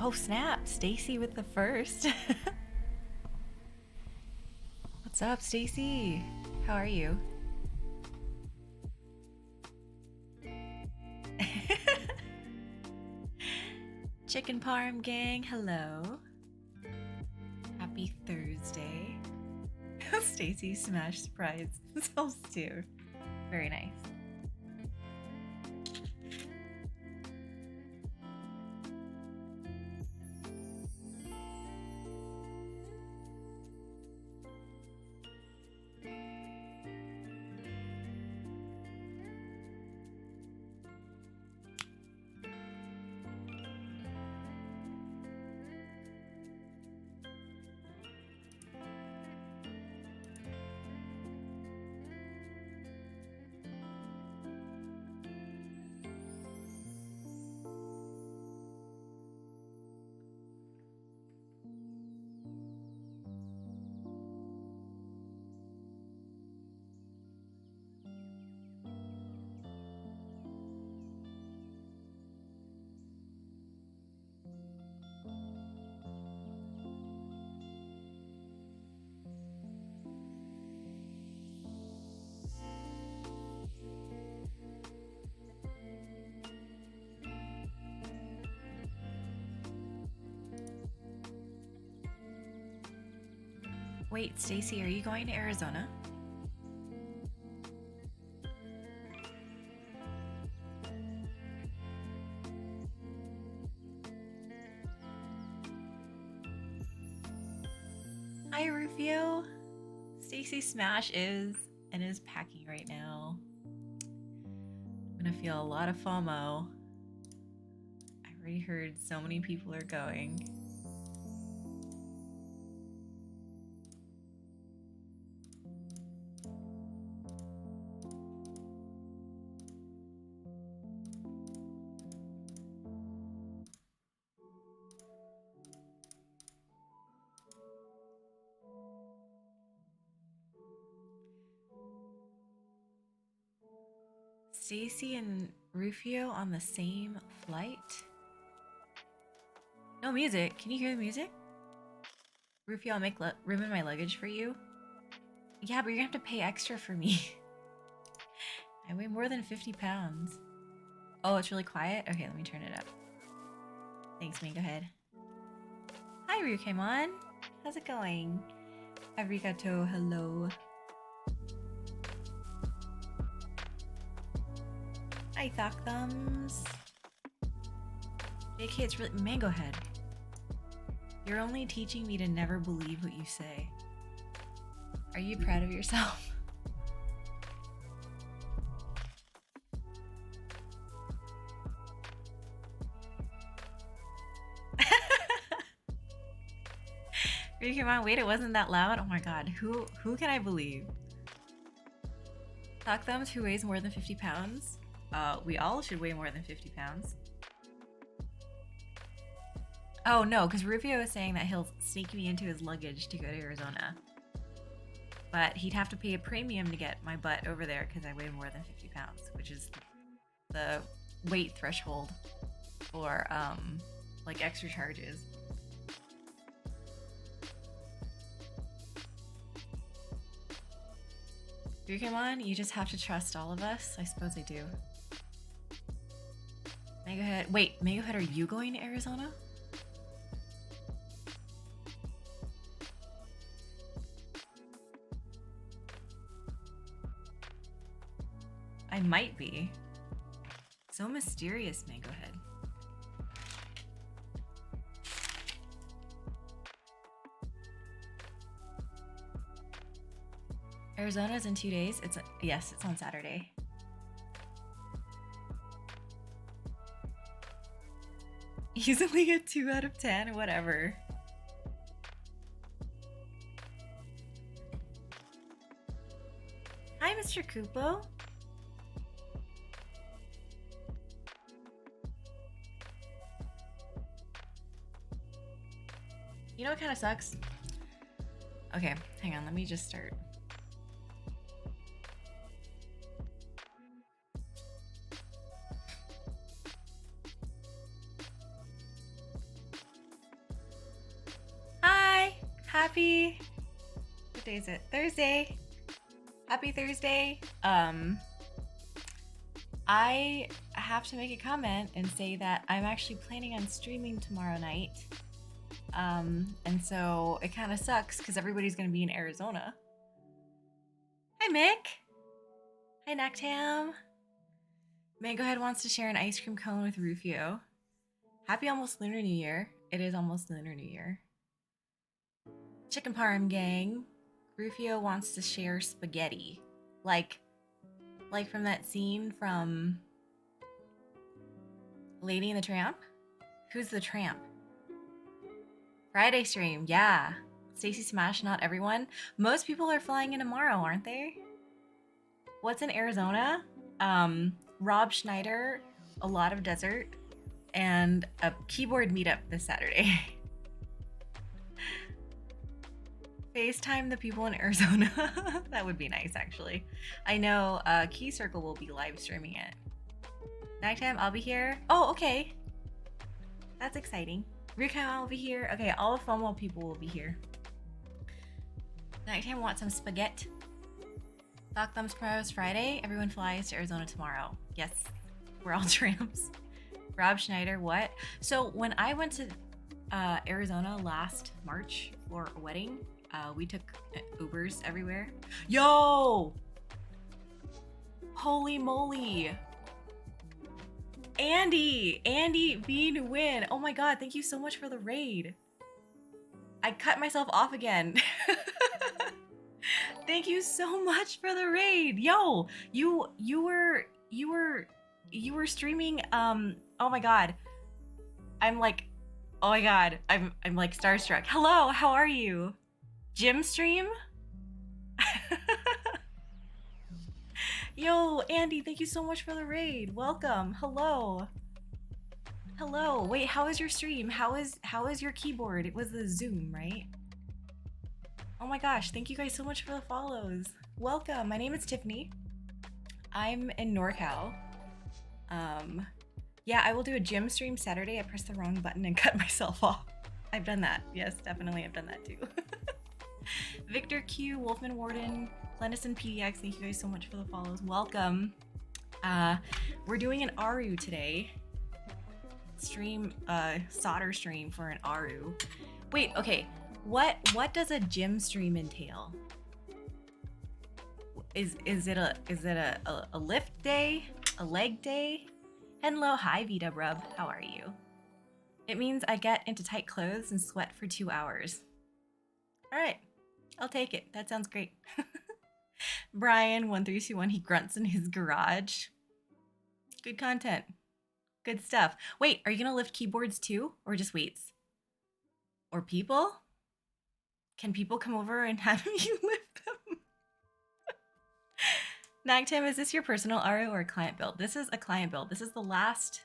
Oh snap, Stacy with the first. What's up, Stacy? How are you? Chicken Parm gang, hello. Happy Thursday. Stacy smash surprise themselves too. Very nice. Wait, Stacy, are you going to Arizona? Hi, Rufio. Stacy Smash is packing right now. I'm gonna feel a lot of FOMO. I already heard so many people are going. Stacy and Rufio on the same flight? No music. Can you hear the music? Rufio, I'll make room in my luggage for you. Yeah, but you're gonna have to pay extra for me. I weigh more than 50 pounds. Oh, it's really quiet? Okay, let me turn it up. Thanks, me. Go ahead. Hi, Ryukemon. How's it going? Arigato, hello. Hi, Thok Thumbs. JK, it's really Mango Head. You're only teaching me to never believe what you say. Are you proud of yourself? Ryukemon, wait, it wasn't that loud? Oh my god, who can I believe? Thok Thumbs, who weighs more than 50 pounds? We all should weigh more than 50 pounds. Oh no, because Rufio is saying that he'll sneak me into his luggage to go to Arizona. But he'd have to pay a premium to get my butt over there because I weigh more than 50 pounds, which is the weight threshold for like extra charges. Ryukemon, you just have to trust all of us? I suppose I do. Megahead, wait, Megahead, are you going to Arizona? I might be. So mysterious, Mangohead. Arizona's in 2 days. Yes, it's on Saturday. Easily a 2 out of 10, whatever. Hi, Mr. Kupo. You know what kind of sucks? Okay, hang on, let me just start. Happy, what day is it? Thursday. Happy Thursday. I have to make a comment and say that I'm actually planning on streaming tomorrow night. And so it kind of sucks because everybody's going to be in Arizona. Hi, Mick. Hi, Naktam. Mangohead wants to share an ice cream cone with Rufio. Happy almost Lunar New Year. It is almost Lunar New Year. Chicken Parm gang. Rufio wants to share spaghetti. Like from that scene from Lady and the Tramp? Who's the tramp? Friday stream, yeah. Stacy Smash, not everyone. Most people are flying in tomorrow, aren't they? What's in Arizona? Rob Schneider, a lot of desert, and a keyboard meetup this Saturday. FaceTime the people in Arizona. That would be nice, actually. I know Key Circle will be live streaming it. Nighttime, I'll be here. Oh, okay. That's exciting. Rukam will be here. Okay, all the FOMO people will be here. Nighttime wants some spaghetti. Doc Thumbs Pros Friday. Everyone flies to Arizona tomorrow. Yes, we're all tramps. Rob Schneider, what? So when I went to Arizona last March for a wedding, we took Ubers everywhere. Yo! Holy moly! Andy Bean win. Oh my god, thank you so much for the raid. I cut myself off again. Thank you so much for the raid. Yo, you were streaming oh my god. I'm like, oh my god, I'm like starstruck. Hello, how are you? Gym stream? Yo, Andy, thank you so much for the raid. Welcome. Hello. Hello. Wait, how is your stream? How is your keyboard? It was the Zoom, right? Oh my gosh, thank you guys so much for the follows. Welcome. My name is Tiffany. I'm in NorCal. Yeah, I will do a gym stream Saturday. I pressed the wrong button and cut myself off. I've done that. Yes, definitely I've done that too. Victor Q, Wolfman Warden, Clandestine PDX, thank you guys so much for the follows. Welcome. We're doing an Aaru today. Stream, solder stream for an Aaru. Wait, okay. What does a gym stream entail? Is it a lift day? A leg day? Hello, hi Vita Rub. How are you? It means I get into tight clothes and sweat for 2 hours. All right, I'll take it. That sounds great. Brian 1321, he grunts in his garage. Good content. Good stuff. Wait, are you gonna lift keyboards too, or just weights? Or people? Can people come over and have you lift them? Nagtim, is this your personal Aaru or client build? This is a client build. This is the last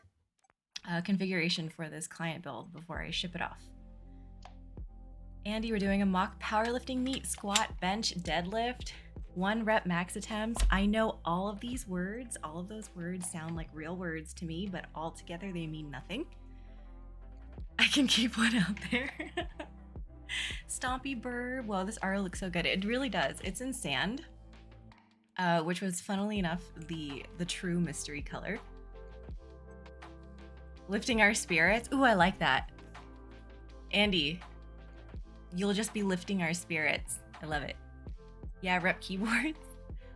configuration for this client build before I ship it off. Andy, we're doing a mock powerlifting meet, squat, bench, deadlift, 1 rep max attempts. I know all of these words, all of those words sound like real words to me, but all together they mean nothing. I can keep one out there. Stompy Burr. Whoa, this Aaru looks so good. It really does. It's in sand, which was funnily enough the true mystery color. Lifting our spirits. Ooh, I like that. Andy, you'll just be lifting our spirits. I love it. Yeah, rep keyboards.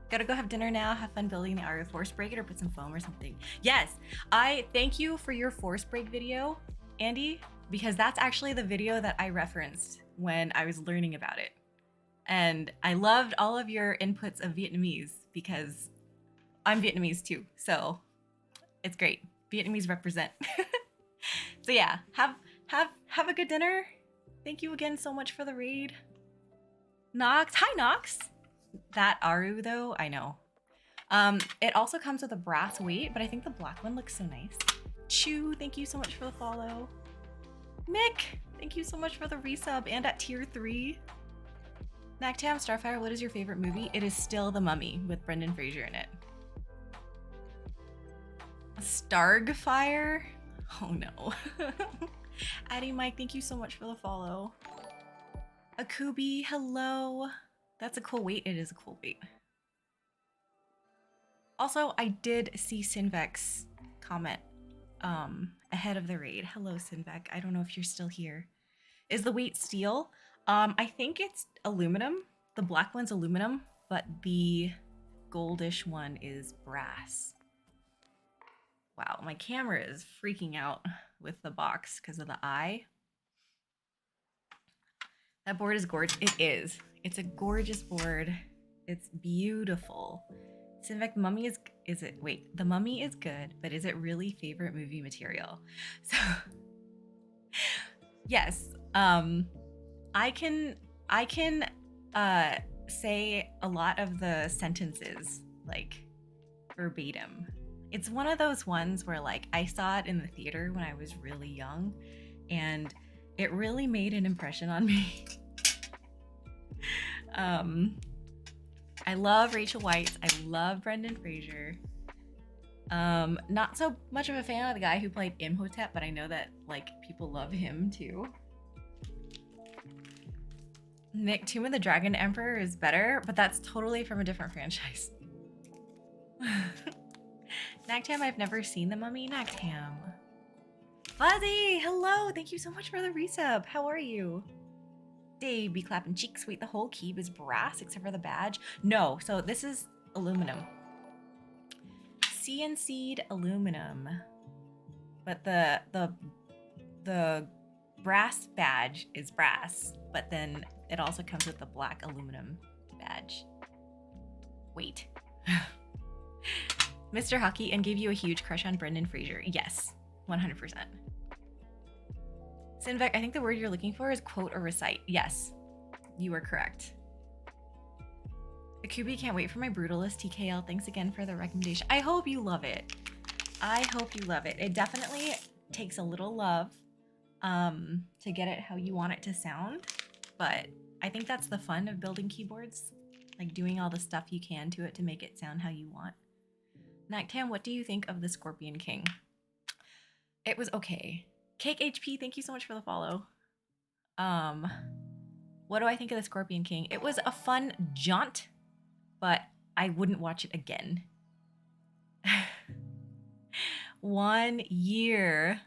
Gotta go have dinner now. Have fun building the Aaru. Force break it or put some foam or something. Yes, I thank you for your force break video, Andy, because that's actually the video that I referenced when I was learning about it. And I loved all of your inputs of Vietnamese because I'm Vietnamese too. So it's great. Vietnamese represent. So yeah, have a good dinner. Thank you again so much for the raid. Nox, hi Nox. That Aaru though, I know. It also comes with a brass weight, but I think the black one looks so nice. Chew, thank you so much for the follow. Mick, thank you so much for the resub and at tier 3. Nagtam, Starfire, what is your favorite movie? It is still The Mummy with Brendan Fraser in it. Stargfire? Oh no. Addie Mike, thank you so much for the follow. Akubi, hello. That's a cool weight. It is a cool weight. Also, I did see Sinvec's comment ahead of the raid. Hello, Sinvec. I don't know if you're still here. Is the weight steel? I think it's aluminum. The black one's aluminum, but the goldish one is brass. Wow, my camera is freaking out with the box because of the eye. That board is gorgeous. It is. It's a gorgeous board. It's beautiful. Sinvec, the mummy is it? Wait, the mummy is good, but is it really favorite movie material? So, yes. I can say a lot of the sentences like verbatim. It's one of those ones where like I saw it in the theater when I was really young, and it really made an impression on me. I love Rachel Weisz. I love Brendan Fraser. Not so much of a fan of the guy who played Imhotep, but I know that like people love him too. Nick, Tomb of the Dragon Emperor is better, but that's totally from a different franchise. Nagtam, I've never seen The Mummy. Nagtam. Fuzzy, hello. Thank you so much for the resub. How are you? Dave, be clapping cheeks. Wait, the whole keep is brass except for the badge? No, so this is aluminum. CNC'd aluminum. But the brass badge is brass, but then it also comes with the black aluminum badge. Wait. Mr. Hockey and gave you a huge crush on Brendan Fraser. Yes, 100%. Sinvec, I think the word you're looking for is quote or recite. Yes, you are correct. Akubi, can't wait for my Brutalist TKL. Thanks again for the recommendation. I hope you love it. I hope you love it. It definitely takes a little love to get it how you want it to sound, but I think that's the fun of building keyboards, like doing all the stuff you can to it to make it sound how you want. Nactam, what do you think of the Scorpion King? It was okay. Cake HP, thank you so much for the follow. What do I think of the Scorpion King? It was a fun jaunt, but I wouldn't watch it again. 1 year.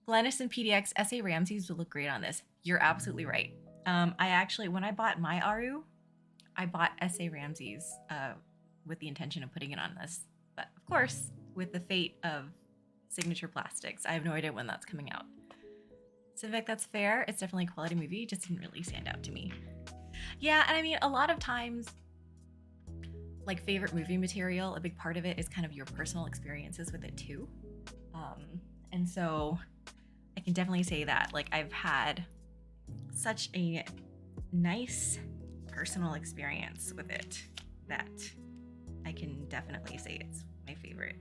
Glennis and PDX, S.A. Ramses would look great on this. You're absolutely right. I actually, when I bought my Aaru, I bought S.A. Ramses with the intention of putting it on this. But of course, with the fate of Signature Plastics, I have no idea when that's coming out. Civic, that's fair. It's definitely a quality movie. It just didn't really stand out to me. Yeah, and I mean, a lot of times, like favorite movie material, a big part of it is kind of your personal experiences with it too. And so I can definitely say that, like, I've had such a nice personal experience with it that I can definitely say it's my favorite.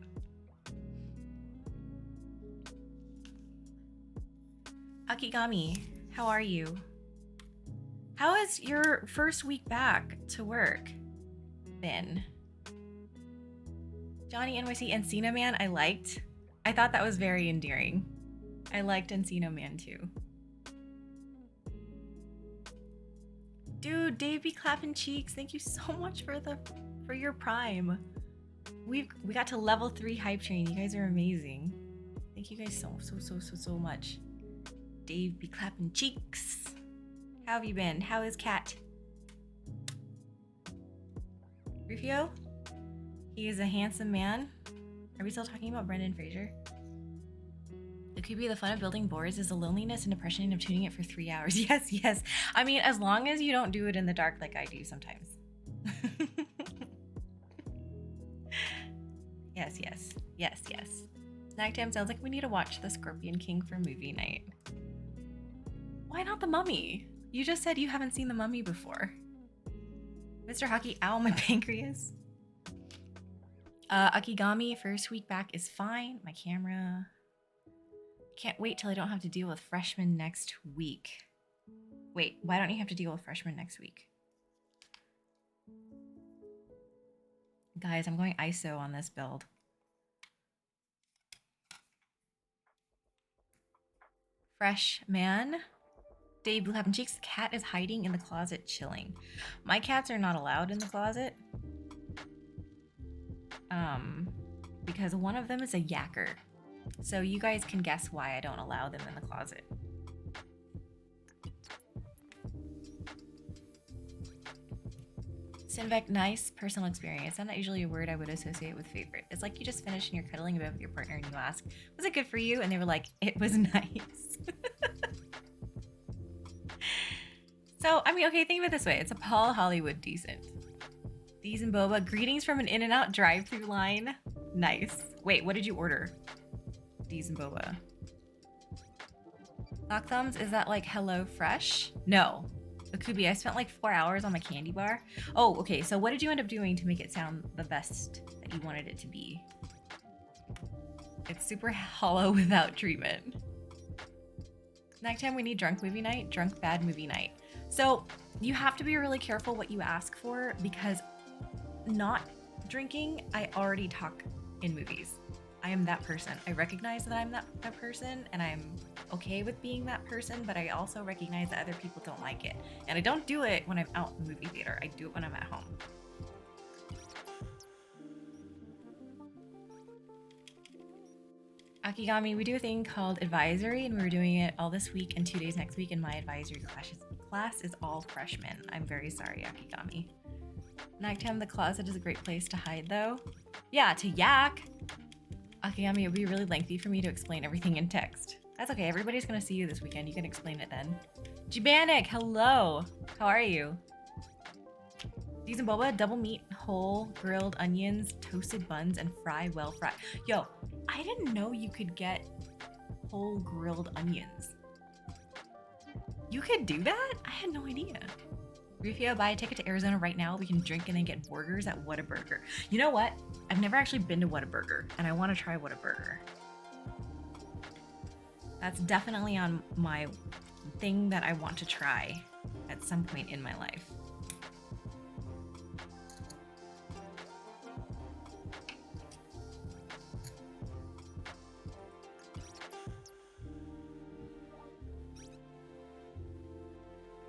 Akigami, how are you? How has your first week back to work been? Johnny NYC, Encino Man, I liked. I thought that was very endearing. I liked Encino Man too. Dude, Dave be clapping cheeks. Thank you so much for your prime. We got to level 3 hype train. You guys are amazing. Thank you guys so much. Dave be clapping cheeks. How have you been? How is Cat? Rufio? He is a handsome man. Are we still talking about Brendan Fraser? It could be the fun of building boards is the loneliness and depression of tuning it for 3 hours. Yes, yes. I mean, as long as you don't do it in the dark like I do sometimes. Yes, yes. Yes, yes. Nighttime sounds like we need to watch The Scorpion King for movie night. Why not The Mummy? You just said you haven't seen The Mummy before. Mr. Hockey, ow, my pancreas. Akigami, first week back is fine. My camera. Can't wait till I don't have to deal with freshmen next week. Wait, why don't you have to deal with freshmen next week? Guys, I'm going ISO on this build. Freshman. Dave Blue Happen Cheeks, cat is hiding in the closet chilling. My cats are not allowed in the closet. Because one of them is a yakker. So you guys can guess why I don't allow them in the closet. Sinvec, nice personal experience. Not usually a word I would associate with favorite. It's like you just finished and you're cuddling a bit with your partner and you ask, was it good for you? And they were like, it was nice. So, I mean, okay, think of it this way. It's a Paul Hollywood decent. These and boba, greetings from an In-N-Out drive-through line. Nice. Wait, what did you order? These and boba. Lock thumbs, is that like Hello Fresh? No. Akubi, I spent like 4 hours on my candy bar. Oh, okay, so what did you end up doing to make it sound the best that you wanted it to be? It's super hollow without treatment. Next time we need drunk movie night, drunk bad movie night. So you have to be really careful what you ask for because not drinking, I already talk in movies. I am that person. I recognize that I'm that person and I'm okay with being that person, but I also recognize that other people don't like it. And I don't do it when I'm out in the movie theater. I do it when I'm at home. Akigami, we do a thing called advisory and we were doing it all this week and 2 days next week, and my advisory class is all freshmen. I'm very sorry, Akigami. Nighttime, the closet is a great place to hide though. Yeah, to yak. Akigami, it would be really lengthy for me to explain everything in text. That's okay, everybody's gonna see you this weekend. You can explain it then. Jibanik, hello. How are you? These and boba, double meat, whole grilled onions, toasted buns, and fry well fried. Yo, I didn't know you could get whole grilled onions. You could do that? I had no idea. Rufio, buy a ticket to Arizona right now. We can drink and then get burgers at Whataburger. You know what? I've never actually been to Whataburger, and I want to try Whataburger. That's definitely on my thing that I want to try at some point in my life.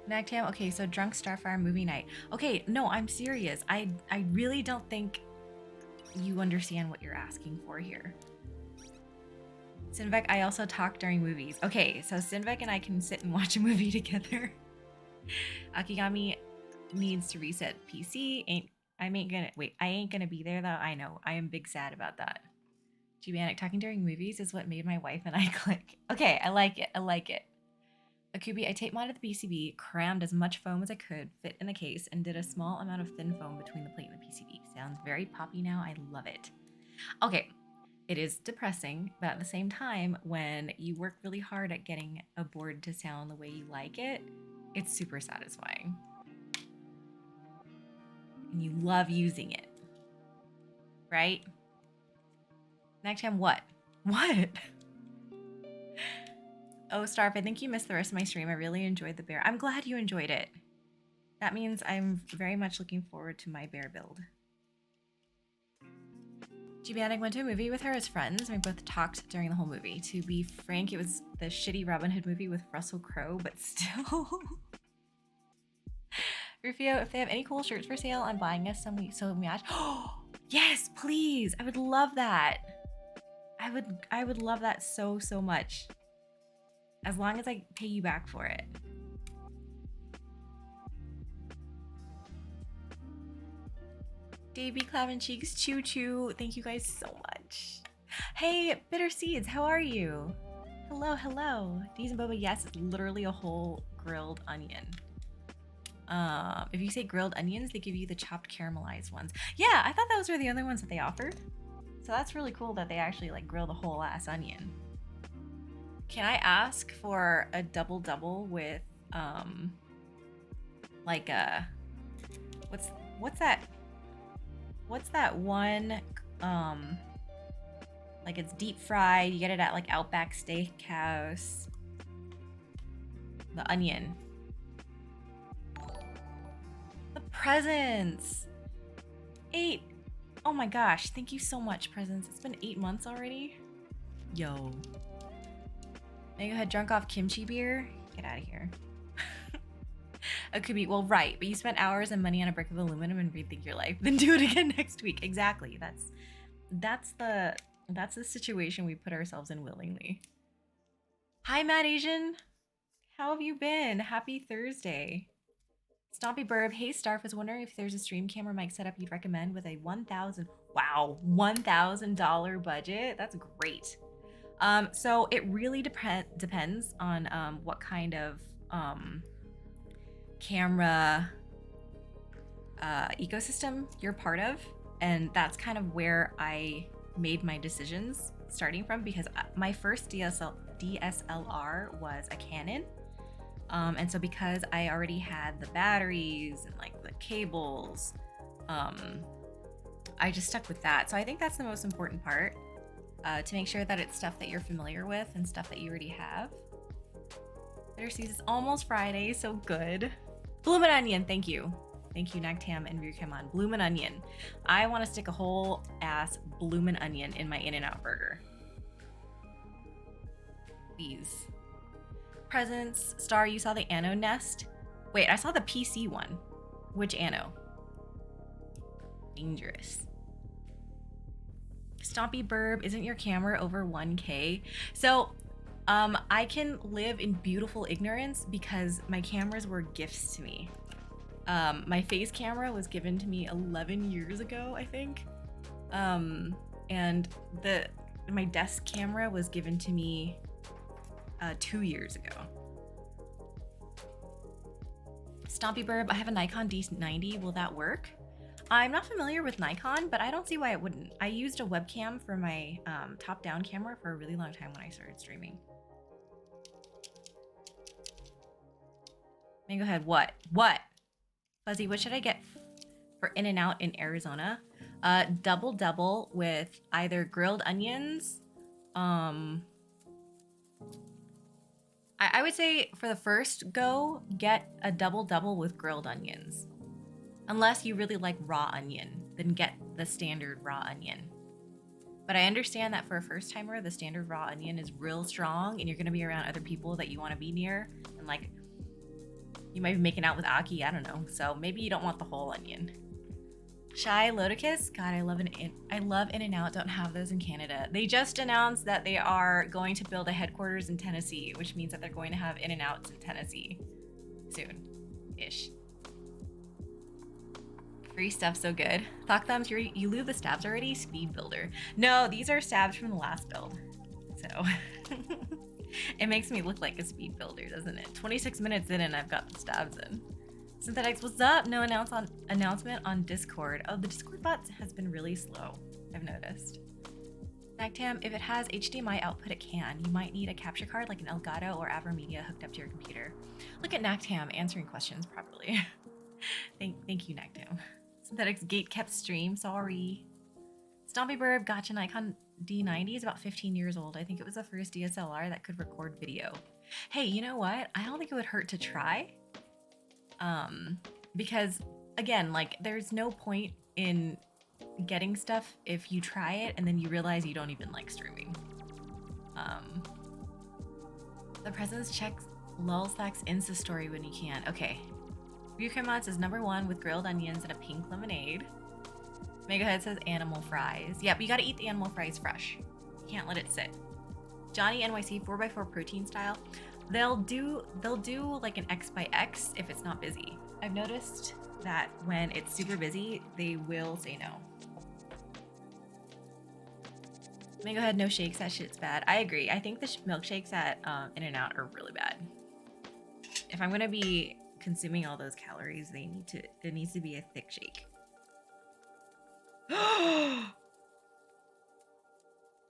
Nagtam, okay, so drunk Starfire movie night. Okay, no, I'm serious. I really don't think you understand what you're asking for here. Sinvec, I also talk during movies. Okay, so Sinvec and I can sit and watch a movie together. Akigami needs to reset PC. I ain't gonna be there though. I know. I am big sad about that. Gibannic, talking during movies is what made my wife and I click. Okay, I like it. I like it. Akubi, I tape modded the PCB, crammed as much foam as I could fit in the case, and did a small amount of thin foam between the plate and the PCB. Sounds very poppy now. I love it. Okay, it is depressing, but at the same time, when you work really hard at getting a board to sound the way you like it, it's super satisfying. And you love using it. Right? Next time, what? What? Oh, Starf, I think you missed the rest of my stream. I really enjoyed the bear. I'm glad you enjoyed it. That means I'm very much looking forward to my bear build. Gibannic went to a movie with her as friends, and we both talked during the whole movie. To be frank, it was the shitty Robin Hood movie with Russell Crowe, but still. Rufio, if they have any cool shirts for sale, I'm buying us some so match. Oh, yes, please. I would love that. I would love that so much. As long as I pay you back for it. Davey, Clav and Cheeks, choo choo. Thank you guys so much. Hey, Bitter Seeds, how are you? Hello, hello. Deez and Boba, yes, it's literally a whole grilled onion. If you say grilled onions, they give you the chopped caramelized ones. Yeah, I thought those were the other ones that they offered. So that's really cool that they actually like grill the whole ass onion. Can I ask for a double with like a what's that one like it's deep fried, you get it at like Outback Steakhouse, the onion, the presents 8. Oh my gosh, thank you so much, presents. It's been 8 months already. Yo. Mega had drunk off kimchi beer. Get out of here. It could be, well, right, but you spent hours and money on a brick of aluminum and rethink your life. Then do it again next week. Exactly. That's the situation we put ourselves in willingly. Hi, Mad Asian. How have you been? Happy Thursday. Stompy Burb, hey Starf, was wondering if there's a stream camera mic setup you'd recommend with a $1,000 budget. That's great. So it really depends on what kind of camera ecosystem you're part of, and that's kind of where I made my decisions starting from, because my first DSLR was a Canon. And so because I already had the batteries and like the cables, I just stuck with that. So I think that's the most important part, to make sure that it's stuff that you're familiar with and stuff that you already have. Better sees it's almost Friday, so good. Bloomin' Onion, thank you. Thank you, Nagtam and Ryukaman. Bloomin' Onion. I want to stick a whole ass bloomin' onion in my In-N-Out burger. Please. Presents. Star, you saw the Anno Nest? Wait, I saw the PC one. Which Anno? Dangerous. Stompy Burb, isn't your camera over 1K? So, I can live in beautiful ignorance because my cameras were gifts to me. My face camera was given to me 11 years ago, I think. And my desk camera was given to me 2 years ago. Stompy Burb, I have a Nikon D90. Will that work? I'm not familiar with Nikon, but I don't see why it wouldn't. I used a webcam for my top-down camera for a really long time when I started streaming. Mango Head, what? What? Fuzzy, what should I get for In-N-Out in Arizona? Double with either grilled onions. I would say for the first go, get a double with grilled onions. Unless you really like raw onion, then get the standard raw onion. But I understand that for a first timer, the standard raw onion is real strong and you're gonna be around other people that you wanna be near. And like, you might be making out with Aki, I don't know. So maybe you don't want the whole onion. Shy Lodicus, God, I love In-N-Out. Don't have those in Canada. They just announced that they are going to build a headquarters in Tennessee, which means that they're going to have In-N-Outs in Tennessee soon-ish. Free stuff, so good. Thought Thumbs, you lube the stabs already? Speed builder. No, these are stabs from the last build. So it makes me look like a speed builder, doesn't it? 26 minutes in and I've got the stabs in. Synthetics, what's up? No announcement on Discord. Oh, the Discord bot has been really slow, I've noticed. Nagtam, if it has HDMI output, it can. You might need a capture card like an Elgato or Avermedia hooked up to your computer. Look at Nagtam answering questions properly. Thank you, Nagtam. Synthetics gate kept stream, sorry. Stompy Burb, gotcha. Nikon D90 is about 15 years old. I think it was the first DSLR that could record video. Hey, you know what? I don't think it would hurt to try. Because again, like there's no point in getting stuff if you try it and then you realize you don't even like streaming. The presence checks Lulzak's Insta story when you can. Okay. Ryukaman says #1 with grilled onions and a pink lemonade. Megahead says animal fries. Yeah, but you gotta eat the animal fries fresh. You can't let it sit. Johnny NYC 4x4 protein style. They'll do like an X by X if it's not busy. I've noticed that when it's super busy, they will say no. Mango Head, no shakes, that shit's bad. I agree. I think the milkshakes at In-N-Out are really bad. If I'm gonna be consuming all those calories, it needs to be a thick shake.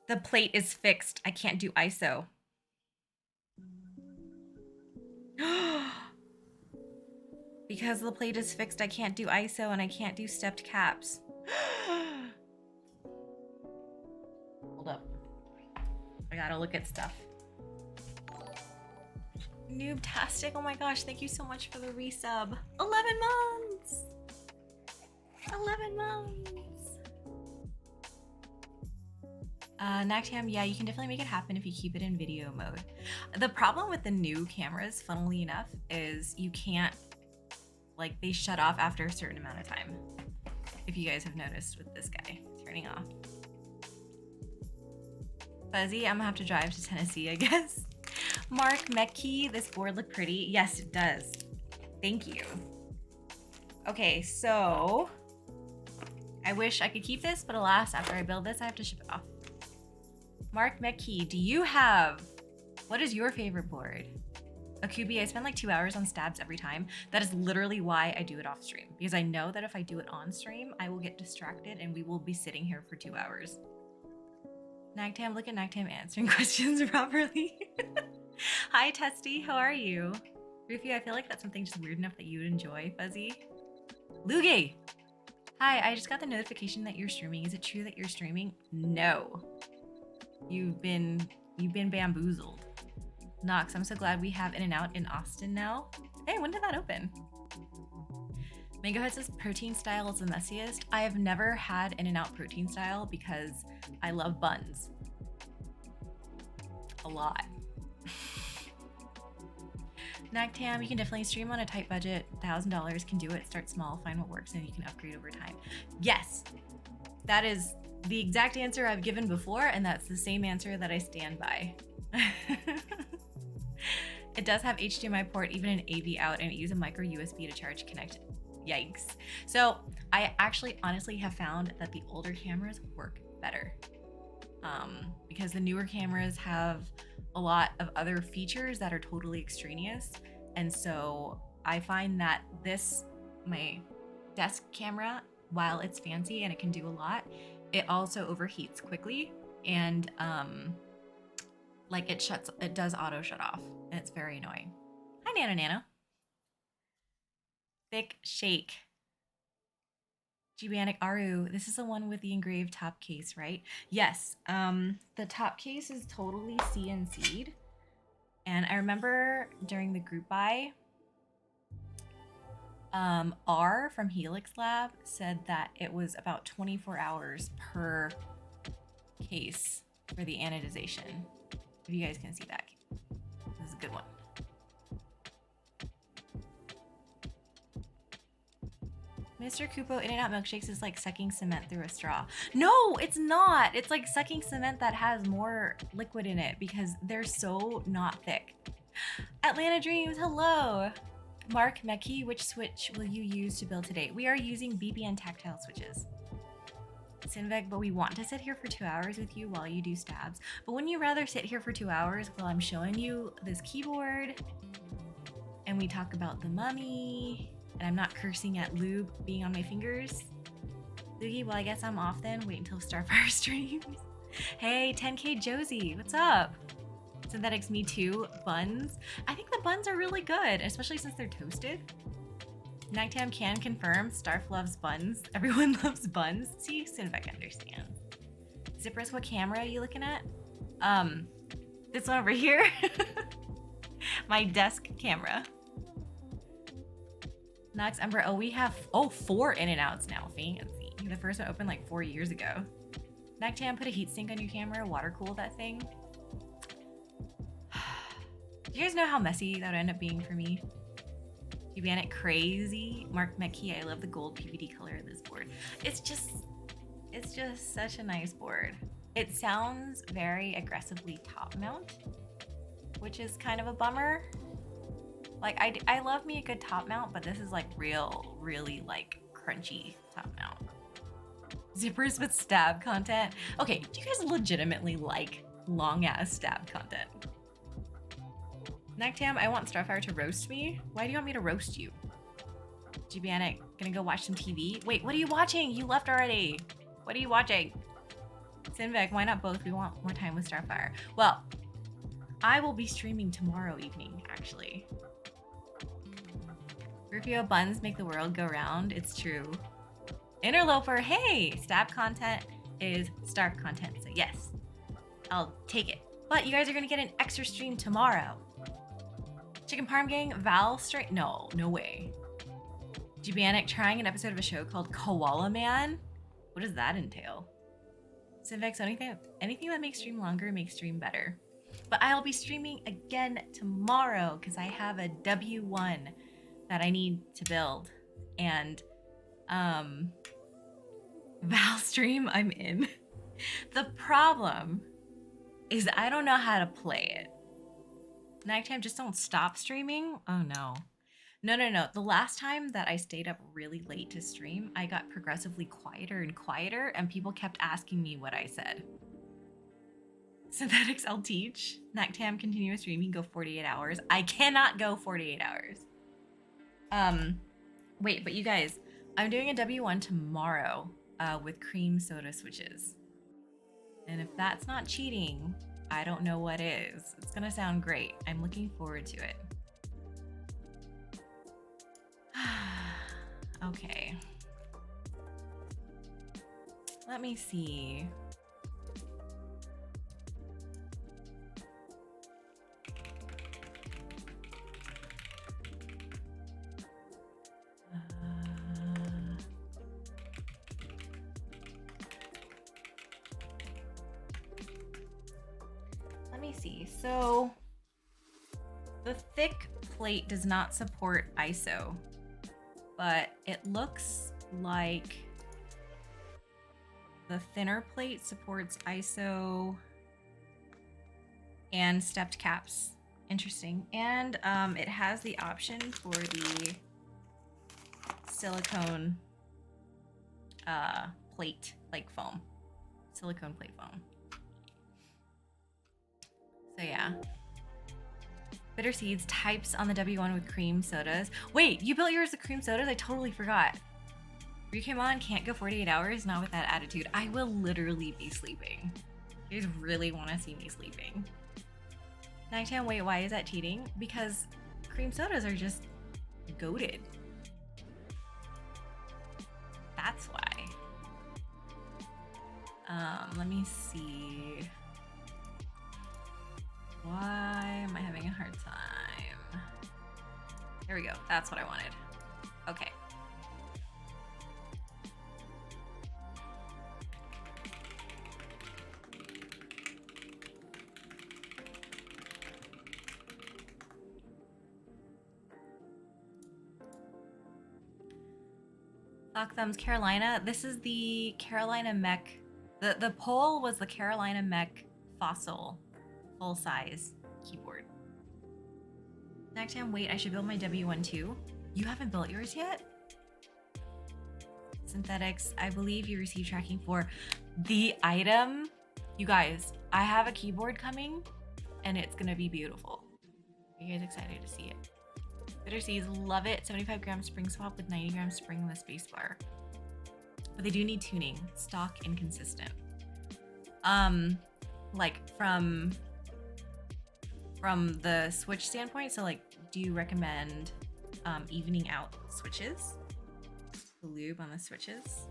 The plate is fixed. I can't do ISO. Because the plate is fixed, I can't do ISO and I can't do stepped caps. Hold up. I gotta look at stuff. Noobtastic, oh my gosh, thank you so much for the resub. 11 months! 11 months! Nagtam, yeah, you can definitely make it happen if you keep it in video mode. The problem with the new cameras, funnily enough, is you can't like they shut off after a certain amount of time. If you guys have noticed with this guy turning off. Fuzzy, I'm gonna have to drive to Tennessee, I guess. Mark Mekki, this board look pretty. Yes, it does. Thank you. Okay, so I wish I could keep this, but alas, after I build this, I have to ship it off. Mark Mekki, do you have, what is your favorite board? Akubi, I spend like 2 hours on stabs every time. That is literally why I do it off stream. Because I know that if I do it on stream, I will get distracted and we will be sitting here for 2 hours. Nagtam, look at Nagtam answering questions properly. Hi, Testy, how are you? Rufy, I feel like that's something just weird enough that you would enjoy, Fuzzy. Lugie! Hi, I just got the notification that you're streaming. Is it true that you're streaming? No. You've been bamboozled. Nox, I'm so glad we have In-N-Out in Austin now. Hey, when did that open? Mango Head says protein style is the messiest. I have never had In-N-Out protein style because I love buns. A lot. Nagtam, you can definitely stream on a tight budget. $1,000 can do it. Start small, find what works, and you can upgrade over time. Yes, that is the exact answer I've given before, and that's the same answer that I stand by. It does have HDMI port, even an AV out, and it uses a micro USB to charge connect. Yikes. So I actually honestly have found that the older cameras work better because the newer cameras have a lot of other features that are totally extraneous. And so I find that my desk camera, while it's fancy and it can do a lot, it also overheats quickly and like it does auto shut off, and it's very annoying. Hi, Nano. Thick Shake. Gigantic Aaru, this is the one with the engraved top case, right? Yes, the top case is totally CNC'd. And I remember during the group buy, R from HelixLab said that it was about 24 hours per case for the anodization. If you guys can see that. This is a good one. Mr. Kupo, In-N-Out milkshakes is like sucking cement through a straw. No, it's not. It's like sucking cement that has more liquid in it because they're so not thick. Atlanta Dreams, hello. Mark Mekki, which switch will you use to build today? We are using BBN tactile switches. Sinveg, but we want to sit here for 2 hours with you while you do stabs. But wouldn't you rather sit here for 2 hours while I'm showing you this keyboard and we talk about the mummy and I'm not cursing at lube being on my fingers? Loogie, well, I guess I'm off then. Wait until Starfire streams. Hey, 10K Josie, what's up? Synthetics, me too. Buns. I think the buns are really good, especially since they're toasted. Nagtam can confirm, Starf loves buns. Everyone loves buns. See, Sinvec understands. Zippers, what camera are you looking at? This one over here. My desk camera. Nox, Ember, oh, we have, 4 In-N-Outs now. Fancy. The first one opened like 4 years ago. Nagtam, put a heatsink on your camera, water cool that thing. Do you guys know how messy that would end up being for me? Cubianic crazy. Mark Mekki, I love the gold PVD color of this board. It's just such a nice board. It sounds very aggressively top mount, which is kind of a bummer. Like I love me a good top mount, but this is like really like crunchy top mount. Zippers with stab content. Okay, do you guys legitimately like long ass stab content? Nagtam, I want Starfire to roast me. Why do you want me to roast you? Gibianic, gonna go watch some TV? Wait, what are you watching? You left already. What are you watching? Sinvec, why not both? We want more time with Starfire. Well, I will be streaming tomorrow evening, actually. Rufio, buns make the world go round. It's true. Interloper, hey! Stab content is Starf content, so yes. I'll take it. But you guys are gonna get an extra stream tomorrow. Chicken Parm Gang, Val straight? No way. Gibianic trying an episode of a show called Koala Man? What does that entail? Sinvex, anything that makes stream longer makes stream better. But I'll be streaming again tomorrow because I have a W1 that I need to build. And Val stream, I'm in. The problem is I don't know how to play it. Nighttime, just don't stop streaming. Oh no. No. The last time that I stayed up really late to stream, I got progressively quieter and quieter, and people kept asking me what I said. Synthetics, I'll teach. Nighttime, continuous streaming, go 48 hours. I cannot go 48 hours. Wait, but you guys, I'm doing a W1 tomorrow with cream soda switches. And if that's not cheating, I don't know what is. It's gonna sound great. I'm looking forward to it. Okay. Let me see. Let me see. So the thick plate does not support ISO, but it looks like the thinner plate supports ISO and stepped caps. Interesting. And it has the option for the silicone plate, like foam. Silicone plate foam. So yeah. Bitter seeds, types on the W1 with cream sodas. Wait, you built yours with cream sodas? I totally forgot. Ryukemon can't go 48 hours, not with that attitude. I will literally be sleeping. You guys really want to see me sleeping. Nighttime, wait, why is that cheating? Because cream sodas are just goated. That's why. Let me see. Why am I having a hard time? There we go. That's what I wanted. Okay. Sock Thumbs Carolina. This is the Carolina Mech. The poll was the Carolina Mech Fossil full-size keyboard. Next time, wait, I should build my W1 too. You haven't built yours yet? Synthetics, I believe you received tracking for the item. You guys, I have a keyboard coming and it's gonna be beautiful. Are you guys excited to see it? Bitter Seeds, love it. 75 gram spring swap with 90 gram spring in the spacebar. But they do need tuning. Stock inconsistent. Like from the switch standpoint, so like, do you recommend evening out switches? The lube on the switches?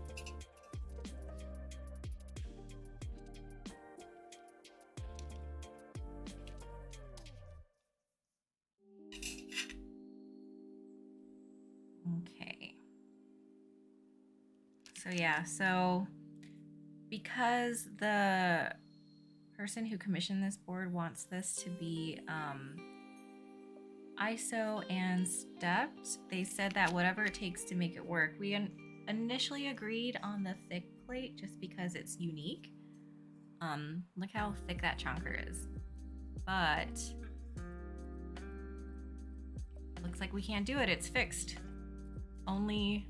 Okay. So yeah, so because the person who commissioned this board wants this to be ISO and stepped, they said that whatever it takes to make it work. We initially agreed on the thick plate just because it's unique. Look how thick that chonker is. But looks like we can't do it. It's fixed. Only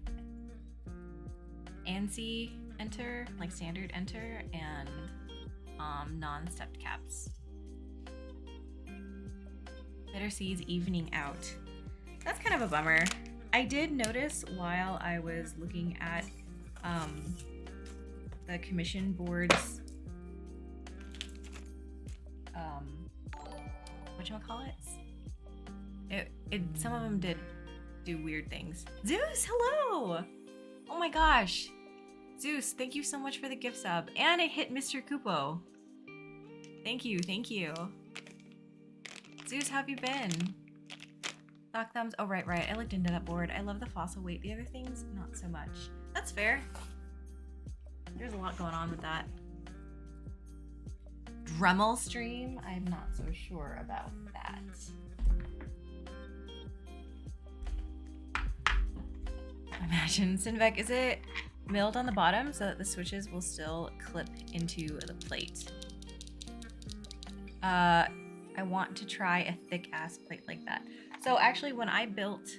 ANSI enter, like standard enter, and non-stepped caps. Bitter Seeds evening out. That's kind of a bummer. I did notice while I was looking at the commission boards, whatchamacallits? Some of them did do weird things. Zeus, hello! Oh my gosh. Zeus, thank you so much for the gift sub. And it hit Mr. Kupo. Thank you, thank you. Zeus, how have you been? Sock Thumbs, oh right. I looked into that board. I love the fossil weight. The other things, not so much. That's fair. There's a lot going on with that. Dremel stream? I'm not so sure about that. Imagine. Sinvec, is it milled on the bottom so that the switches will still clip into the plate? I want to try a thick ass plate like that. So actually when I built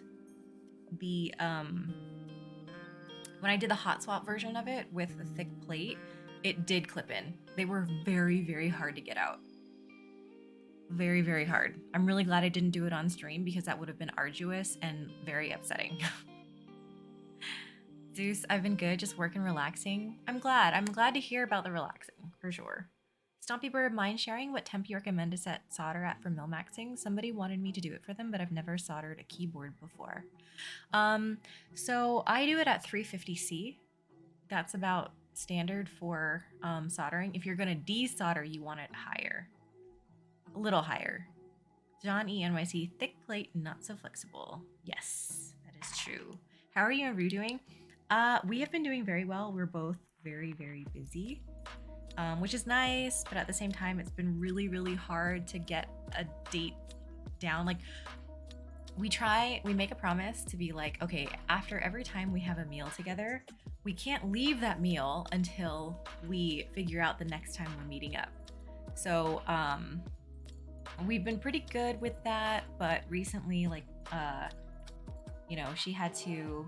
the when I did the hot swap version of it with the thick plate, it did clip in. They were very, very hard to get out. Very, very hard. I'm really glad I didn't do it on stream because that would have been arduous and very upsetting. Zeus, I've been good, just working, relaxing. I'm glad to hear about the relaxing, for sure. Stompy Bird, mind sharing what temp you recommend to set solder at for mill maxing? Somebody wanted me to do it for them, but I've never soldered a keyboard before. So I do it at 350C. That's about standard for soldering. If you're gonna desolder, you want it higher. A little higher. John E. NYC, thick plate, not so flexible. Yes, that is true. How are you and Rue doing? We have been doing very well. We're both very, very busy, which is nice, but at the same time, it's been really, really hard to get a date down. Like, we make a promise to be like, okay, after every time we have a meal together, we can't leave that meal until we figure out the next time we're meeting up. So, we've been pretty good with that, but recently, like, you know, she had to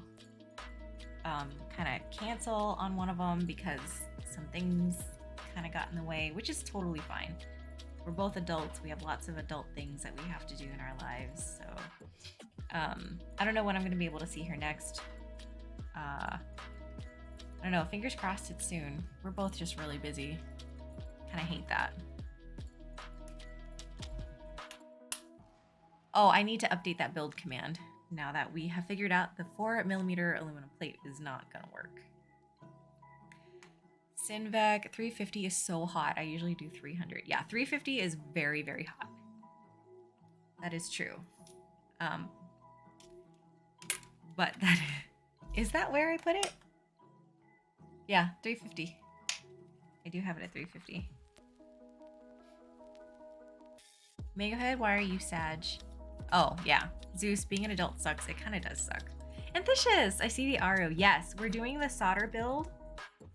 kind of cancel on one of them because some things kind of got in the way, which is totally fine. We're both adults. We have lots of adult things that we have to do in our lives. So I don't know when I'm going to be able to see her next. I don't know. Fingers crossed it's soon. We're both just really busy. Kind of hate that. Oh, I need to update that build command now that we have figured out the 4mm aluminum plate is not gonna work. Sinvec 350 is so hot. I usually do 300. Yeah, 350 is very, very hot. That is true. But that is that where I put it? Yeah, 350. I do have it at 350. Megahead, why are you sad? Oh, yeah. Zeus, being an adult sucks. It kind of does suck. Anticious, I see the Aaru. Yes, we're doing the solder build.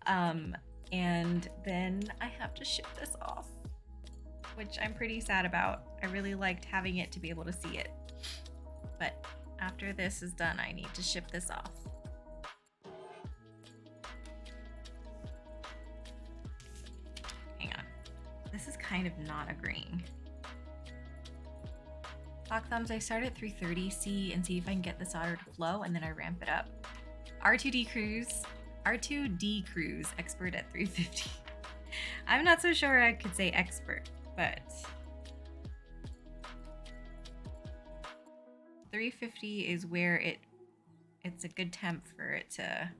And then I have to ship this off, which I'm pretty sad about. I really liked having it to be able to see it. But after this is done, I need to ship this off. Hang on. This is kind of not agreeing. Hawk Thumbs, I start at 330C and see if I can get the solder to flow, and then I ramp it up. R2D Cruise, expert at 350. I'm not so sure I could say expert, but 350 is where it's a good temp for it to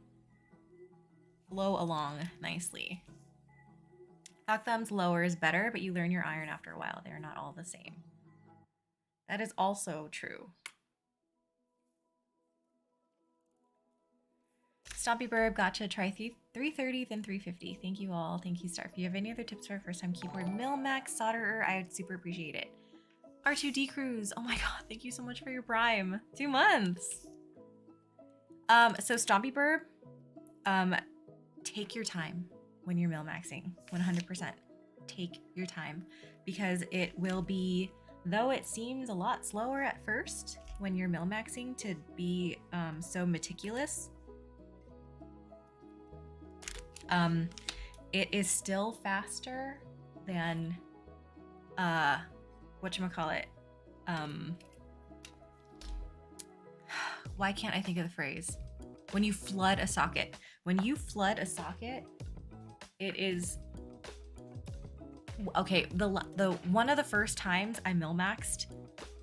flow along nicely. Hawk Thumbs, lower is better, but you learn your iron after a while. They're not all the same. That is also true. Stompy Burb, gotcha. Try 330, then 350. Thank you all. Thank you, Star. If you have any other tips for a first-time keyboard mill max solderer, I would super appreciate it. R2D Cruise. Oh my god, thank you so much for your prime. 2 months. So Stompy Burb, take your time when you're mill maxing. 100%. Take your time because it will be, though it seems a lot slower at first when you're mill maxing to be so meticulous, it is still faster than whatchamacallit. Why can't I think of the phrase? When you flood a socket. When you flood a socket, it is okay. The one of the first times I mill maxed,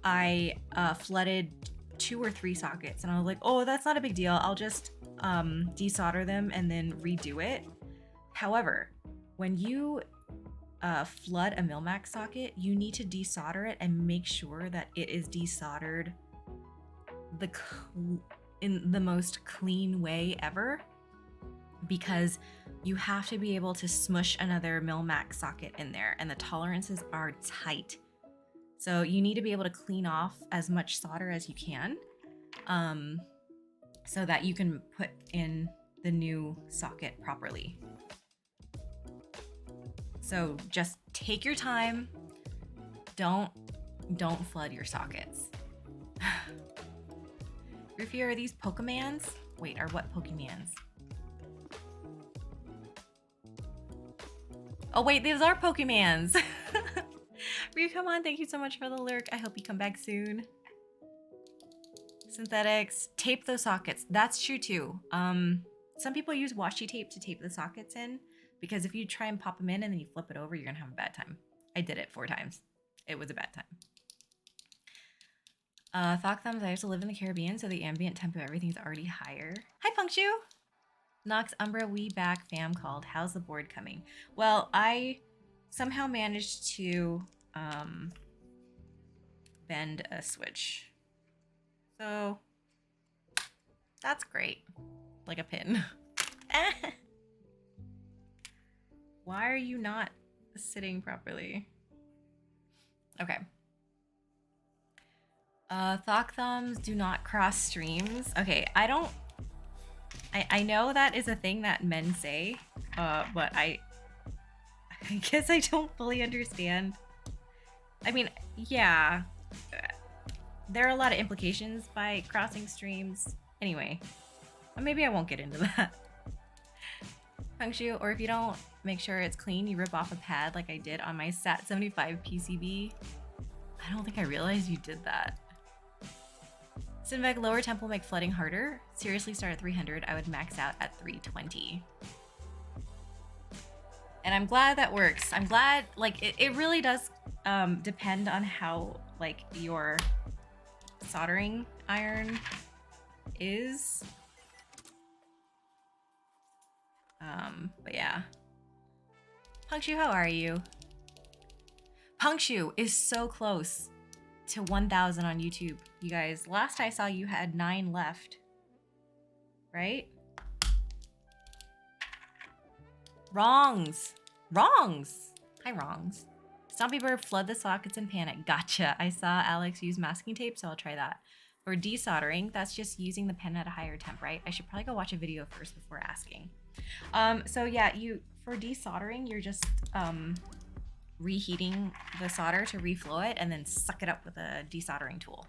I flooded 2 or 3 sockets, and I was like, oh, that's not a big deal. I'll just desolder them and then redo it. However, when you flood a mill max socket, you need to desolder it and make sure that it is desoldered in the most clean way ever, because you have to be able to smush another mill max socket in there, and the tolerances are tight. So you need to be able to clean off as much solder as you can. so that you can put in the new socket properly. So just take your time. Don't flood your sockets. Rufy, are these Pokemans? Wait, are what Pokemans? Oh wait, these are Pokemans. Ryu, come on, thank you so much for the lurk. I hope you come back soon. Synthetics, tape those sockets. That's true too. Some people use washi tape to tape the sockets in, because if you try and pop them in and then you flip it over, you're gonna have a bad time. I did it 4 times. It was a bad time. Thought thumbs, I used to live in the Caribbean, so the ambient temp of everything's already higher. Hi, Punkshu! Nox, Umbra, we back fam called. How's the board coming? Well, I somehow managed to bend a switch. So that's great. Like a pin. Why are you not sitting properly? Okay. Thok thumbs do not cross streams. Okay, I know that is a thing that men say, but I guess I don't fully understand. I mean, yeah, there are a lot of implications by crossing streams. Anyway, maybe I won't get into that. Punkshu, or if you don't make sure it's clean, you rip off a pad like I did on my SAT75 PCB. I don't think I realized you did that. Sinvec, lower temp will make flooding harder. Seriously, start at 300. I would max out at 320. And I'm glad that works. I'm glad, like, it really does depend on how, like, your soldering iron is. But yeah. Punkshu, how are you? Punkshu is so close to 1,000 on YouTube. You guys, last I saw you had 9 left. Right? Wrongs. Wrongs. Hi, Wrongs. Stompy Bird, flood the sockets and panic. Gotcha. I saw Alex use masking tape, so I'll try that. For desoldering, that's just using the pen at a higher temp, right? I should probably go watch a video first before asking. So yeah, for desoldering, you're just reheating the solder to reflow it and then suck it up with a desoldering tool.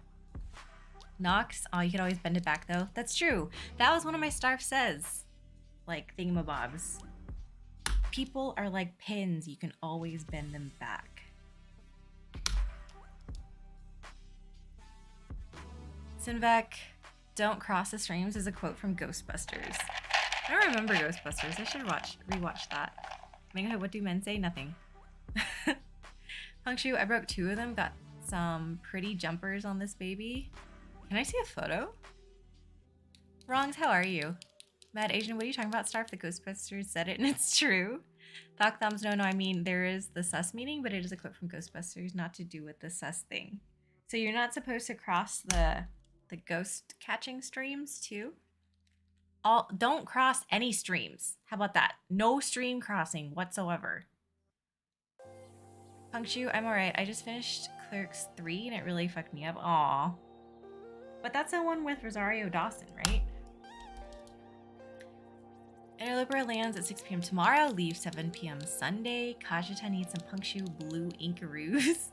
Nox, oh, you could always bend it back though. That's true. That was one of my Starf Says, like, thingamabobs. People are like pins, you can always bend them back. Sinvec, don't cross the streams is a quote from Ghostbusters. I don't remember Ghostbusters. I should rewatch that. Mega, what do men say? Nothing. Punkshu, I broke 2 of them. Got some pretty jumpers on this baby. Can I see a photo? Wrongs, how are you? Mad Asian, what are you talking about? Starf, the Ghostbusters said it and it's true. Thok thumbs, no, I mean, there is the sus meaning, but it is a quote from Ghostbusters, not to do with the sus thing. So you're not supposed to cross the ghost catching streams too? Don't cross any streams. How about that? No stream crossing whatsoever. Punkshu, I'm alright. I just finished Clerks 3 and it really fucked me up. Aw. But that's the one with Rosario Dawson, right? Interloper lands at 6 p.m. tomorrow, leaves 7 p.m. Sunday. Kajita needs some Punkshu blue inkaroos.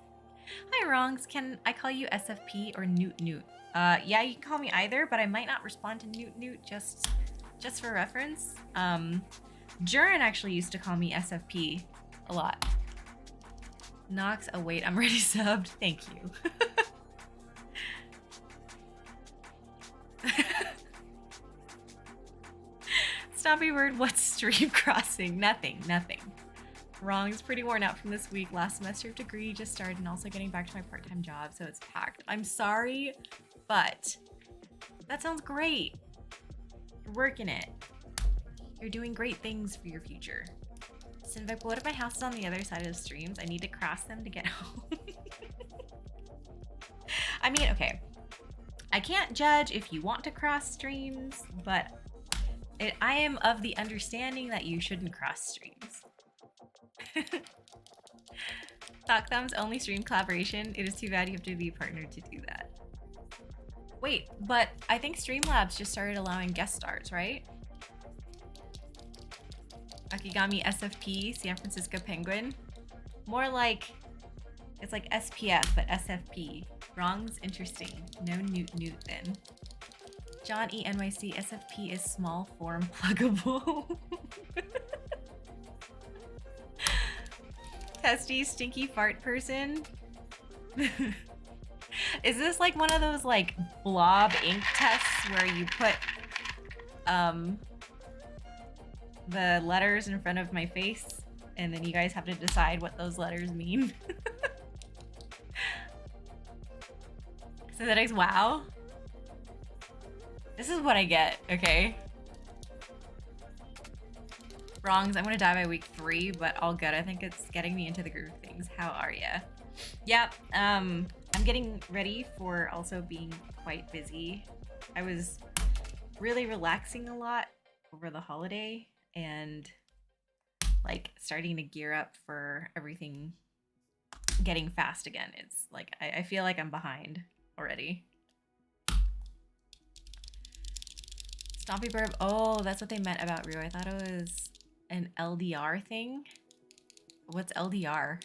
Hi, Wrongs. Can I call you SFP or Newt Newt? Yeah, you can call me either, but I might not respond to Newt Newt just for reference. Jurin actually used to call me SFP a lot. Nox, oh wait, I'm already subbed. Thank you. Stompy Word, what's stream crossing? Nothing. Wrong, it's pretty worn out from this week. Last semester of degree just started and also getting back to my part-time job, so it's packed. I'm sorry, but that sounds great. You're working it. You're doing great things for your future. Sinvec, what if my house is on the other side of the streams? I need to cross them to get home. I mean, okay. I can't judge if you want to cross streams, but I am of the understanding that you shouldn't cross streams. Thok thumbs only stream collaboration. It is too bad you have to be a partner to do that. Wait, but I think Streamlabs just started allowing guest stars, right? Akigami SFP, San Francisco Penguin. More like, it's like SPF, but SFP. Wrong's interesting. No Newt then. John E. NYC, SFP is small form pluggable. Testy, stinky fart person. Is this like one of those like blob ink tests where you put the letters in front of my face and then you guys have to decide what those letters mean? Synthetics, wow. This is what I get, okay? Wrongs, I'm gonna die by week 3, but all good. I think it's getting me into the groove of things. How are ya? Yep, I'm getting ready for also being quite busy. I was really relaxing a lot over the holiday and like starting to gear up for everything getting fast again. It's like, I feel like I'm behind already. Stompy Burb, oh, that's what they meant about Ryu. I thought it was an LDR thing. What's LDR?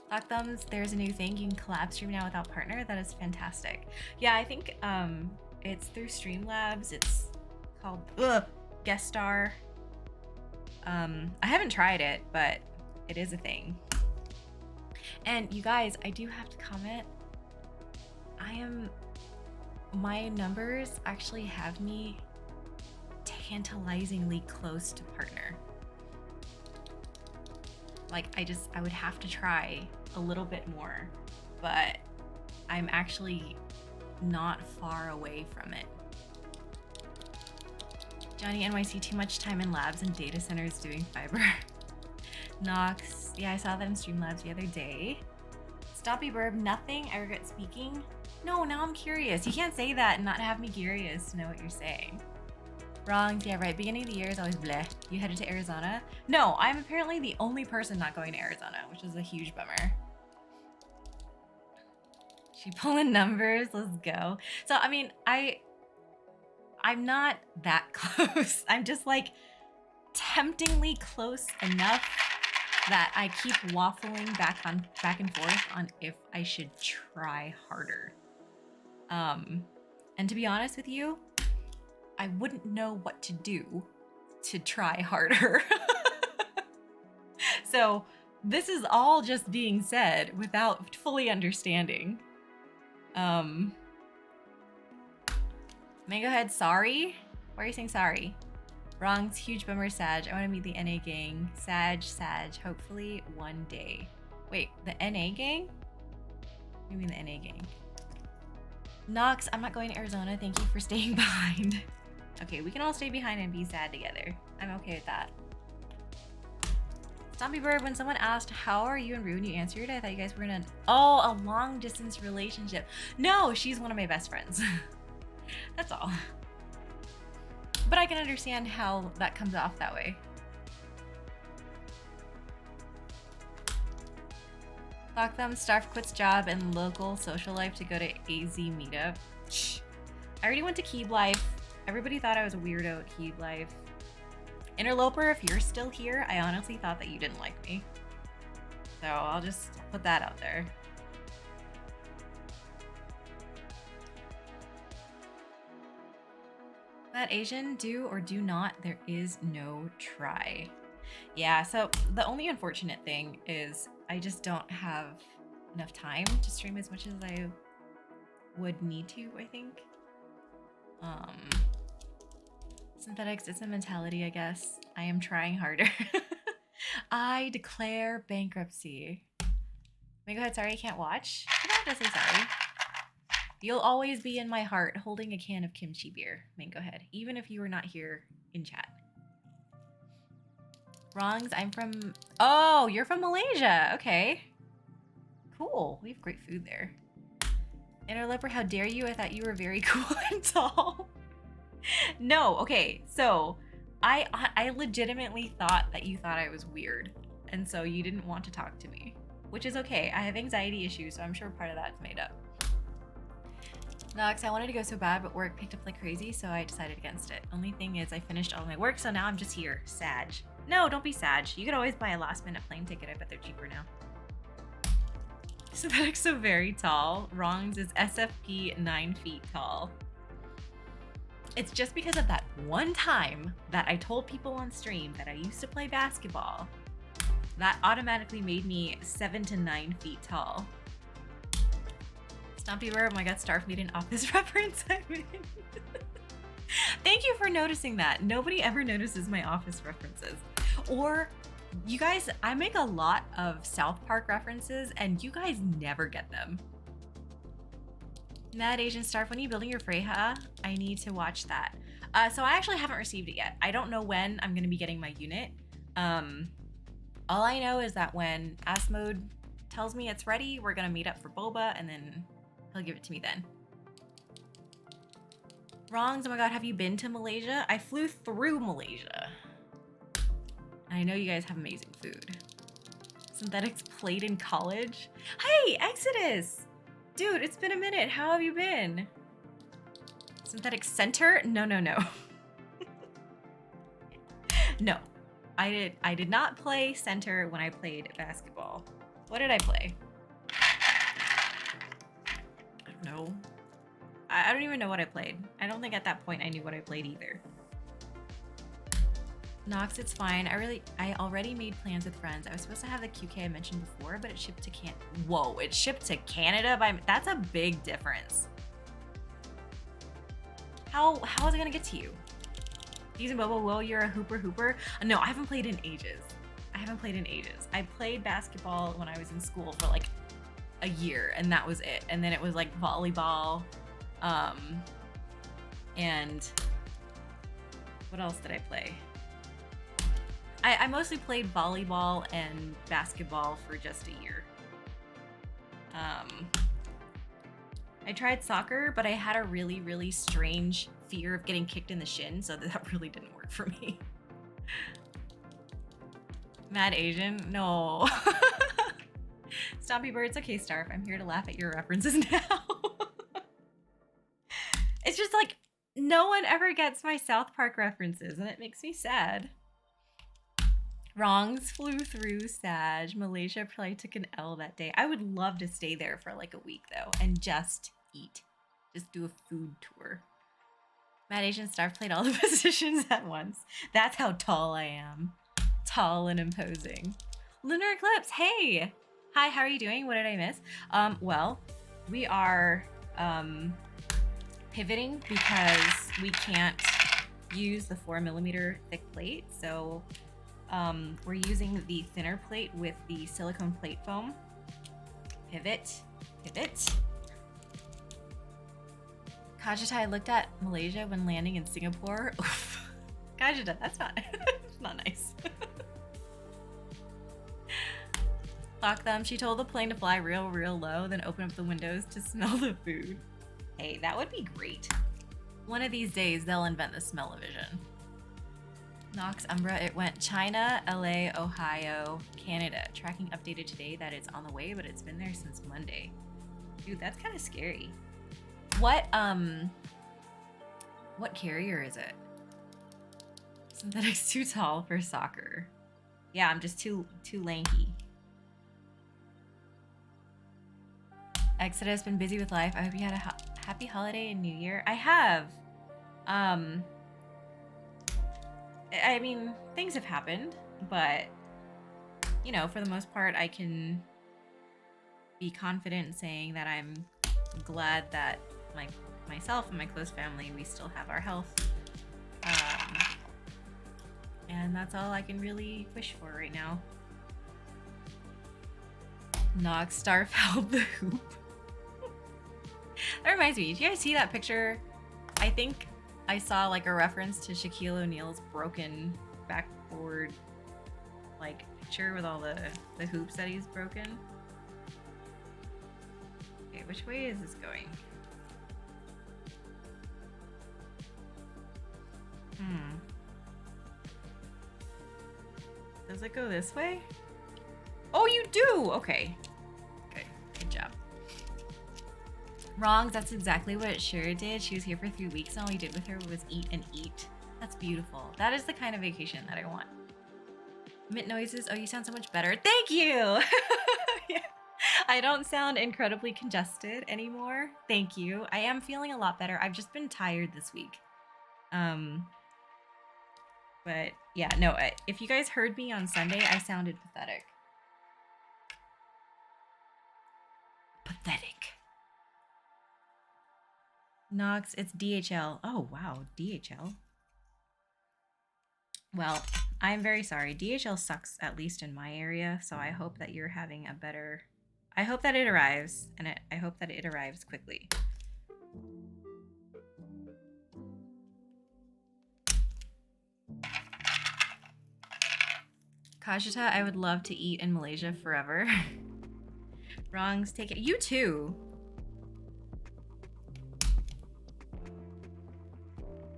Black Thumbs, there's a new thing. You can collab stream now without partner. That is fantastic. Yeah, I think it's through Streamlabs. It's called Guest Star. I haven't tried it, but it is a thing. And you guys, I do have to comment. My numbers actually have me tantalizingly close to partner. Like, I would have to try a little bit more, but I'm actually not far away from it. Johnny NYC, too much time in labs and data centers doing fiber. Nox, yeah, I saw that in Streamlabs the other day. Stompy Burb, nothing, I regret speaking. No, now I'm curious. You can't say that and not have me curious to know what you're saying. Wrongs, yeah, right. Beginning of the year is always bleh. You headed to Arizona? No, I'm apparently the only person not going to Arizona, which is a huge bummer. She pulling numbers, let's go. So, I mean, I'm not that close. I'm just like temptingly close enough that I keep waffling back and forth on if I should try harder. And to be honest with you, I wouldn't know what to do to try harder. So this is all just being said without fully understanding. Mango Head, sorry? Why are you saying sorry? Wrongs, huge bummer, Sag. I want to meet the NA gang. Sag, hopefully one day. Wait, the NA gang? What do you mean the NA gang? Nox, I'm not going to Arizona. Thank you for staying behind. Okay, we can all stay behind and be sad together. I'm okay with that. Zombie Bird, when someone asked, how are you and Rue, and you answered, I thought you guys were in a long distance relationship. No, she's one of my best friends. That's all. But I can understand how that comes off that way. Lock them, Starf quits job and local social life to go to AZ meetup. Shh. I already went to Keeb Life. Everybody thought I was a weirdo at Keeb Life. Interloper, if you're still here, I honestly thought that you didn't like me. So I'll just put that out there. That Asian, do or do not, there is no try. Yeah, so the only unfortunate thing is I just don't have enough time to stream as much as I would need to, I think. Synthetics, it's a mentality, I guess. I am trying harder. I declare bankruptcy. Mango Head, sorry I can't watch. You don't have to say sorry. You'll always be in my heart holding a can of kimchi beer, Mango Head, even if you were not here in chat. Wrongs, I'm from... Oh, you're from Malaysia. Okay. Cool. We have great food there. Interloper, how dare you? I thought you were very cool and tall. No, okay. So, I legitimately thought that you thought I was weird. And so you didn't want to talk to me. which is okay. I have anxiety issues, so I'm sure part of that's made up. Nox, I wanted to go so bad, but work picked up like crazy, so I decided against it. Only thing is I finished all my work, so now I'm just here. Sag. No, don't be Sag. You could always buy a last minute plane ticket. I bet they're cheaper now. Synthetic's so very tall. Wrongs is SFP 9 feet tall. It's just because of that one time that I told people on stream that I used to play basketball. That automatically made me 7 to 9 feet tall. Stompy Bird, oh my god, Starf made an office reference. I mean, thank you for noticing that. Nobody ever notices my office references. Or, you guys, I make a lot of South Park references and you guys never get them. Mad Asian Starf, when are you building your Freyha? I need to watch that. So I actually haven't received it yet. I don't know when I'm gonna be getting my unit. All I know is that when Asmode tells me it's ready, we're gonna meet up for boba and then he'll give it to me then. Wrongs, oh my god, have you been to Malaysia? I flew through Malaysia. I know you guys have amazing food. Synthetics played in college? Hey, Exodus! Dude, it's been a minute. How have you been? Synthetic Center? No, no, no. No. I did not play center when I played basketball. What did I play? I don't know. I don't even know what I played. I don't think at that point I knew what I played either. Nox, it's fine. I already made plans with friends. I was supposed to have the QK I mentioned before, but it shipped to Whoa, it shipped to Canada that's a big difference. How is it gonna get to you? Using Bobo, whoa, you're a hooper. No, I haven't played in ages. I played basketball when I was in school for like a year and that was it. And then it was like volleyball. And what else did I play? I mostly played volleyball and basketball for just a year. I tried soccer, but I had a really, really strange fear of getting kicked in the shin, so that really didn't work for me. Mad Asian? No. Stompy Bird, it's okay, Starf. I'm here to laugh at your references now. It's just like, no one ever gets my South Park references, and it makes me sad. Wrongs flew through Sag. Malaysia probably took an L that day. I would love to stay there for like a week though and just eat. Just do a food tour. Mad Asian Starf played all the positions at once. That's how tall I am. Tall and imposing. Lunar Eclipse, hey! Hi, how are you doing? What did I miss? Well, we are pivoting because we can't use the 4mm thick plate, so we're using the thinner plate with the silicone plate foam. Pivot. Kajita, I looked at Malaysia when landing in Singapore. Oof. Kajita, that's not, not nice. Clock them. She told the plane to fly real low, then open up the windows to smell the food. Hey, that would be great. One of these days, they'll invent the smell-o-vision. Nox Umbra, it went China, LA, Ohio, Canada. Tracking updated today that it's on the way, but it's been there since Monday. Dude, that's kind of scary. What carrier is it? Synthetic's too tall for soccer. Yeah, I'm just too lanky. Exodus, been busy with life. I hope you had a happy holiday and New Year. I have. I mean, things have happened, but, you know, for the most part, I can be confident in saying that I'm glad that myself and my close family, we still have our health. And that's all I can really wish for right now. Nox, Starf, help the hoop. That reminds me, do you guys see that picture? I think I saw like a reference to Shaquille O'Neal's broken backboard like picture with all the hoops that he's broken. Okay, which way is this going? Does it go this way? Oh, you do? Okay. Good. Good job. Wrongs, that's exactly what Shira did. She was here for 3 weeks and all we did with her was eat and eat. That's beautiful. That is the kind of vacation that I want. Mint noises. Oh, you sound so much better. Thank you! Yeah. I don't sound incredibly congested anymore. Thank you. I am feeling a lot better. I've just been tired this week. But yeah, no, if you guys heard me on Sunday, I sounded pathetic. Pathetic. Nox, it's DHL. Oh, wow, DHL. Well, I'm very sorry. DHL sucks, at least in my area, so I hope that you're having a better... I hope that it arrives, and I hope that it arrives quickly. Kajita, I would love to eat in Malaysia forever. Wrongs, take it. You too.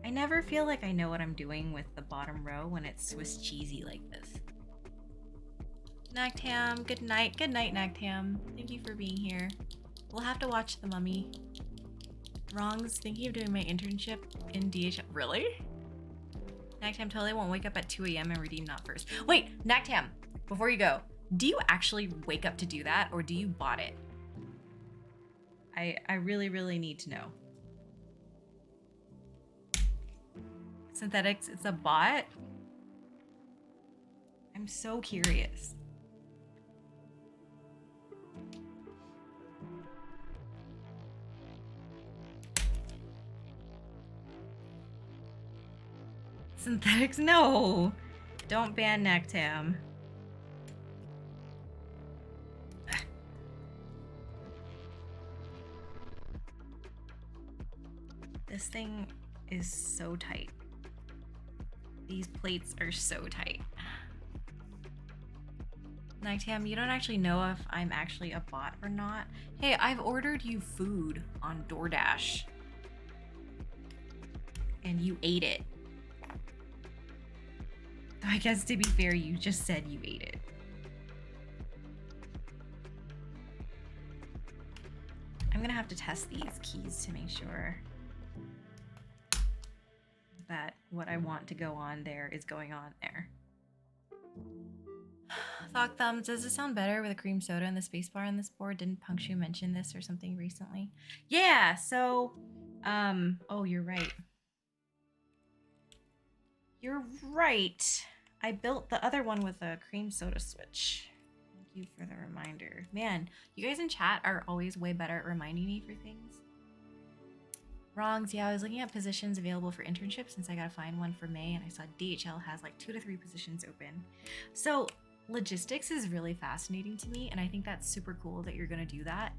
I never feel like I know what I'm doing with the bottom row when it's Swiss cheesy like this. Nagtam, good night. Good night, Nagtam. Thank you for being here. We'll have to watch The Mummy. Wrongs, thinking of doing my internship in DHL. Really? Nagtam totally won't wake up at 2 a.m. and redeem not first. Wait, Nagtam, before you go, do you actually wake up to do that or do you bot it? I really, really need to know. Synthetics, it's a bot? I'm so curious. Synthetics, no! Don't ban Nagtam. This thing is so tight. These plates are so tight. Nagtam, you don't actually know if I'm actually a bot or not. Hey, I've ordered you food on DoorDash. And you ate it. I guess to be fair, you just said you ate it. I'm gonna have to test these keys to make sure that what I want to go on there is going on there. Thought Thumbs, does it sound better with a cream soda and the spacebar on this board? Didn't Punkshu mention this or something recently? Yeah, so, oh, you're right. You're right. I built the other one with a cream soda switch. Thank you for the reminder. Man, you guys in chat are always way better at reminding me for things. Wrongs, yeah, I was looking at positions available for internships since I gotta find one for May, and I saw DHL has like 2 to 3 positions open. So logistics is really fascinating to me, and I think that's super cool that you're gonna do that.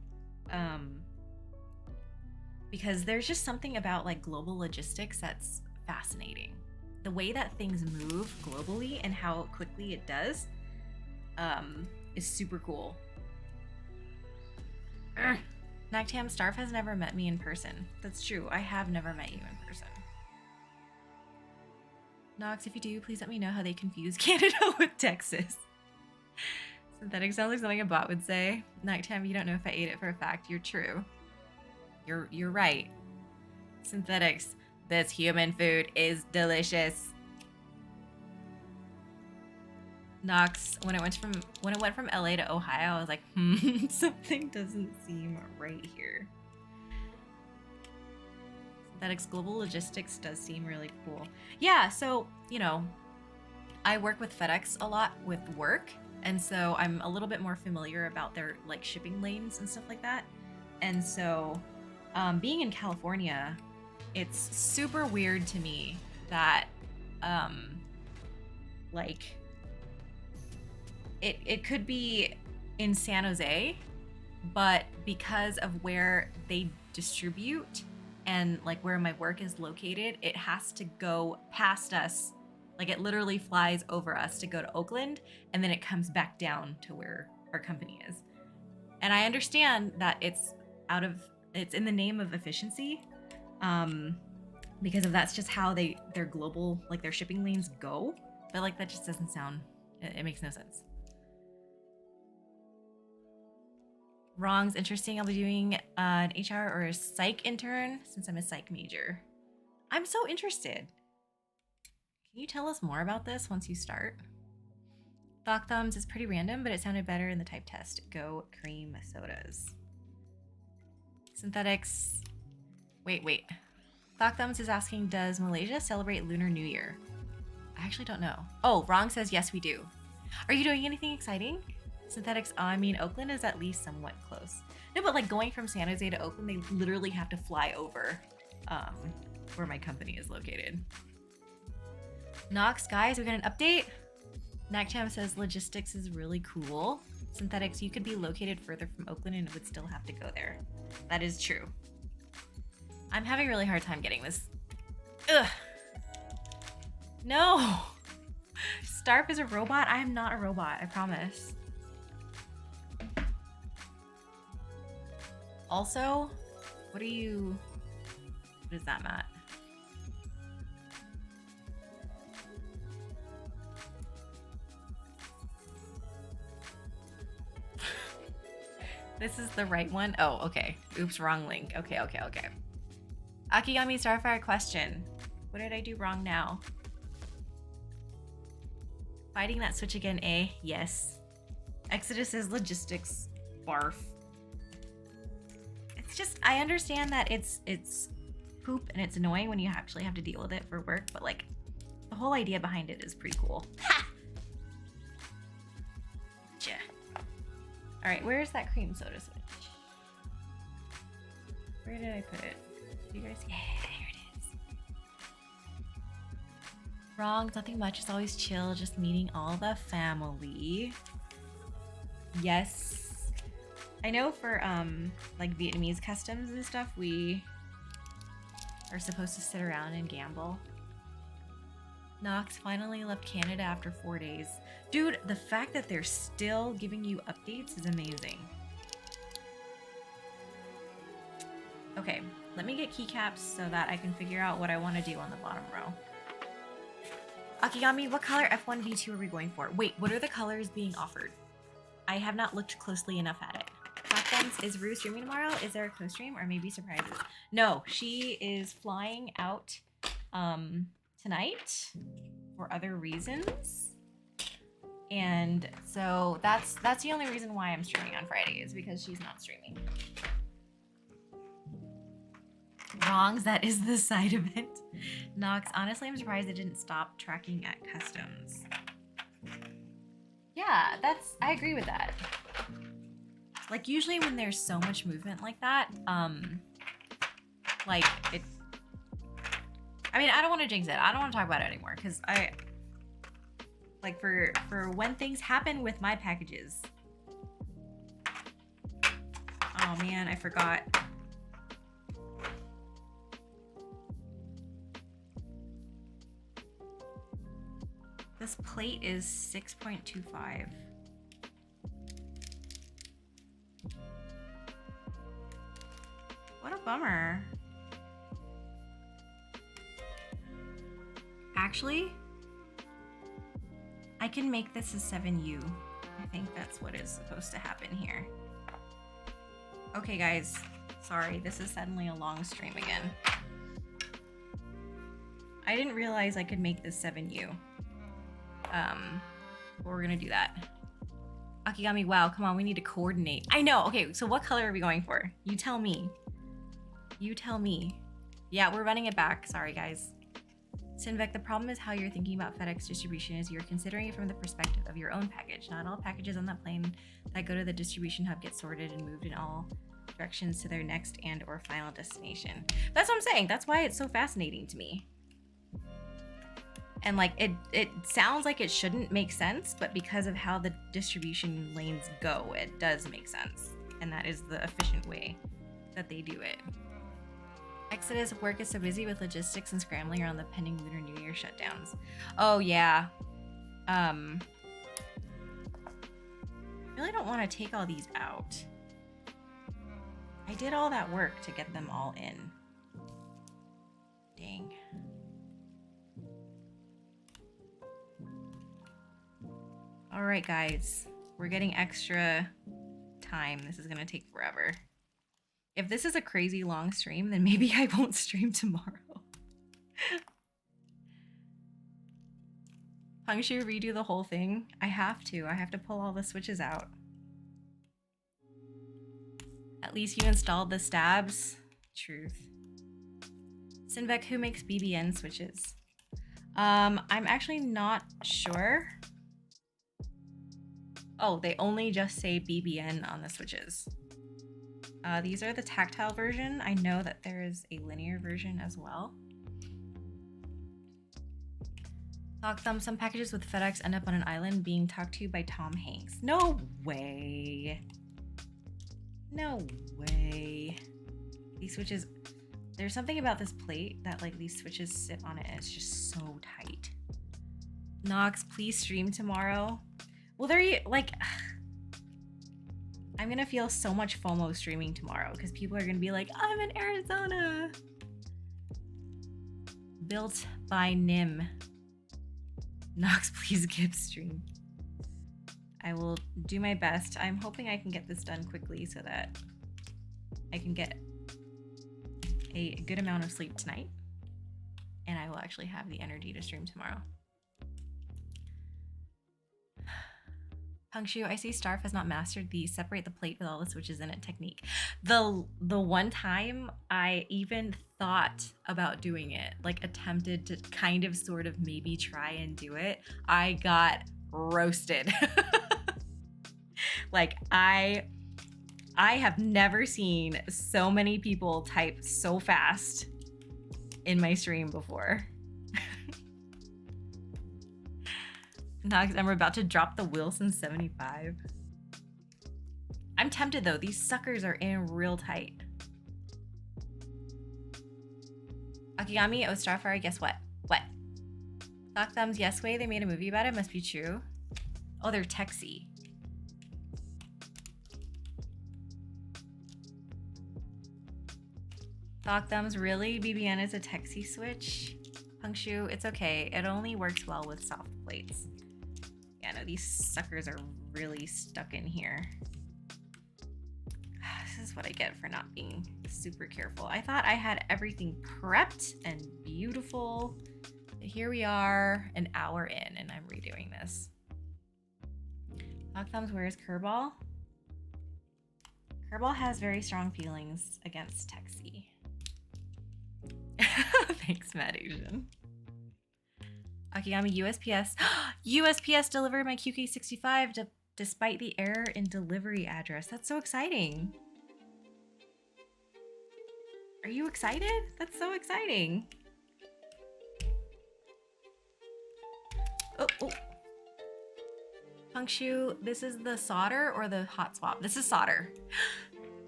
Because there's just something about like global logistics that's fascinating. The way that things move globally and how quickly it does is super cool. Nagtam, Starf has never met me in person. That's true. I have never met you in person. Nox, if you do, please let me know how they confuse Canada with Texas. Synthetic sounds like something a bot would say. Nagtam, you don't know if I ate it for a fact. You're true. You're right. Synthetics, this human food is delicious. Nox, when it went from LA to Ohio, I was like, something doesn't seem right here. Synthetics global logistics does seem really cool. Yeah, so, you know, I work with FedEx a lot with work, and so I'm a little bit more familiar about their like shipping lanes and stuff like that. And so being in California, it's super weird to me that like it could be in San Jose, but because of where they distribute and like where my work is located, it has to go past us. Like it literally flies over us to go to Oakland, and then it comes back down to where our company is. And I understand that it's in the name of efficiency, because of that's just how their global, like their shipping lanes go. But like that just doesn't sound, it makes no sense. Wrong's interesting. I'll be doing an HR or a psych intern since I'm a psych major. I'm so interested. Can you tell us more about this once you start? Thought Thumbs is pretty random, but it sounded better in the type test. Go cream sodas. Synthetics. Wait. Thought Thumbs is asking, does Malaysia celebrate Lunar New Year? I actually don't know. Oh, Wrong says yes, we do. Are you doing anything exciting? Synthetics, I mean, Oakland is at least somewhat close. No, but like going from San Jose to Oakland, they literally have to fly over where my company is located. Nox, guys, we got an update. Nakcham says logistics is really cool. Synthetics, you could be located further from Oakland and would still have to go there. That is true. I'm having a really hard time getting this. Ugh. No. Starp is a robot? I am not a robot, I promise. Also, what is that, Matt? This is the right one? Oh, okay. Oops, wrong link. Okay. Akigami Starfire question. What did I do wrong now? Fighting that switch again, eh? Yes. Exodus is logistics. Barf. It's just, I understand that it's poop and it's annoying when you actually have to deal with it for work, but like, the whole idea behind it is pretty cool. Ha! Yeah. All right, where's that cream soda switch? Where did I put it? Do you guys see? Yeah, here it is. Wrong, nothing much. It's always chill, just meeting all the family. Yes. I know for like Vietnamese customs and stuff, we are supposed to sit around and gamble. Knox finally left Canada after 4 days. Dude, the fact that they're still giving you updates is amazing. Okay, let me get keycaps so that I can figure out what I want to do on the bottom row. Akigami, what color F1 V2 are we going for? Wait, what are the colors being offered? I have not looked closely enough at it. Platforms, is Rue streaming tomorrow? Is there a co-stream or maybe surprises? No, she is flying out tonight for other reasons. And so that's the only reason why I'm streaming on Friday is because she's not streaming. Wrongs, that is the side event. Nox, honestly, I'm surprised it didn't stop tracking at customs. Yeah, I agree with that. Like usually when there's so much movement like that, like it, I mean, I don't want to jinx it. I don't want to talk about it anymore because like for when things happen with my packages. Oh man, I forgot. This plate is 6.25. What a bummer. Actually, I can make this a 7U. I think that's what is supposed to happen here. Okay, guys. Sorry, this is suddenly a long stream again. I didn't realize I could make this 7U. But we're gonna do that. Akigami, wow, come on, we need to coordinate. I know, okay, so what color are we going for? You tell me. You tell me. Yeah, we're running it back. Sorry, guys. Sinvec, the problem is how you're thinking about FedEx distribution is you're considering it from the perspective of your own package. Not all packages on that plane that go to the distribution hub get sorted and moved in all directions to their next and or final destination. That's what I'm saying. That's why it's so fascinating to me. And like it sounds like it shouldn't make sense, but because of how the distribution lanes go, it does make sense. And that is the efficient way that they do it. Exodus, work is so busy with logistics and scrambling around the pending Lunar New Year shutdowns. Oh yeah. I really don't want to take all these out. I did all that work to get them all in. Dang. All right, guys, we're getting extra time, this is gonna take forever. If this is a crazy long stream, then maybe I won't stream tomorrow. Puncture redo the whole thing? I have to pull all the switches out. At least you installed the stabs. Truth. Sinvec, who makes BBN switches? I'm actually not sure. Oh, they only just say BBN on the switches. These are the tactile version. I know that there is a linear version as well. Talk Thumb, some packages with FedEx end up on an island being talked to by Tom Hanks. No way. No way. These switches, there's something about this plate that like these switches sit on it and it's just so tight. Nox, please stream tomorrow. Well, they're like, I'm gonna feel so much FOMO streaming tomorrow because people are gonna be like, I'm in Arizona. Built by Nim. Nox, please give stream. I will do my best. I'm hoping I can get this done quickly so that I can get a good amount of sleep tonight. And I will actually have the energy to stream tomorrow. Punctu, I see Starf has not mastered the separate the plate with all the switches in it technique. The one time I even thought about doing it, like attempted to kind of sort of maybe try and do it, I got roasted. Like I have never seen so many people type so fast in my stream before. Nox, I'm about to drop the Wilson 75. I'm tempted though. These suckers are in real tight. Akigami, oh Starfire, guess what? What? Sock Thumbs, yes way, they made a movie about it. Must be true. Oh, they're Texy. Sock Thumbs, really? BBN is a Texy switch? Punctu, it's okay. It only works well with soft plates. Yeah, no, these suckers are really stuck in here. This is what I get for not being super careful. I thought I had everything prepped and beautiful. But here we are, an hour in, and I'm redoing this. Sock Thumbs, where is Kerbal? Kerbal has very strong feelings against Texy. Thanks, Mad Asian. Akigami, USPS. USPS delivered my QK65 despite the error in delivery address. That's so exciting. Are you excited? That's so exciting. Oh, oh. Punctu, this is the solder or the hot swap? This is solder.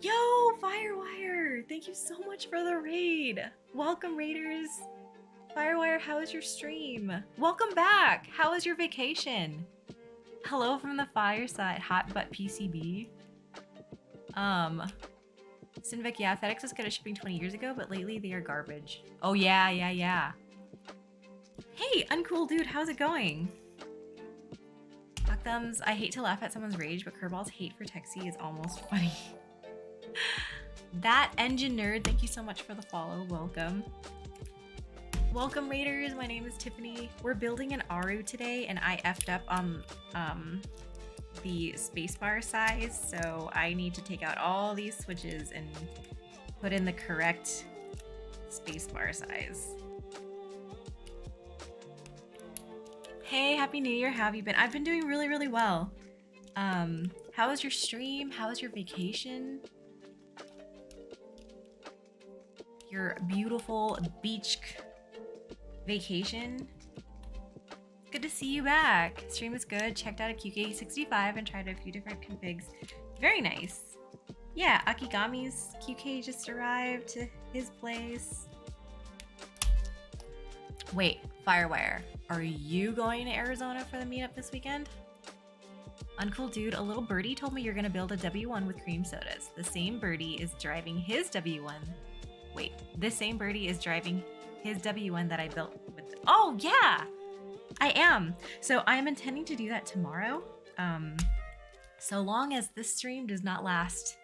Yo, Firewire! Thank you so much for the raid. Welcome, raiders. Firewire, how was your stream? Welcome back. How was your vacation? Hello from the fireside. Hot butt PCB. Sinvec, yeah, FedEx was good at shipping 20 years ago, but lately they are garbage. Oh yeah. Hey, uncool dude, how's it going? Sock Thumbs, I hate to laugh at someone's rage, but Kerbal's hate for Texy is almost funny. That engine nerd, thank you so much for the follow. Welcome. Welcome, raiders. My name is Tiffany. We're building an Aaru today, and I effed up on the spacebar size, so I need to take out all these switches and put in the correct spacebar size. Hey, Happy New Year. How have you been? I've been doing really, really well. How was your stream? How was your vacation? Your beautiful beach vacation. Good to see you back. Stream is good. Checked out a QK65 and tried a few different configs. Very nice. Yeah, Akigami's QK just arrived to his place. Wait, Firewire, are you going to Arizona for the meetup this weekend? Uncool dude, a little birdie told me you're gonna build a W1 with cream sodas. The same birdie is driving his W1. Wait, this same birdie is driving his W1 that I built with. Oh yeah, I am. So I'm intending to do that tomorrow. So long as this stream does not last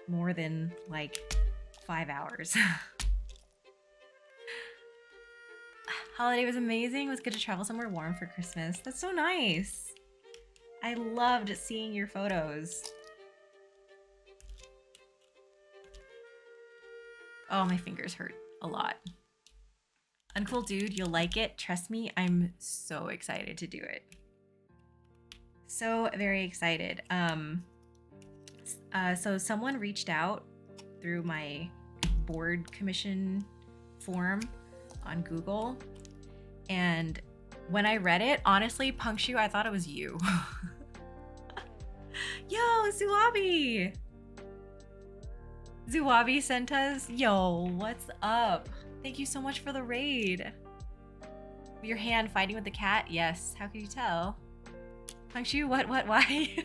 more than like 5 hours. Holiday was amazing. It was good to travel somewhere warm for Christmas. That's so nice. I loved seeing your photos. Oh, my fingers hurt a lot. Uncool dude, you'll like it. Trust me, I'm so excited to do it. So very excited. So someone reached out through my board commission form on Google, and when I read it, honestly, Punkshu, I thought it was you. Yo, Zuabi! Zuabi sent us. Yo, what's up? Thank you so much for the raid. Your hand fighting with the cat? Yes. How could you tell? Punkshu, what, why?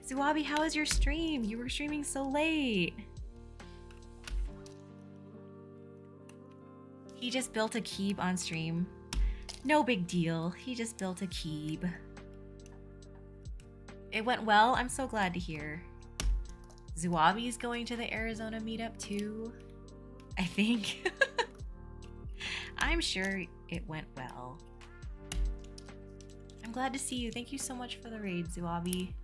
Zuabi, how was your stream? You were streaming so late. He just built a keeb on stream. No big deal. He just built a keeb. It went well. I'm so glad to hear. Zuabi's going to the Arizona meetup too, I think. I'm sure it went well. I'm glad to see you. Thank you so much for the raid, Zuabi.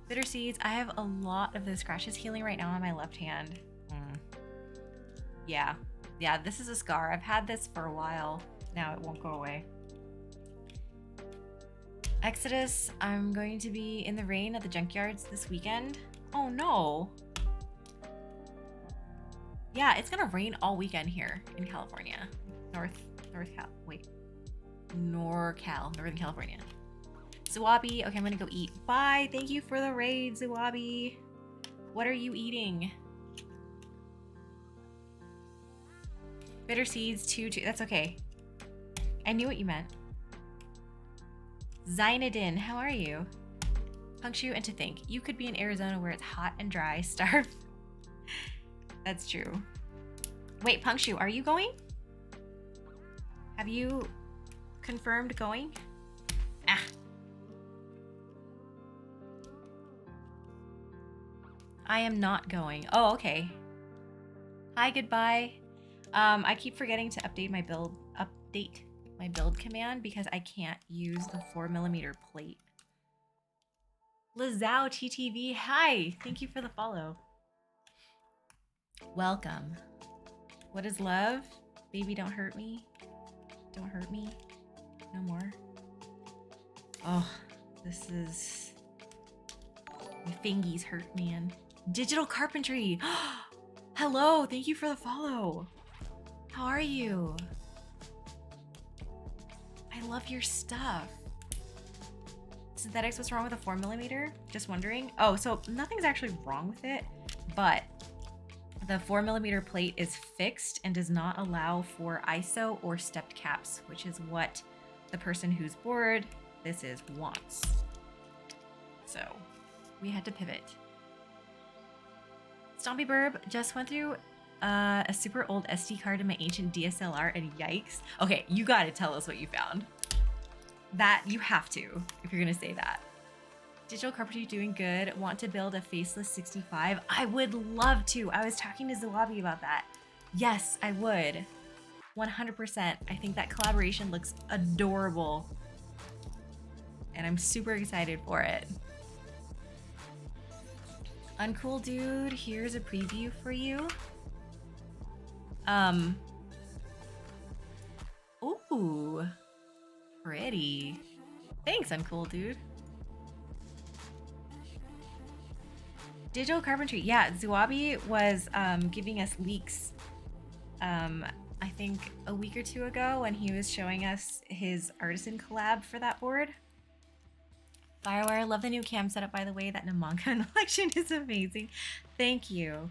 Bitter seeds. I have a lot of the scratches healing right now on my left hand. Yeah, this is a scar. I've had this for a while. Now it won't go away. Exodus, I'm going to be in the rain at the junkyards this weekend. Oh no. Yeah, it's gonna rain all weekend here in California. Northern California. Zuabi, okay, I'm gonna go eat. Bye, thank you for the raid, Zuabi. What are you eating? Bitter seeds, two, that's okay. I knew what you meant. Zynadin, how are you? Punkshu, and to think, you could be in Arizona where it's hot and dry, starve. That's true. Wait, Punkshu, are you going? Have you confirmed going? Ah. I am not going. Oh, okay. Hi, goodbye. I keep forgetting to update my build command because I can't use the 4mm plate. Lazao TTV, hi! Thank you for the follow. Welcome. What is love? Baby, don't hurt me. Don't hurt me. No more. Oh, this is... My fingies hurt, man. Digital carpentry! Hello, thank you for the follow. How are you? I love your stuff. Synthetics, what's wrong with a 4mm? Just wondering. Oh, so nothing's actually wrong with it, but the 4mm plate is fixed and does not allow for ISO or stepped caps, which is what the person whose board this is wants. So we had to pivot. Stompy Burb just went through a super old SD card in my ancient DSLR and yikes. Okay, you gotta tell us what you found. That you have to, if you're gonna say that. Digital carpentry doing good. Want to build a faceless 65? I would love to. I was talking to Zuabi about that. Yes, I would. 100%. I think that collaboration looks adorable. And I'm super excited for it. Uncool dude, here's a preview for you. Ooh, pretty. Thanks, Uncool dude. Digital carpentry, yeah. Zuabi was giving us leaks, I think a week or two ago when he was showing us his artisan collab for that board. Firewire, love the new cam setup, by the way. That Namanka election is amazing. Thank you.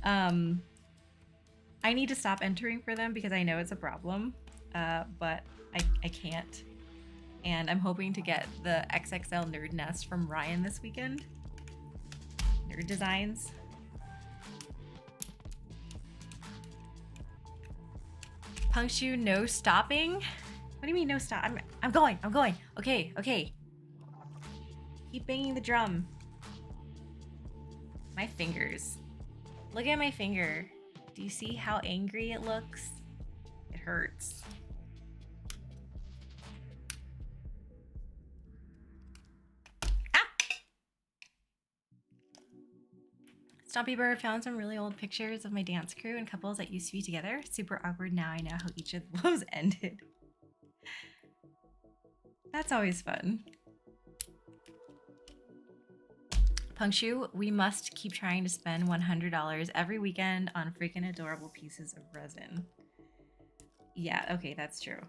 I need to stop entering for them because I know it's a problem, but I can't. And I'm hoping to get the XXL Nerd Nest from Ryan this weekend. Nerd Designs. Punkshu, no stopping? What do you mean no stop? I'm going. Okay. Keep banging the drum. My fingers. Look at my finger. Do you see how angry it looks? It hurts. Ah! Stompy Bird found some really old pictures of my dance crew and couples that used to be together. Super awkward now I know how each of those ended. That's always fun. Punctu, we must keep trying to spend $100 every weekend on freaking adorable pieces of resin. Yeah, okay, that's true.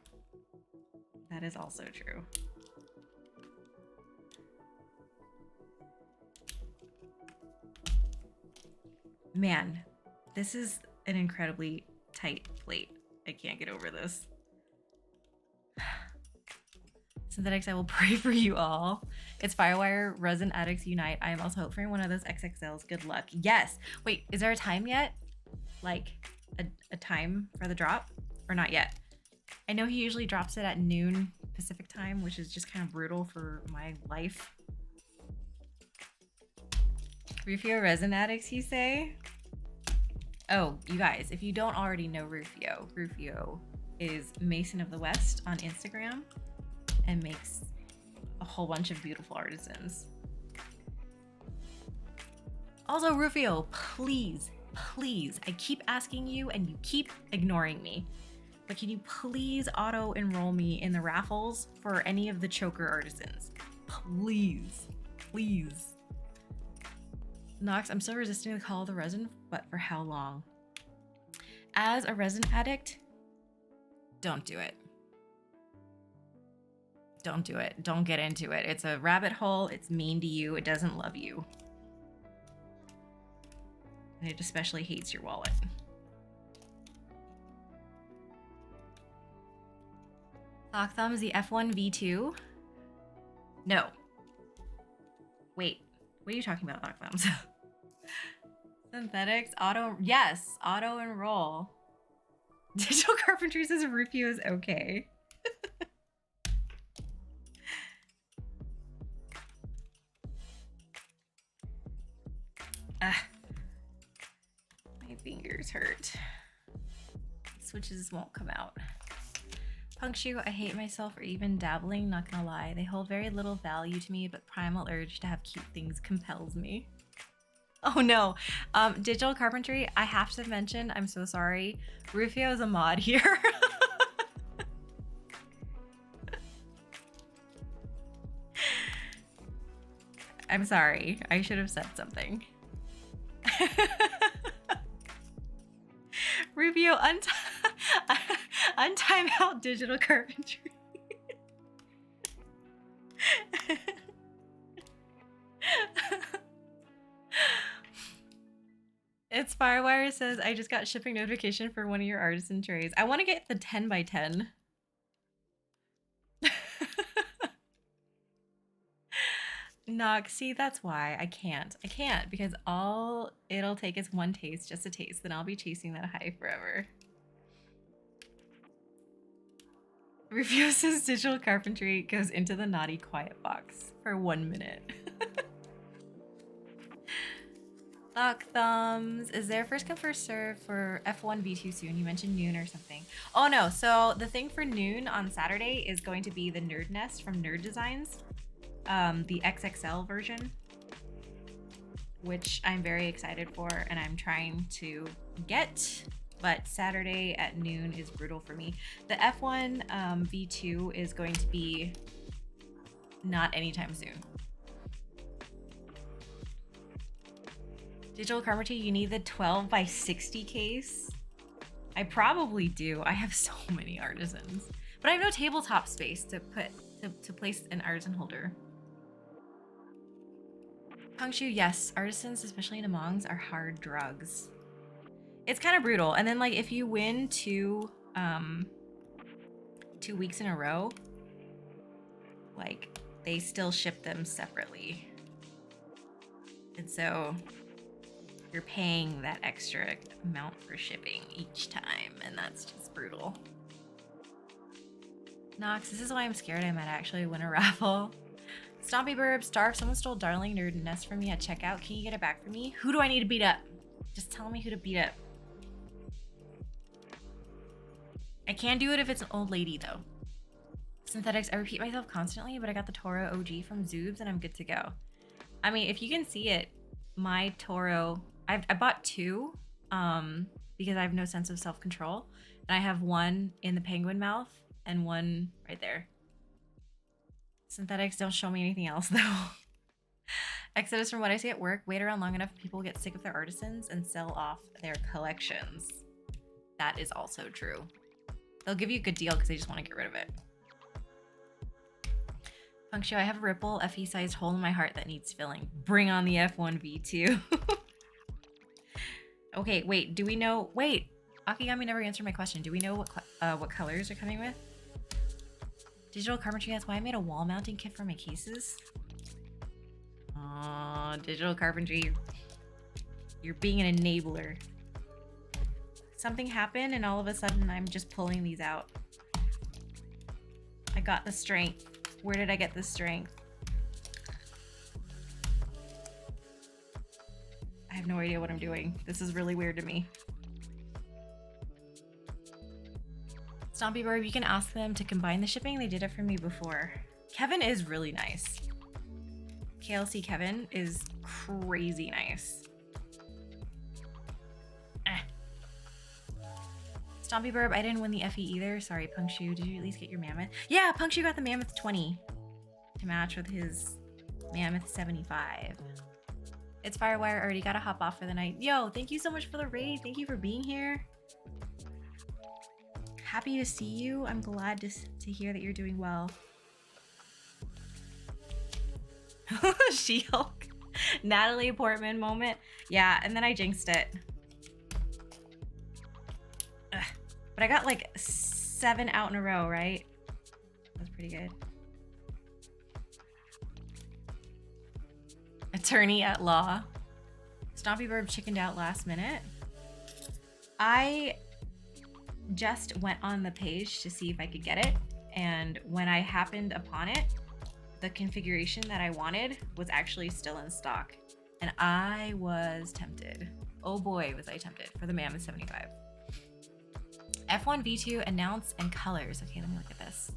That is also true. Man, this is an incredibly tight plate. I can't get over this. Synthetics, I will pray for you all. It's Firewire, Resin Addicts Unite. I am also hoping for one of those XXLs. Good luck. Yes. Wait, is there a time yet? Like a time for the drop? Or not yet? I know he usually drops it at noon Pacific time, which is just kind of brutal for my life. Rufio Resin Addicts, you say? Oh, you guys, if you don't already know Rufio, Rufio is Mason of the West on Instagram and makes a whole bunch of beautiful artisans. Also, Rufio, please, please, I keep asking you and you keep ignoring me, but can you please auto-enroll me in the raffles for any of the choker artisans? Please, please. Nox, I'm still resisting the call of the resin, but for how long? As a resin addict, don't do it. Don't do it. Don't get into it. It's a rabbit hole. It's mean to you. It doesn't love you. And it especially hates your wallet. Clock Thumbs, the F1 V2? No. Wait, what are you talking about, Clock Thumbs? Synthetics, auto, yes, auto enroll. Digital Carpentry says Rufio is okay. My fingers hurt. Switches won't come out. Punctu, I hate myself for even dabbling, not gonna lie. They hold very little value to me, but primal urge to have cute things compels me. Oh no. Digital Carpentry, I have to mention, I'm so sorry. Rufio is a mod here. I'm sorry. I should have said something. Rufio, untime out Digital Carpentry. It's Firewire says, I just got shipping notification for one of your artisan trays. I want to get the 10 by 10. Nox, see, that's why I can't because all it'll take is one taste, just a taste, then I'll be chasing that high forever. Refuses Digital Carpentry goes into the naughty quiet box for 1 minute. Lock Thumbs, is there first come first serve for F1 V2 soon? You mentioned noon or something. Oh no, so the thing for noon on Saturday is going to be the Nerd Nest from Nerd Designs. The XXL version, which I'm very excited for and I'm trying to get, but Saturday at noon is brutal for me. The F1 V2 is going to be not anytime soon. Digital Carpentry, you need the 12 by 60 case? I probably do. I have so many artisans, but I have no tabletop space to put to place an artisan holder. Punctu, yes, artisans, especially in Amongs, are hard drugs. It's kind of brutal. And then like if you win 2 weeks in a row, like they still ship them separately. And so you're paying that extra amount for shipping each time, and that's just brutal. Nox, this is why I'm scared I might actually win a raffle. Stompy Burb, Starve, someone stole Darling Nerd Nest from me at checkout. Can you get it back for me? Who do I need to beat up? Just tell me who to beat up. I can do it if it's an old lady, though. Synthetics, I repeat myself constantly, but I got the Toro OG from Zoobs and I'm good to go. I mean, if you can see it, my Toro, I bought two because I have no sense of self-control. And I have one in the penguin mouth and one right there. Synthetics, don't show me anything else, though. Exodus, from what I see at work, wait around long enough, people get sick of their artisans and sell off their collections. That is also true. They'll give you a good deal because they just want to get rid of it. Funktio, I have a Ripple FE-sized hole in my heart that needs filling. Bring on the F1V2. Okay, wait, do we know... Wait, Akigami never answered my question. Do we know what colors are coming with? Digital Carpentry, that's why I made a wall mounting kit for my cases. Aw, Digital Carpentry. You're being an enabler. Something happened and all of a sudden I'm just pulling these out. I got the strength. Where did I get the strength? I have no idea what I'm doing. This is really weird to me. Stompy Barb, you can ask them to combine the shipping. They did it for me before. Kevin is really nice. KLC Kevin is crazy nice. Stompy Burb, I didn't win the FE either. Sorry, Punkshu. Did you at least get your Mammoth? Yeah, Punkshu got the Mammoth 20 to match with his Mammoth 75. It's Firewire. Already gotta hop off for the night. Yo, thank you so much for the raid. Thank you for being here. Happy to see you. I'm glad to hear that you're doing well. She-Hulk. Natalie Portman moment. Yeah, and then I jinxed it. Ugh. But I got like 7 out in a row, right? That's pretty good. Attorney at law. Stompy Burb chickened out last minute. I just went on the page to see if I could get it. And when I happened upon it, the configuration that I wanted was actually still in stock. And I was tempted. Oh boy, was I tempted for the Mammoth 75. F1V2 announce and colors. Okay, let me look at this.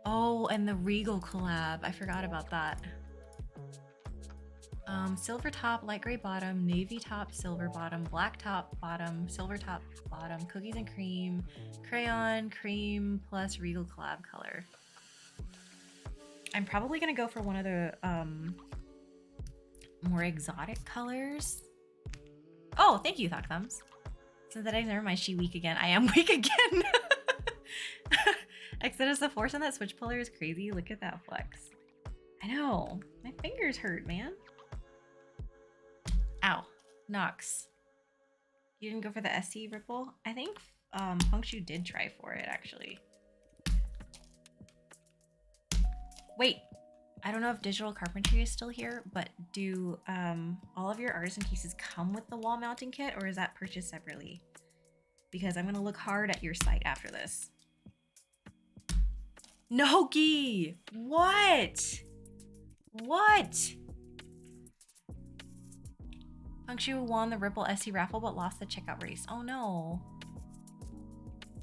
Oh, and the Regal collab. I forgot about that. Silver top, light gray bottom, navy top, silver bottom, black top, bottom, silver top, bottom, cookies and cream, crayon, cream, plus Regal collab color. I'm probably gonna go for one of the more exotic colors. Oh, thank you, Thought Thumbs. So that I never mind, she weak again. I am weak again. Exodus, the force on that switch puller is crazy. Look at that flex. I know. My fingers hurt, man. Ow. Nox. You didn't go for the SC Ripple? I think Punkshu did try for it, actually. Wait. I don't know if Digital Carpentry is still here, but do all of your artisan pieces come with the wall mounting kit, or is that purchased separately? Because I'm going to look hard at your site after this. Noki! What? What? Punkshu won the Ripple SC raffle but lost the checkout race. Oh no.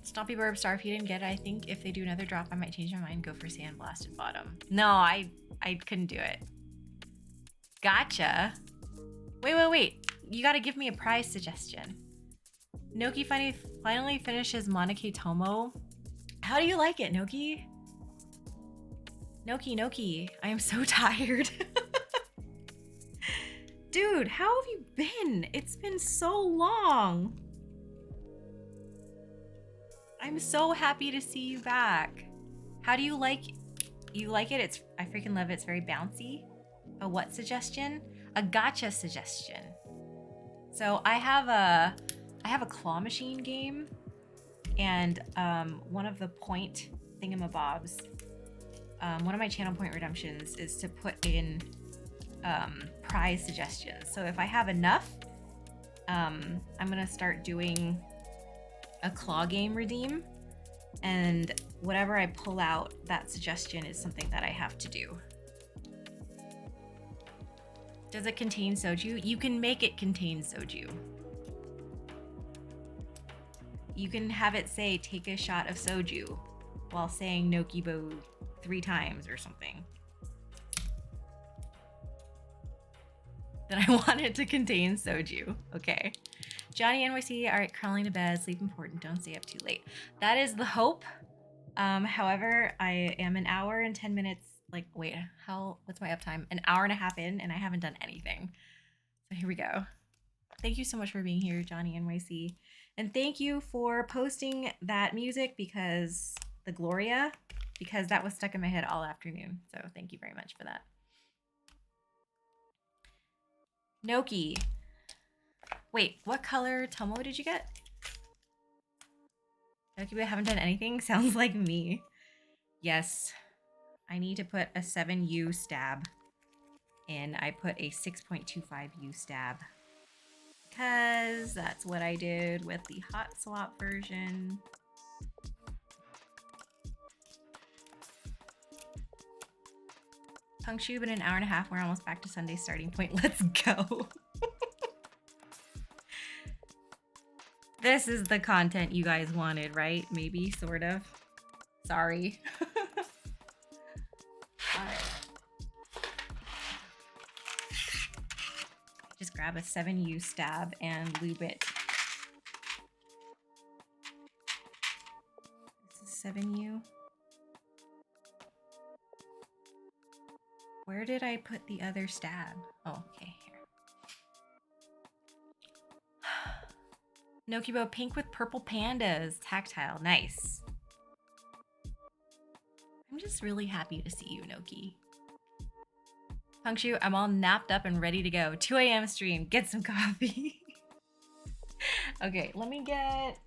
Stompy Burb, Star, if you didn't get it, I think if they do another drop, I might change my mind and go for Sandblasted Bottom. No, I couldn't do it. Gotcha. Wait. You gotta give me a prize suggestion. Noki finally finishes Monike Tomo. How do you like it, Noki? Noki, I am so tired. Dude, how have you been? It's been so long. I'm so happy to see you back. How do you like it? I freaking love it. It's very bouncy. A what suggestion? A gotcha suggestion. So I have a claw machine game, and one of the point thingamabobs, one of my channel point redemptions is to put in prize suggestions. So if I have enough, I'm gonna start doing a claw game redeem And whatever I pull out, that suggestion is something that I have to do. Does it contain soju? You can make it contain soju. You can have it say, take a shot of soju while saying Nokibo 3 times or something. Then I want it to contain soju. Okay. Johnny NYC, all right, crawling to bed, sleep important, don't stay up too late. That is the hope. However, I am an hour and 10 minutes, like, wait, what's my uptime? An hour and a half in, and I haven't done anything. So here we go. Thank you so much for being here, Johnny NYC. And thank you for posting that music because the Gloria, because that was stuck in my head all afternoon. So thank you very much for that. Noki. Wait, what color Tomo did you get? Noki, I haven't done anything. Sounds like me. Yes. I need to put a 7U stab in. I put a 6.25U stab. Because that's what I did with the hot swap version. Punctube in an hour and a half. We're almost back to Sunday starting point. Let's go. This is the content you guys wanted, right? Maybe, sort of. Sorry. All right. Just grab a 7U stab and lube it. This is 7U. Where did I put the other stab? Oh, okay, here. Nokibo pink with purple pandas. Tactile, nice. I'm just really happy to see you, Noki. Punctu, I'm all napped up and ready to go. 2 a.m. stream, get some coffee. Okay, let me get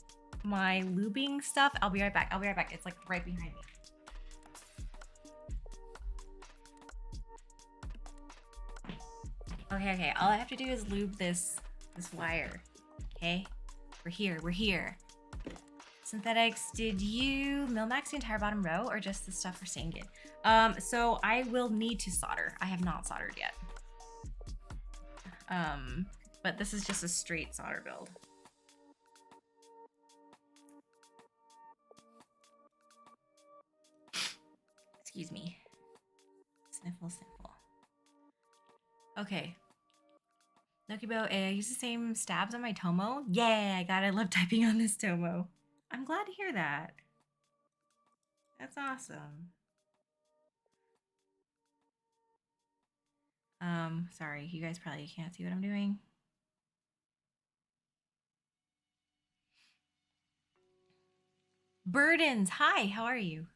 my lubing stuff. I'll be right back. It's like right behind me. Okay. All I have to do is lube this wire. Okay? We're here. Synthetics, did you Milmax the entire bottom row or just the stuff for Sangan? So I will need to solder. I have not soldered yet. But this is just a straight solder build. Excuse me. Sniffle. Okay. Nokibo, I use the same stabs on my Tomo. Yeah, I love typing on this Tomo. I'm glad to hear that. That's awesome. Sorry, you guys probably can't see what I'm doing. Burdens, hi, how are you?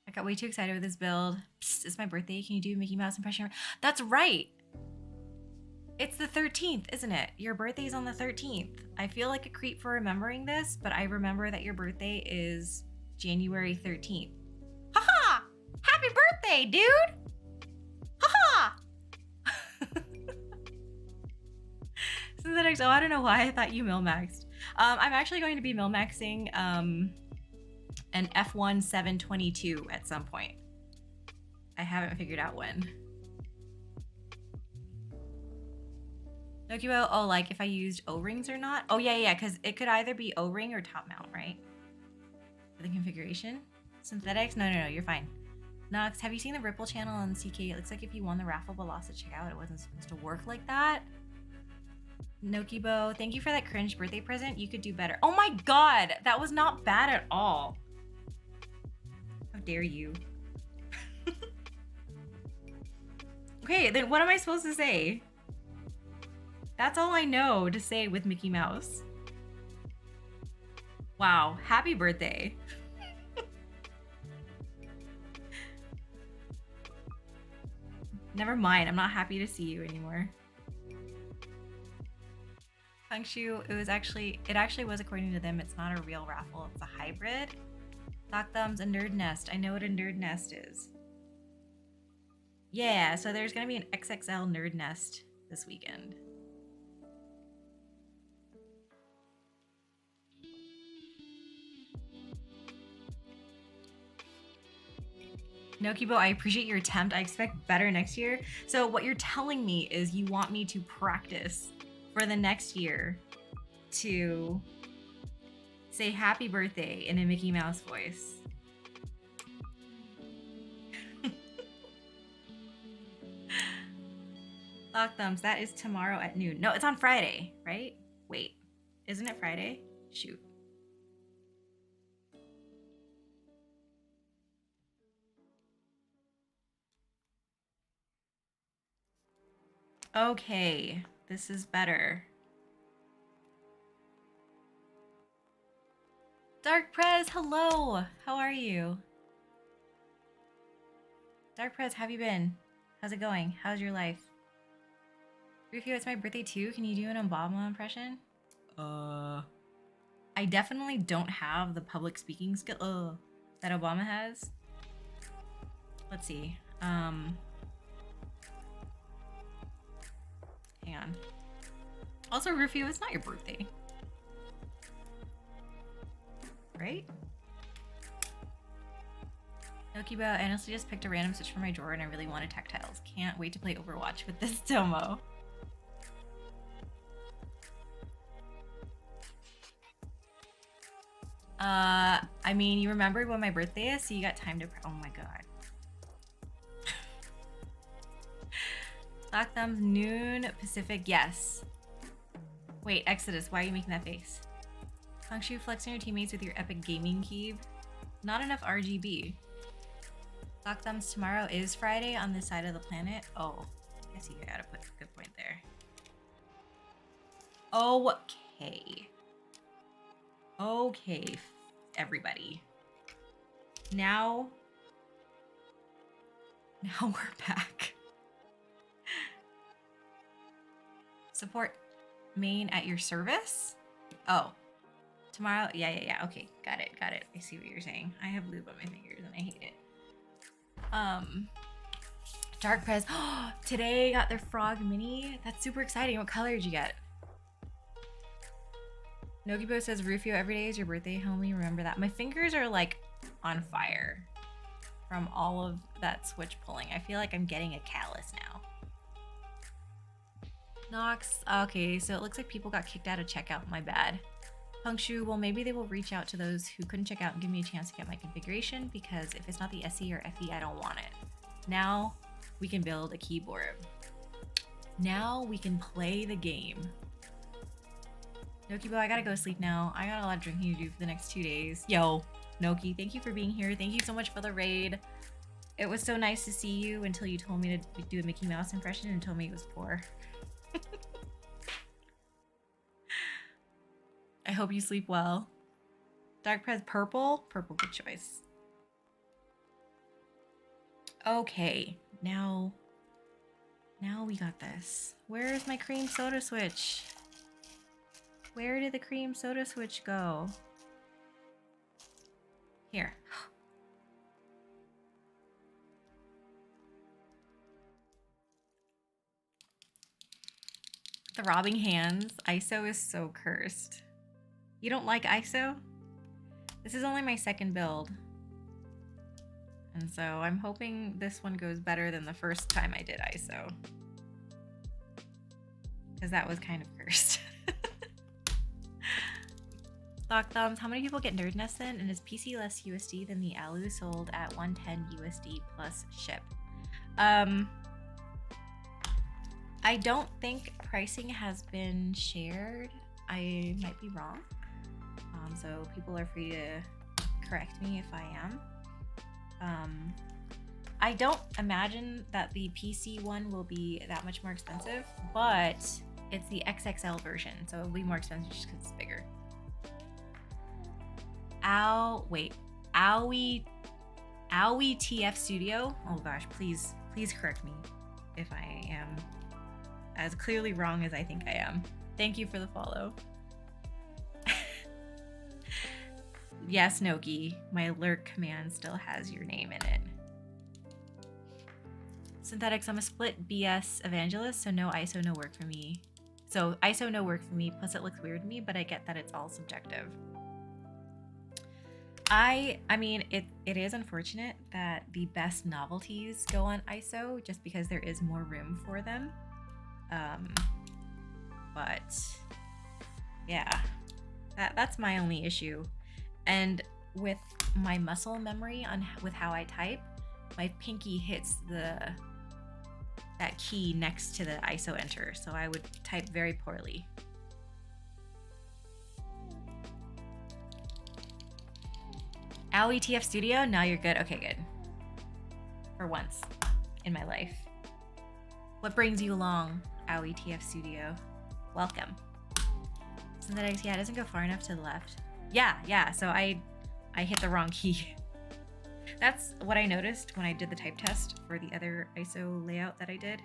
I got way too excited with this build. Psst, it's my birthday. Can you do Mickey Mouse impression? That's right. It's the 13th, isn't it? Your birthday's on the 13th. I feel like a creep for remembering this, but I remember that your birthday is January 13th. Haha! Happy birthday, dude! Haha! Synthetics, oh, I don't know why I thought you Milmaxed. I'm actually going to be Milmaxing an F1 722 at some point. I haven't figured out when. Nokibo, oh, like if I used O-rings or not? Oh, yeah, because it could either be O-ring or top mount, right? For the configuration. Synthetics? No, you're fine. Nox, have you seen the Ripple channel on CK? It looks like if you won the raffle but lost to check out, it wasn't supposed to work like that. Nokibo, thank you for that cringe birthday present. You could do better. Oh my god, that was not bad at all. How dare you? Okay, then what am I supposed to say? That's all I know to say with Mickey Mouse. Wow, happy birthday. Never mind, I'm not happy to see you anymore. Punctu, it actually was according to them, it's not a real raffle, it's a hybrid. Doc Thumbs, a nerd nest. I know what a nerd nest is. Yeah, so there's gonna be an XXL nerd nest this weekend. Nokibo, I appreciate your attempt. I expect better next year. So what you're telling me is you want me to practice for the next year to say happy birthday in a Mickey Mouse voice. Lock thumbs, that is tomorrow at noon. No, it's on Friday, right? Wait, isn't it Friday? Shoot. Okay, this is better. Dark Prez, hello! How are you? Dark Prez, how have you been? How's it going? How's your life? Rufio, it's my birthday too. Can you do an Obama impression? I definitely don't have the public speaking skill that Obama has. Let's see. Hang on. Also, Rufio, it's not your birthday. Right? Nokibo, I honestly just picked a random switch from my drawer and I really wanted tactiles. Can't wait to play Overwatch with this Tomo. I mean, you remembered when my birthday is, so you got time to. Oh my god. Lock thumbs, noon Pacific, yes. Wait, Exodus, why are you making that face? Hongshu, flexing your teammates with your epic gaming cube. Not enough RGB. Lock thumbs, tomorrow is Friday on this side of the planet. Oh, I guess you gotta put a good point there. Okay. Okay, everybody. Now we're back. Support main at your service? Oh. Tomorrow? Yeah. Okay, got it. I see what you're saying. I have lube on my fingers and I hate it. Dark Prez. Today got their Frog Mini. That's super exciting. What color did you get? Nokibo says, Rufio, every day is your birthday, homie. Remember that. My fingers are like on fire from all of that switch pulling. I feel like I'm getting a callus now. Nox. Okay, so it looks like people got kicked out of checkout. My bad. Punkshu, well, maybe they will reach out to those who couldn't check out and give me a chance to get my configuration, because if it's not the SE or FE, I don't want it. Now we can build a keyboard. Now we can play the game. Nokibo, I gotta go sleep now. I got a lot of drinking to do for the next 2 days. Yo, Noki, thank you for being here. Thank you so much for the raid. It was so nice to see you until you told me to do a Mickey Mouse impression and told me it was poor. I hope you sleep well. Dark Prez, purple? Purple, good choice. Okay, now we got this. Where is my cream soda switch? Where did the cream soda switch go? Here. Throbbing hands. ISO is so cursed. You don't like ISO? This is only my second build. And so I'm hoping this one goes better than the first time I did ISO. Because that was kind of cursed. Lock thumbs, how many people get Nerd Nest then? And is PC less USD than the Aaru sold at 110 USD plus ship? I don't think pricing has been shared. I might be wrong. So people are free to correct me if I am. I don't imagine that the PC one will be that much more expensive, but it's the XXL version, so it'll be more expensive just because it's bigger. Aoi TF Studio. Oh gosh, please correct me if I am as clearly wrong as I think I am. Thank you for the follow. Yes, Noki, my lurk command still has your name in it. Synthetics, I'm a split BS evangelist, so no ISO, no work for me. So ISO, no work for me, plus it looks weird to me, but I get that it's all subjective. I mean, it is unfortunate that the best novelties go on ISO just because there is more room for them. Um, but yeah, that's my only issue. And with my muscle memory with how I type, my pinky hits that key next to the ISO enter, so I would type very poorly. Ow ETF Studio, now you're good. Okay, good. For once in my life. What brings you along, Ow ETF Studio? Welcome. Synthetics, yeah, it doesn't go far enough to the left. Yeah, so I hit the wrong key. That's what I noticed when I did the type test for the other ISO layout that I did.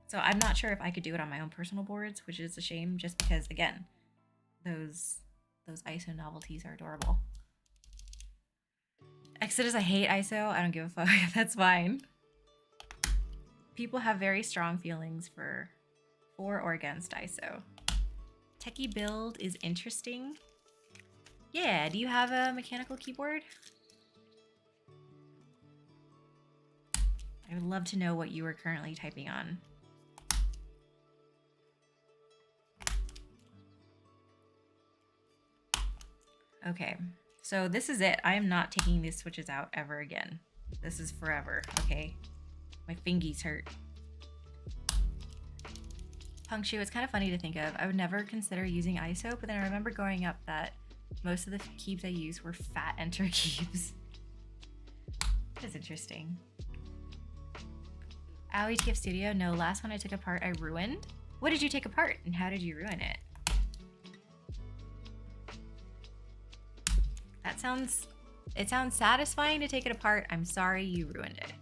So I'm not sure if I could do it on my own personal boards, which is a shame just because, again, those ISO novelties are adorable. Exodus, I hate ISO. I don't give a fuck. That's fine. People have very strong feelings for or against ISO. Techie build is interesting. Yeah, do you have a mechanical keyboard? I would love to know what you are currently typing on. Okay, so this is it. I am not taking these switches out ever again. This is forever, okay? My fingies hurt. Punctu, it's kind of funny to think of. I would never consider using ISO, but then I remember growing up that most of the keys I used were fat enter keys. That's interesting. Ow, ETF Studio, no, last one I took apart I ruined. What did you take apart and how did you ruin it? It sounds satisfying to take it apart. I'm sorry you ruined it.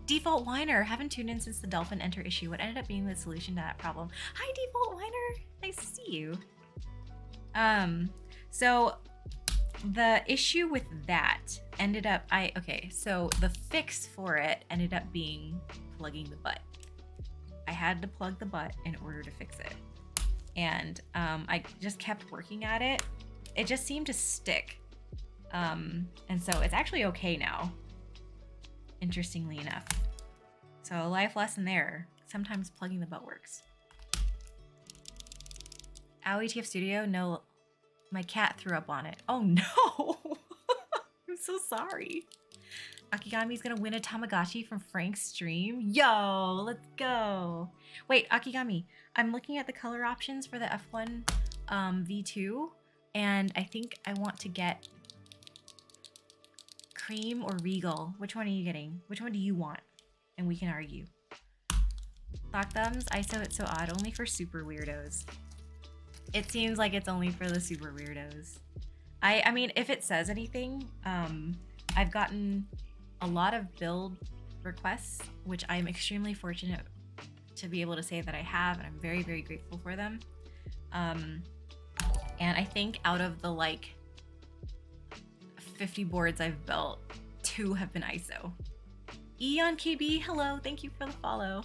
Default Whiner, haven't tuned in since the Dolphin Enter issue. What ended up being the solution to that problem? Hi, Default Whiner. Nice to see you. So the issue with that ended up, so the fix for it ended up being plugging the butt. I had to plug the butt in order to fix it. And I just kept working at it. It just seemed to stick. And so it's actually okay now, interestingly enough. So a life lesson there. Sometimes plugging the butt works. Ow, ETF Studio, no, my cat threw up on it. Oh no! I'm so sorry. Akigami's gonna win a Tamagotchi from Frank's stream. Yo, let's go. Wait, Akigami, I'm looking at the color options for the F1 V2, and I think I want to get Cream or Regal. Which one are you getting? Which one do you want? And we can argue. Thought thumbs, ISO, it's so odd, only for super weirdos. It seems like it's only for the super weirdos. I mean, if it says anything, I've gotten a lot of build requests, which I'm extremely fortunate to be able to say that I have, and I'm very, very grateful for them. And I think out of the like 50 boards I've built, 2 have been ISO. Eon KB, hello, thank you for the follow.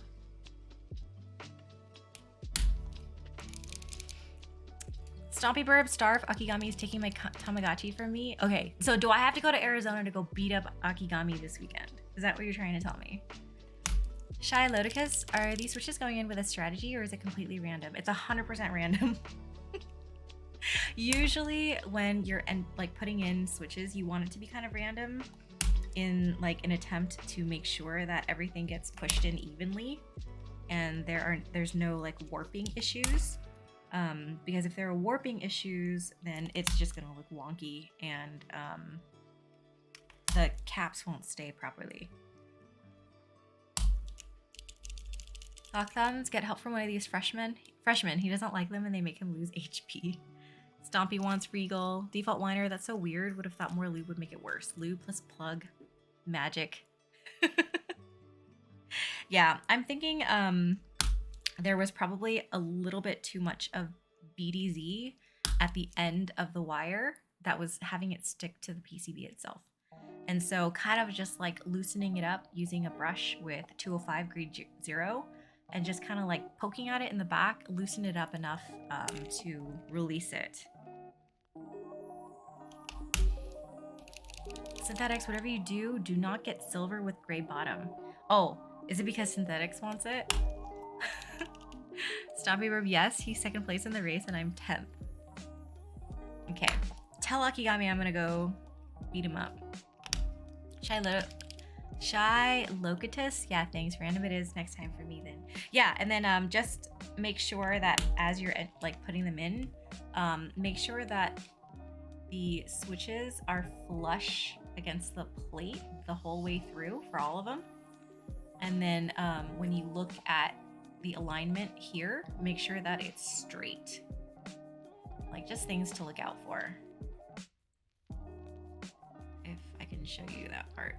Stompy Burb, Starve, Akigami is taking my Tamagotchi from me. Okay, so do I have to go to Arizona to go beat up Akigami this weekend? Is that what you're trying to tell me? Shy Lodicus, are these switches going in with a strategy or is it completely random? It's 100% random. Usually when you're putting in switches, you want it to be kind of random in like an attempt to make sure that everything gets pushed in evenly and there's no like warping issues. Because if there are warping issues, then it's just gonna look wonky and the caps won't stay properly. Lock thumbs, get help from one of these freshmen. He doesn't like them and they make him lose HP. Stompy wants Regal. Default Whiner, that's so weird. Would have thought more lube would make it worse. Lube plus plug. Magic. Yeah, I'm thinking there was probably a little bit too much of BDZ at the end of the wire that was having it stick to the PCB itself. And so kind of just like loosening it up using a brush with 205 grade 0 and just kind of like poking at it in the back, loosen it up enough to release it. Synthetics, whatever you do, do not get silver with gray bottom. Oh, is it because Synthetics wants it? Stompy Verb, yes, he's second place in the race and I'm 10th. Okay, tell Akigami I'm gonna go beat him up. Shy Locatus, yeah, thanks. Random it is next time for me then. Yeah, and then just make sure that as you're like putting them in, make sure that the switches are flush against the plate the whole way through for all of them. And then when you look at the alignment here, make sure that it's straight. Like just things to look out for. If I can show you that part.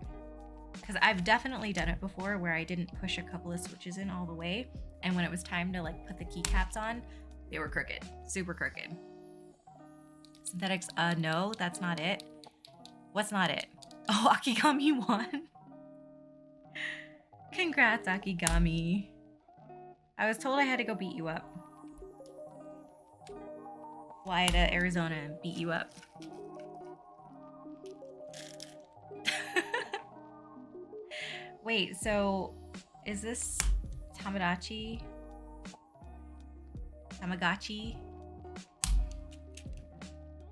Because I've definitely done it before where I didn't push a couple of switches in all the way. And when it was time to like put the keycaps on, they were crooked, super crooked. Synthetics, no, that's not it. What's not it? Oh, Akigami won. Congrats, Akigami. I was told I had to go beat you up. Fly to Arizona and beat you up. Wait, so is this Tamagotchi?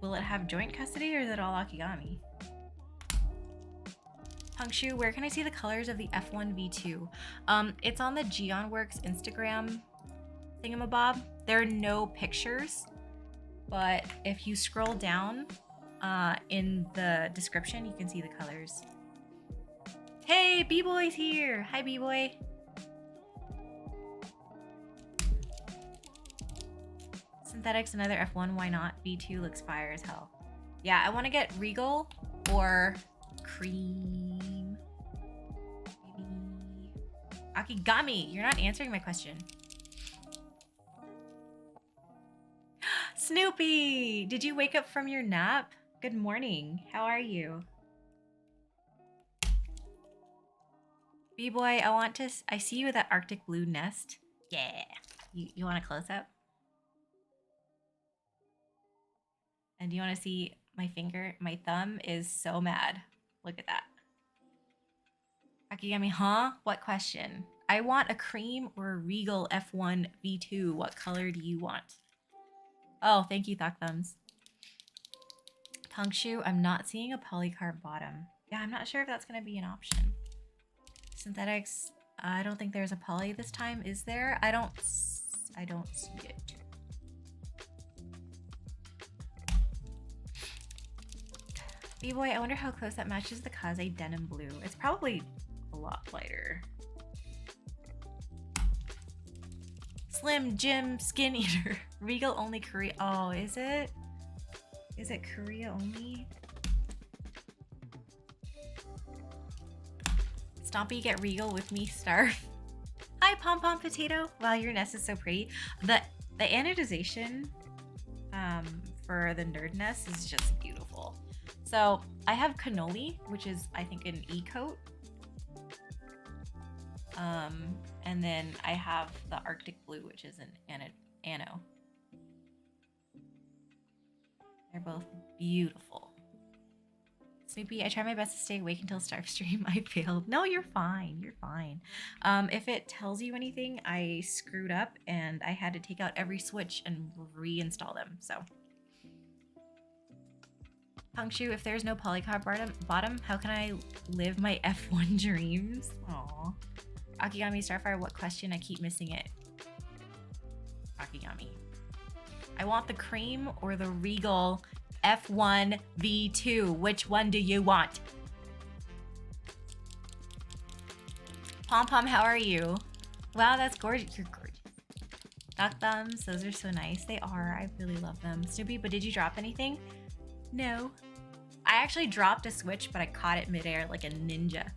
Will it have joint custody or is it all Akigami? Punkshu, where can I see the colors of the F1 V2? It's on the Geonworks Instagram thingamabob. There are no pictures, but if you scroll down in the description, you can see the colors. Hey, B-Boy's here. Hi, B-Boy. Synthetics, another F1, why not? V2 looks fire as hell. Yeah, I want to get Regal or Cream. Maybe Akigami, you're not answering my question. Snoopy, did you wake up from your nap? Good morning. How are you? B-Boy, I see you with that Arctic blue nest. Yeah. You want a close-up? And do you want to see my finger? My thumb is so mad. Look at that. Akigami, huh? What question? I want a cream or a Regal F1 V2. What color do you want? Oh, thank you, Thought Thumbs. Punkshu, I'm not seeing a polycarb bottom. Yeah, I'm not sure if that's going to be an option. Synthetics, I don't think there's a poly this time, is there? I don't see it. B-Boy, I wonder how close that matches the Kaze denim blue. It's probably a lot lighter. Slim Jim Skin Eater. Regal only Korea. Oh, is it? Is it Korea only? Stompy, get Regal with me, Starve. Hi, Pom Pom Potato. Wow, your nest is so pretty. The anodization for the nerd nest is just beautiful. So I have Cannoli, which is I think an E-coat. And then I have the Arctic Blue, which is an Ano. They're both beautiful. Snoopy, I try my best to stay awake until Starve stream. I failed. No, you're fine. You're fine. If it tells you anything, I screwed up and I had to take out every switch and reinstall them. So, Punkshu, if there's no polycarb bottom, how can I live my F1 dreams? Aww. Akigami Starfire, what question? I keep missing it. Akigami. I want the cream or the Regal F1 V2. Which one do you want? Pom Pom, how are you? Wow, that's gorgeous. You're gorgeous. Duck thumbs, those are so nice. They are. I really love them. Snoopy, but did you drop anything? No. I actually dropped a switch, but I caught it midair like a ninja.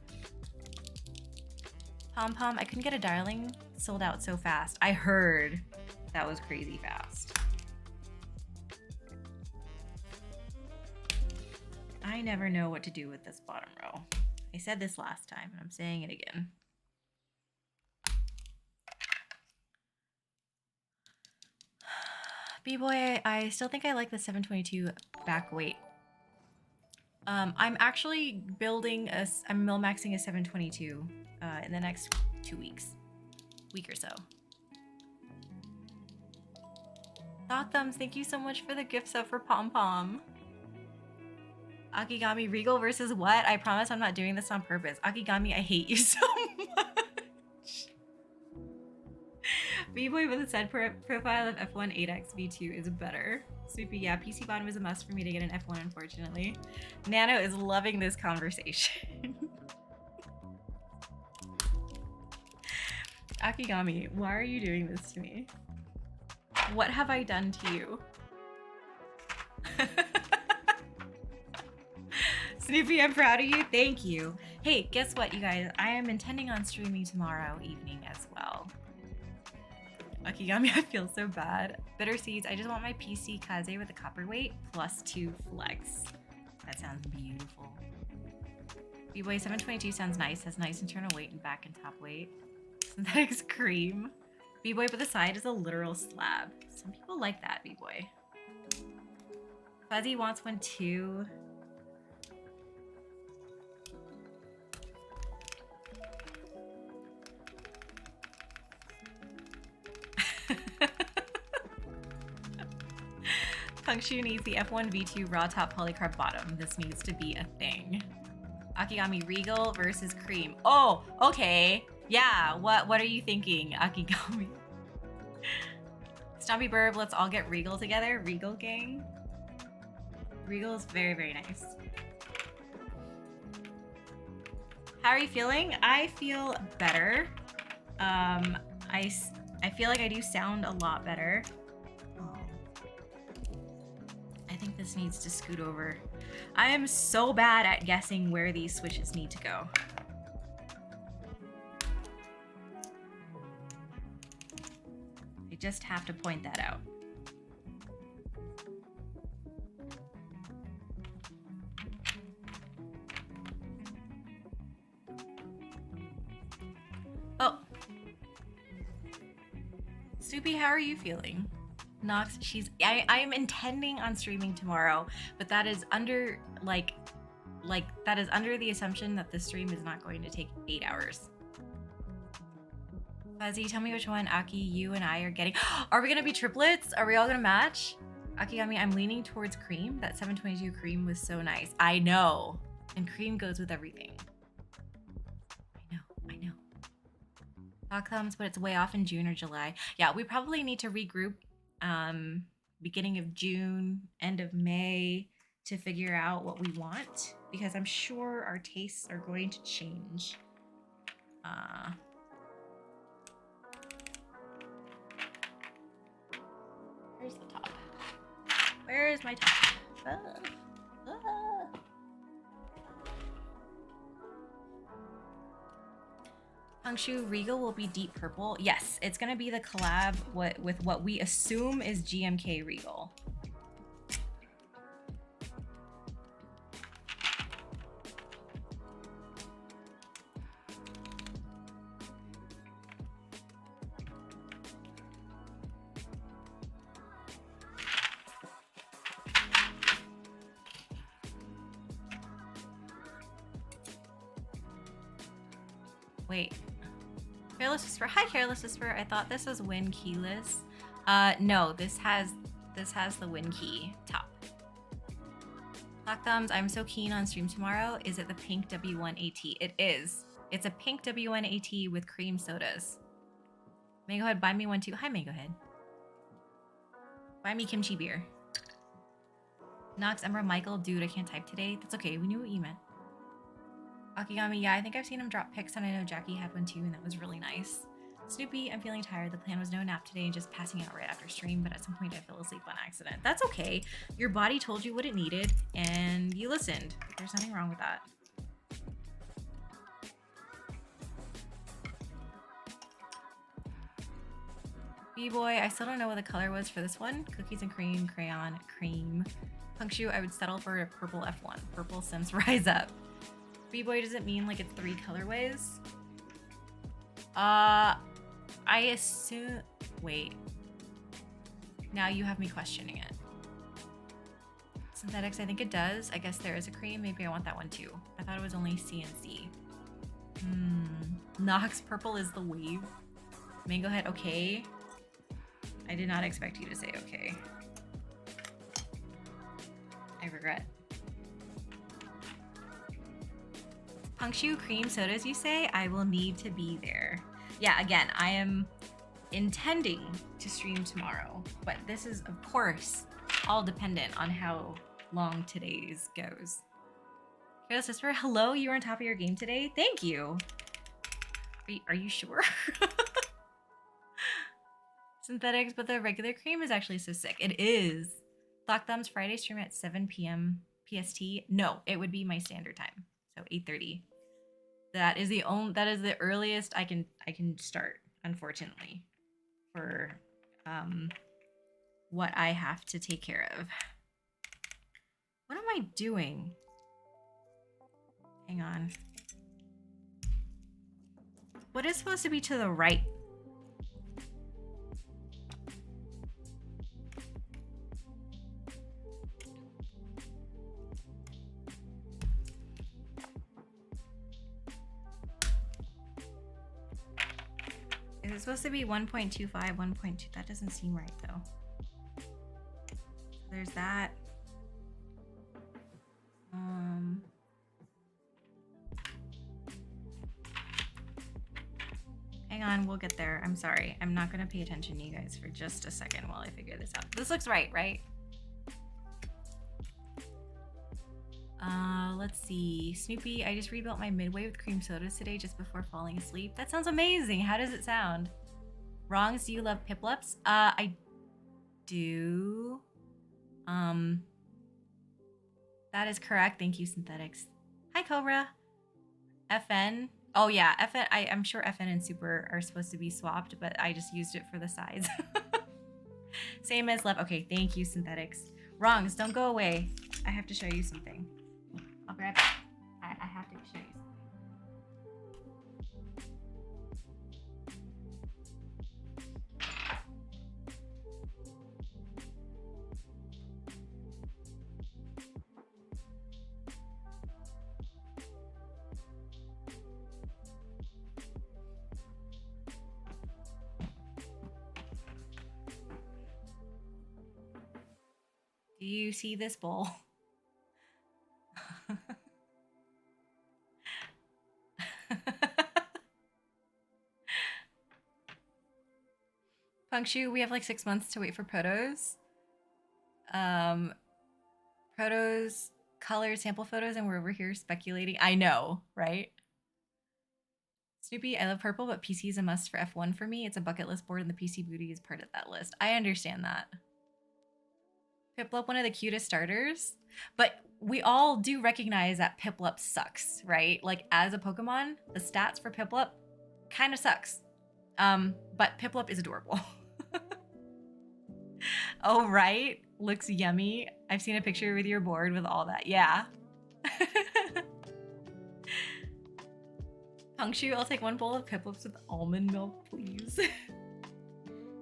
Pom Pom, I couldn't get a darling. Sold out so fast. I heard that was crazy fast. I never know what to do with this bottom row. I said this last time and I'm saying it again. B-boy, I still think I like the 722 back weight. I'm actually building I'm mil-maxing a 722 in the next 2 weeks. Week or so. Thought Thumbs, thank you so much for the gift sub for Pom Pom. Akigami, Regal versus what? I promise I'm not doing this on purpose. Akigami, I hate you so much. B-boy with a said profile of F1 8X V2 is better. Soupy, yeah, PC bottom is a must for me to get an F1, unfortunately. Nano is loving this conversation. Akigami, why are you doing this to me? What have I done to you? Snoopy, I'm proud of you. Thank you. Hey, guess what, you guys? I am intending on streaming tomorrow evening as well. Akigami, I feel so bad. Bitter Seeds, I just want my PC Kaze with a copperweight plus 2 flex. That sounds beautiful. B-Boy 722 sounds nice. Has nice internal weight and back and top weight. Synthetics cream. B-Boy, but the side is a literal slab. Some people like that, B-Boy. Fuzzy wants one too. Punkshu needs the F1 V2 raw top polycarb bottom. This needs to be a thing. Akigami, Regal versus Cream. Oh, okay. Yeah, what are you thinking, Akigami? Stompy Burb, let's all get Regal together. Regal gang. Regal is very, very nice. How are you feeling? I feel better. I feel like I do sound a lot better. I think this needs to scoot over. I am so bad at guessing where these switches need to go. I just have to point that out. Oh. Soupy, how are you feeling? Nox, I am intending on streaming tomorrow, but that is under that is under the assumption that the stream is not going to take 8 hours. Fuzzy, tell me which one Aki, you and I are getting. Are we gonna be triplets? Are we all gonna match? Akigami, I'm leaning towards cream. That 722 cream was so nice. I know. And cream goes with everything. I know. Talk Thumbs, but it's way off in June or July. Yeah, we probably need to regroup beginning of June, end of May to figure out what we want, because I'm sure our tastes are going to change. Where's the top? Where is my top? Punkshu, Regal will be deep purple. Yes, it's gonna be the collab with what we assume is GMK Regal. Wait. Careless Whisper. Hi, Careless Whisper. I thought this was Win keyless. No, this has the Win key top. Black Thumbs, I'm so keen on stream tomorrow. Is it the pink W1AT? It is. It's a pink W1AT with cream sodas. Mango Head, buy me one too. Hi, Mango Head. Buy me kimchi beer. Nox, Emerald, Michael, dude, I can't type today. That's okay. We knew what you meant. Akigami, yeah, I think I've seen him drop pics, and I know Jackie had one too, and that was really nice. Snoopy, I'm feeling tired. The plan was no nap today and just passing out right after stream, but at some point I fell asleep on accident. That's okay. Your body told you what it needed, and you listened. There's nothing wrong with that. B-boy, I still don't know what the color was for this one. Cookies and cream, crayon, cream. Punkshu, I would settle for a purple F1. Purple Sims Rise Up. B-boy, does it mean like it's 3 colorways? I assume, wait. Now you have me questioning it. Synthetics, I think it does. I guess there is a cream. Maybe I want that one too. I thought it was only C and C. Nox purple is the wave. Mango head, okay. I did not expect you to say okay. I regret. Punkshoe cream sodas, you say? I will need to be there. Yeah, again, I am intending to stream tomorrow, but this is, of course, all dependent on how long today's goes. Careless Whisper, hello, you were on top of your game today? Thank you. Are you sure? Synthetics, but the regular cream is actually so sick. It is. Black Thumbs Friday stream at 7 p.m. PST. No, it would be my standard time. So 8:30. That is the earliest I can start, unfortunately, for what I have to take care of. What am I doing? Hang on. What is supposed to be to the right? Is it supposed to be 1.25, 1.2? That doesn't seem right though. There's that. Hang on, we'll get there. I'm sorry. I'm not gonna pay attention to you guys for just a second while I figure this out. This looks right, right? Let's see. Snoopy, I just rebuilt my Midway with cream sodas today just before falling asleep. That sounds amazing. How does it sound? Wrongs, do you love Piplups? I do. That is correct. Thank you, Synthetics. Hi, Cobra. FN. Oh yeah, FN. I'm sure FN and Super are supposed to be swapped, but I just used it for the size. Same as love. Okay, thank you, Synthetics. Wrongs, don't go away. I have to show you something. I'll grab it. I have to show you something. Do you see this bowl? Punkshoe, we have like 6 months to wait for Protos. Protos color sample photos, and we're over here speculating. I know, right? Snoopy, I love purple, but PC is a must for F1 for me. It's a bucket list board, and the PC booty is part of that list. I understand that. Piplup, one of the cutest starters, but we all do recognize that Piplup sucks, right? Like, as a Pokemon, the stats for Piplup kind of sucks. But Piplup is adorable. Oh, right? Looks yummy. I've seen a picture with your board with all that. Yeah. Punkshoe, I'll take one bowl of Piplups with almond milk, please.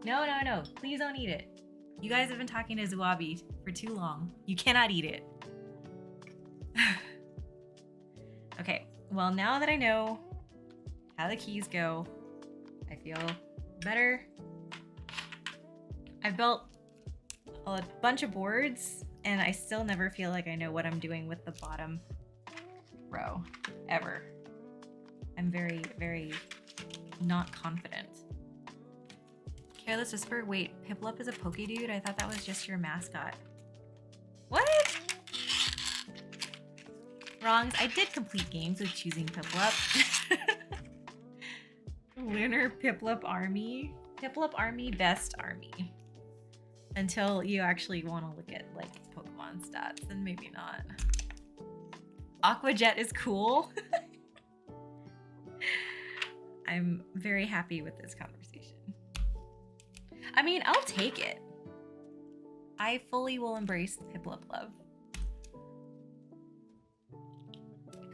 No. Please don't eat it. You guys have been talking to Zuabi for too long. You cannot eat it. Okay, well, now that I know how the keys go, I feel better. I've built a bunch of boards, and I still never feel like I know what I'm doing with the bottom row, ever. I'm very, very not confident. Careless Whisper, wait, Piplup is a Poke Dude? I thought that was just your mascot. What? Wrongs, I did complete games with choosing Piplup. Lunar Piplup Army. Piplup Army, best army. Until you actually want to look at, like, Pokemon stats, then maybe not. Aqua Jet is cool. I'm very happy with this conversation. I mean, I'll take it. I fully will embrace Piplup love.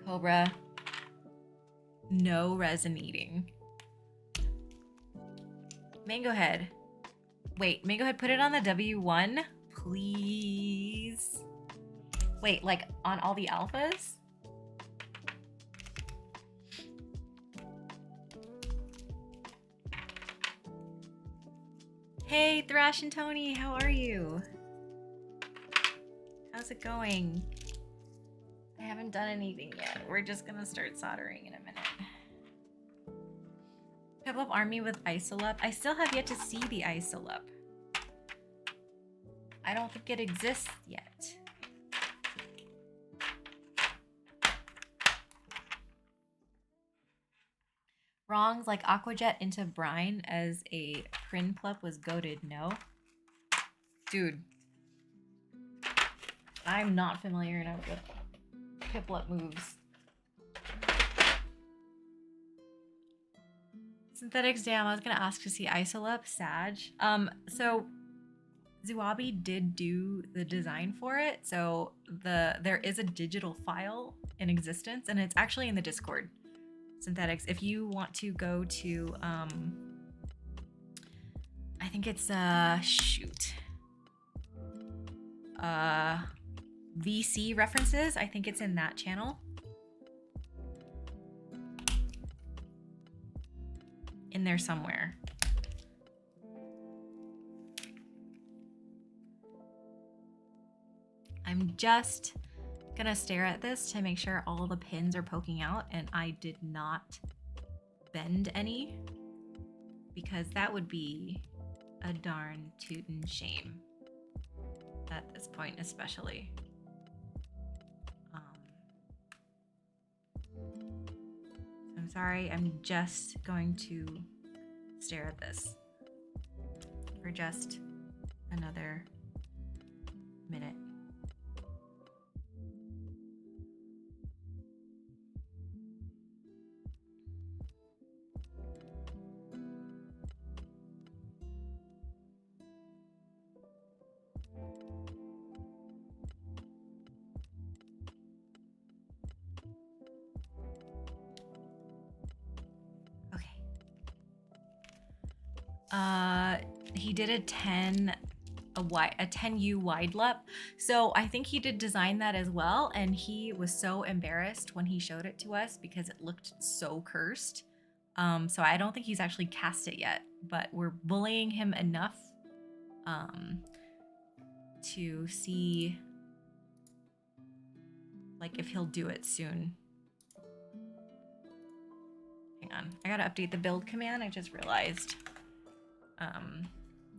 Cobra. No resin eating. Mango Head. Wait, Mango Head, put it on the W1, please. Wait, like on all the alphas? Hey, Thrash and Tony, how are you? How's it going? I haven't done anything yet. We're just gonna start soldering in a minute. Pip up army with HelixLab. I still have yet to see the HelixLab. I don't think it exists yet. Wrongs like Aquajet into Brine as a Prinplup was goated. No. Dude. I'm not familiar enough with Piplup moves. Synthetics, damn, I was gonna ask to see HelixLab, Sag. So Zuabi did do the design for it, so there is a digital file in existence, and it's actually in the Discord. Synthetics, if you want to go to I think it's VC references, I think it's in that channel. In there somewhere. I'm just gonna stare at this to make sure all the pins are poking out and I did not bend any, because that would be a darn tootin' shame at this point, especially. I'm sorry, I'm just going to stare at this for just another minute. He did a 10U wide lep. So I think he did design that as well. And he was so embarrassed when he showed it to us because it looked so cursed. So I don't think he's actually cast it yet, but we're bullying him enough to see like if he'll do it soon. Hang on, I gotta update the build command. I just realized.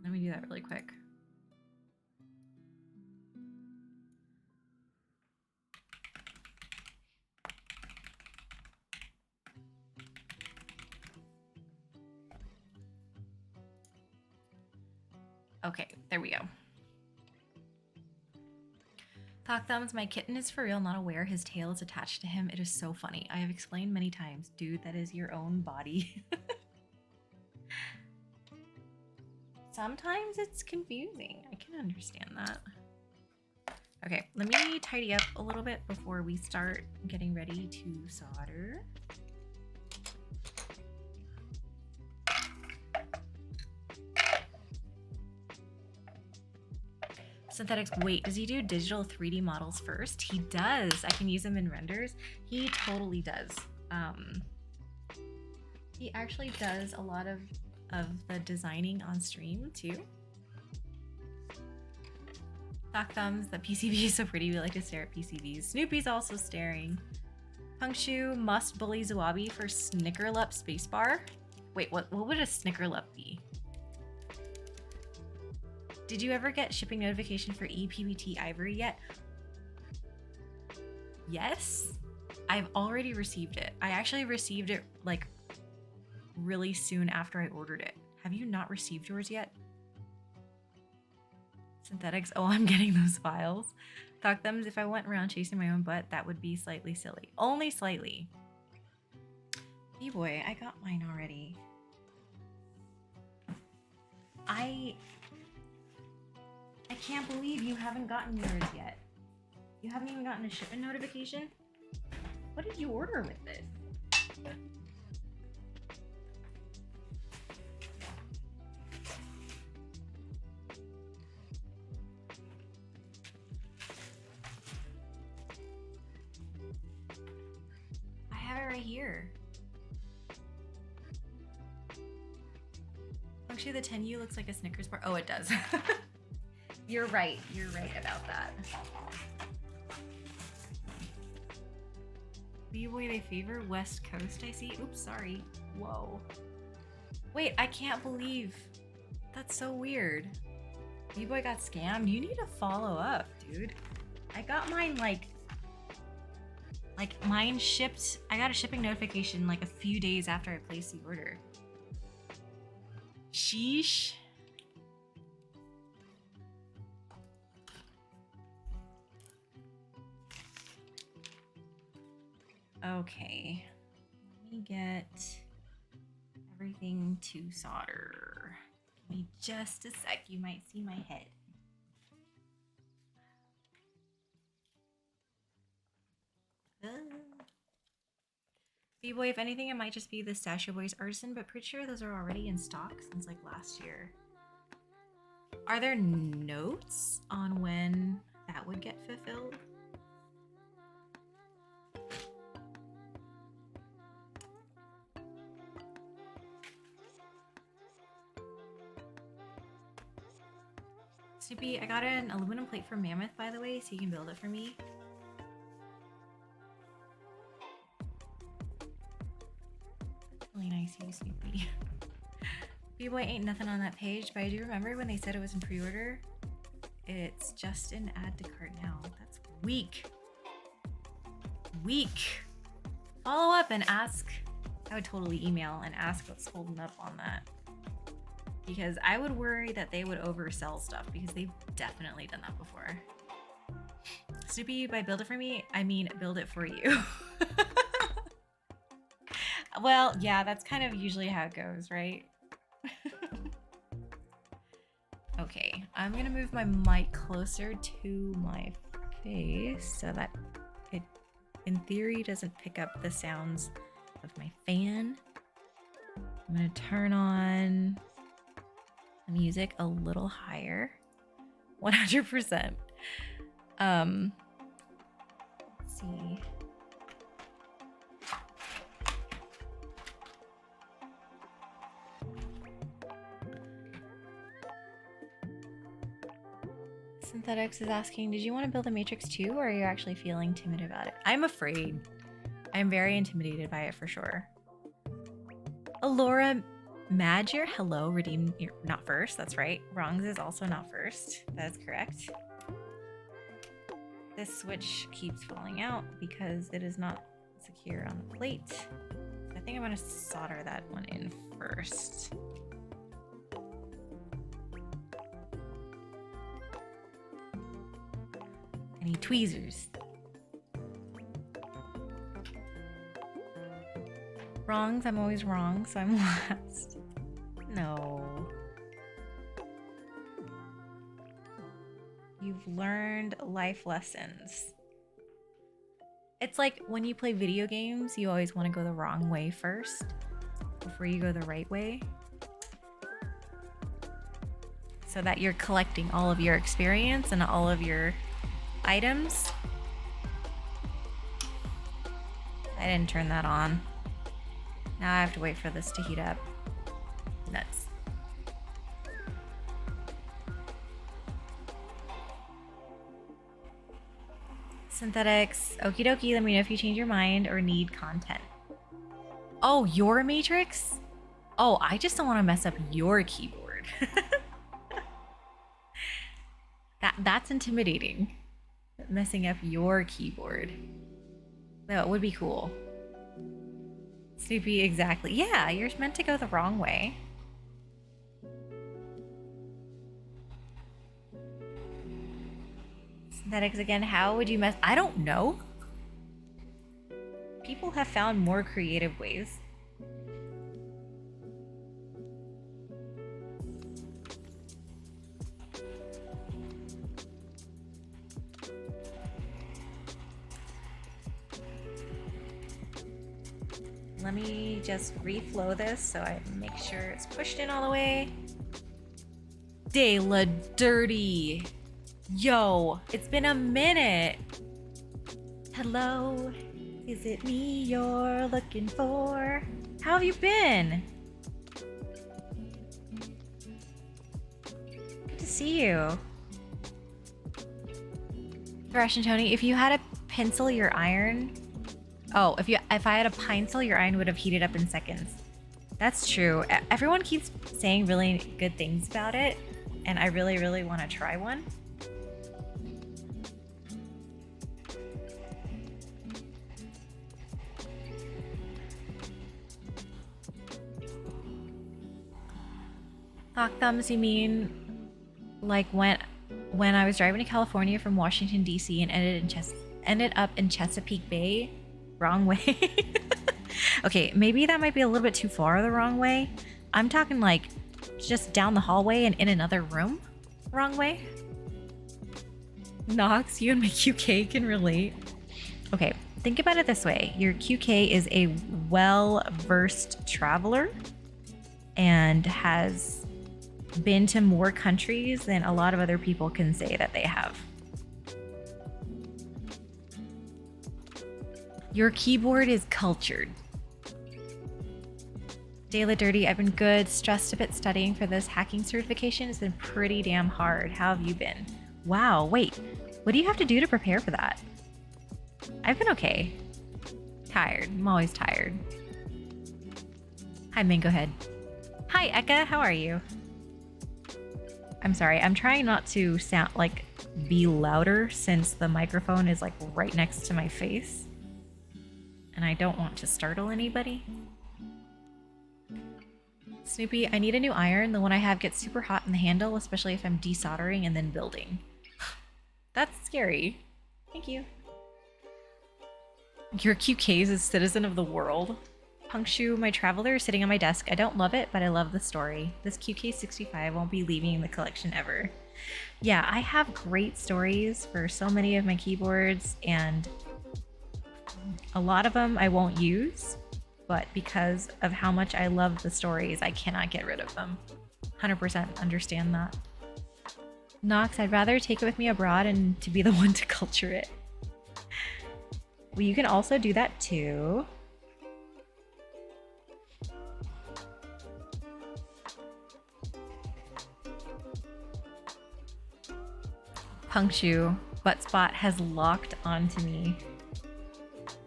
Let me do that really quick. Okay, there we go. Talk Thumbs, my kitten is for real not aware his tail is attached to him. It is so funny. I have explained many times, dude, that is your own body. Sometimes it's confusing. I can understand that. Okay, let me tidy up a little bit before we start getting ready to solder. Synthetics, wait, does he do digital 3D models first? He does. I can use them in renders. He totally does. He actually does a lot of the designing on stream too. Talk Thumbs, the PCB is so pretty. We like to stare at PCBs. Snoopy's also staring. Punkshoe must bully Zuabi for Snickerlup spacebar. Wait, what would a Snickerlup be? Did you ever get shipping notification for EPBT Ivory yet? Yes, I've already received it. I actually received it like really soon after I ordered it. Have you not received yours yet? Synthetics, oh, I'm getting those files. Talk Thumbs, if I went around chasing my own butt, that would be slightly silly. Only slightly. B-boy, I got mine already. I can't believe you haven't gotten yours yet. You haven't even gotten a shipment notification? What did you order with this? here? Actually, the 10U looks like a Snickers bar. Oh, it does. You're right. You're right about that. B-boy, they favor West Coast, I see. Oops, sorry. Whoa. Wait, I can't believe. That's so weird. B-boy got scammed. You need to follow up, dude. I got mine like mine shipped. I got a shipping notification like a few days after I placed the order. Sheesh. Okay. Let me get everything to solder. Give me just a sec. You might see my head. B-boy, if anything, it might just be the Stasho Boys Artisan, but pretty sure those are already in stock since like last year. Are there notes on when that would get fulfilled? Snoopy, I got an aluminum plate from Mammoth, by the way, so you can build it for me. Really nice of you, Snoopy. B-boy ain't nothing on that page, but I do remember when they said it was in pre-order. It's just an add to cart now. That's weak. Weak. Follow up and ask. I would totally email and ask what's holding up on that. Because I would worry that they would oversell stuff because they've definitely done that before. Snoopy, by build it for me, I mean build it for you. Well, yeah, that's kind of usually how it goes, right? Okay, I'm gonna move my mic closer to my face so that it, in theory, doesn't pick up the sounds of my fan. I'm gonna turn on the music a little higher. 100%. Let's see. Synthetics is asking, did you want to build a Matrix too, or are you actually feeling timid about it? I'm afraid. I'm very intimidated by it for sure. Alora Magier, hello, redeem, you're not first, that's right. Wrongs is also not first, that is correct. This switch keeps falling out because it is not secure on the plate. I think I'm gonna solder that one in first. I need tweezers. Wrongs, I'm always wrong, so I'm last. No. You've learned life lessons. It's like when you play video games, you always want to go the wrong way first before you go the right way. So that you're collecting all of your experience and all of your items. I didn't turn that on. Now I have to wait for this to heat up. Nuts. Synthetics. Okie dokie, let me know if you change your mind or need content. Oh, your Matrix? Oh, I just don't want to mess up your keyboard. That's intimidating. Messing up your keyboard. That would be cool. Snoopy, exactly. Yeah, you're meant to go the wrong way. Synthetics again, how would you mess? I don't know. People have found more creative ways. Let me just reflow this so I make sure it's pushed in all the way. De la Dirty. Yo, it's been a minute. Hello. Is it me you're looking for? How have you been? Good to see you. Thresh and Tony, if you had a pencil, your iron... Oh, if I had a pencil, your iron would have heated up in seconds. That's true. Everyone keeps saying really good things about it, and I really, really want to try one. Thought thumbs, you mean like when I was driving to California from Washington, D.C. and ended up in Chesapeake Bay? Wrong way. Okay, maybe that might be a little bit too far the wrong way. I'm talking like just down the hallway and in another room. Wrong way. Nox, you and my QK can relate. Okay, think about it this way. Your QK is a well-versed traveler and has been to more countries than a lot of other people can say that they have. Your keyboard is cultured. Dayla Dirty, I've been good. Stressed a bit studying for this hacking certification. It's been pretty damn hard. How have you been? Wow, wait. What do you have to do to prepare for that? I've been okay. Tired. I'm always tired. Hi, Mango Head. Hi, Eka. How are you? I'm sorry. I'm trying not to sound like be louder since the microphone is like right next to my face. And I don't want to startle anybody. Snoopy, I need a new iron. The one I have gets super hot in the handle, especially if I'm desoldering and then building. That's scary. Thank you. Your QK is a citizen of the world. Punkshu, my traveler, is sitting on my desk. I don't love it, but I love the story. This QK65 won't be leaving the collection ever. Yeah, I have great stories for so many of my keyboards, and a lot of them I won't use, but because of how much I love the stories, I cannot get rid of them. 100% understand that. Nox, I'd rather take it with me abroad and to be the one to culture it. Well, you can also do that too. Punkshu, Buttspot has locked onto me.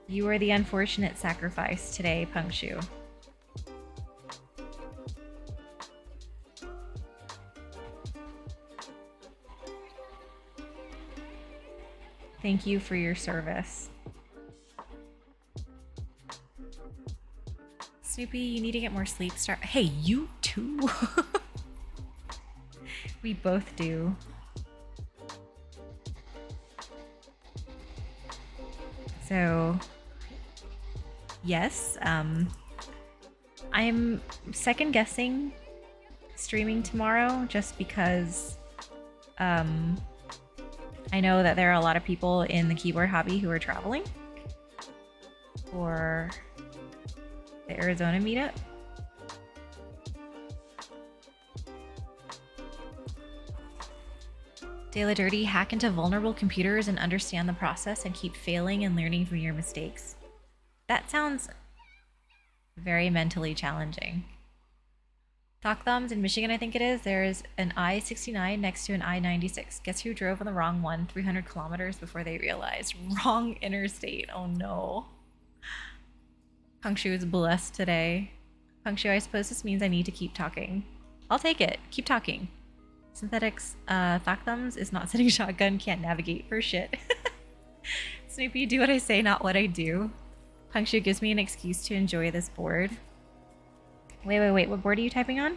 You are the unfortunate sacrifice today, Punkshu. Thank you for your service. Snoopy, you need to get more sleep. Hey, you too. We both do. So, yes, I'm second guessing streaming tomorrow just because I know that there are a lot of people in the keyboard hobby who are traveling for the Arizona meetup. Dayla Dirty, hack into vulnerable computers and understand the process and keep failing and learning from your mistakes. That sounds very mentally challenging. Talk Thumbs in Michigan, I think it is. There is an I-69 next to an I-96. Guess who drove on the wrong one 300 kilometers before they realized? Wrong interstate. Oh no. Punkshu is blessed today. Punkshu, I suppose this means I need to keep talking. I'll take it. Keep talking. Synthetics, Thought Thumbs is not sitting shotgun, can't navigate for shit. Snoopy, do what I say, not what I do. Punkshu gives me an excuse to enjoy this board. Wait, what board are you typing on?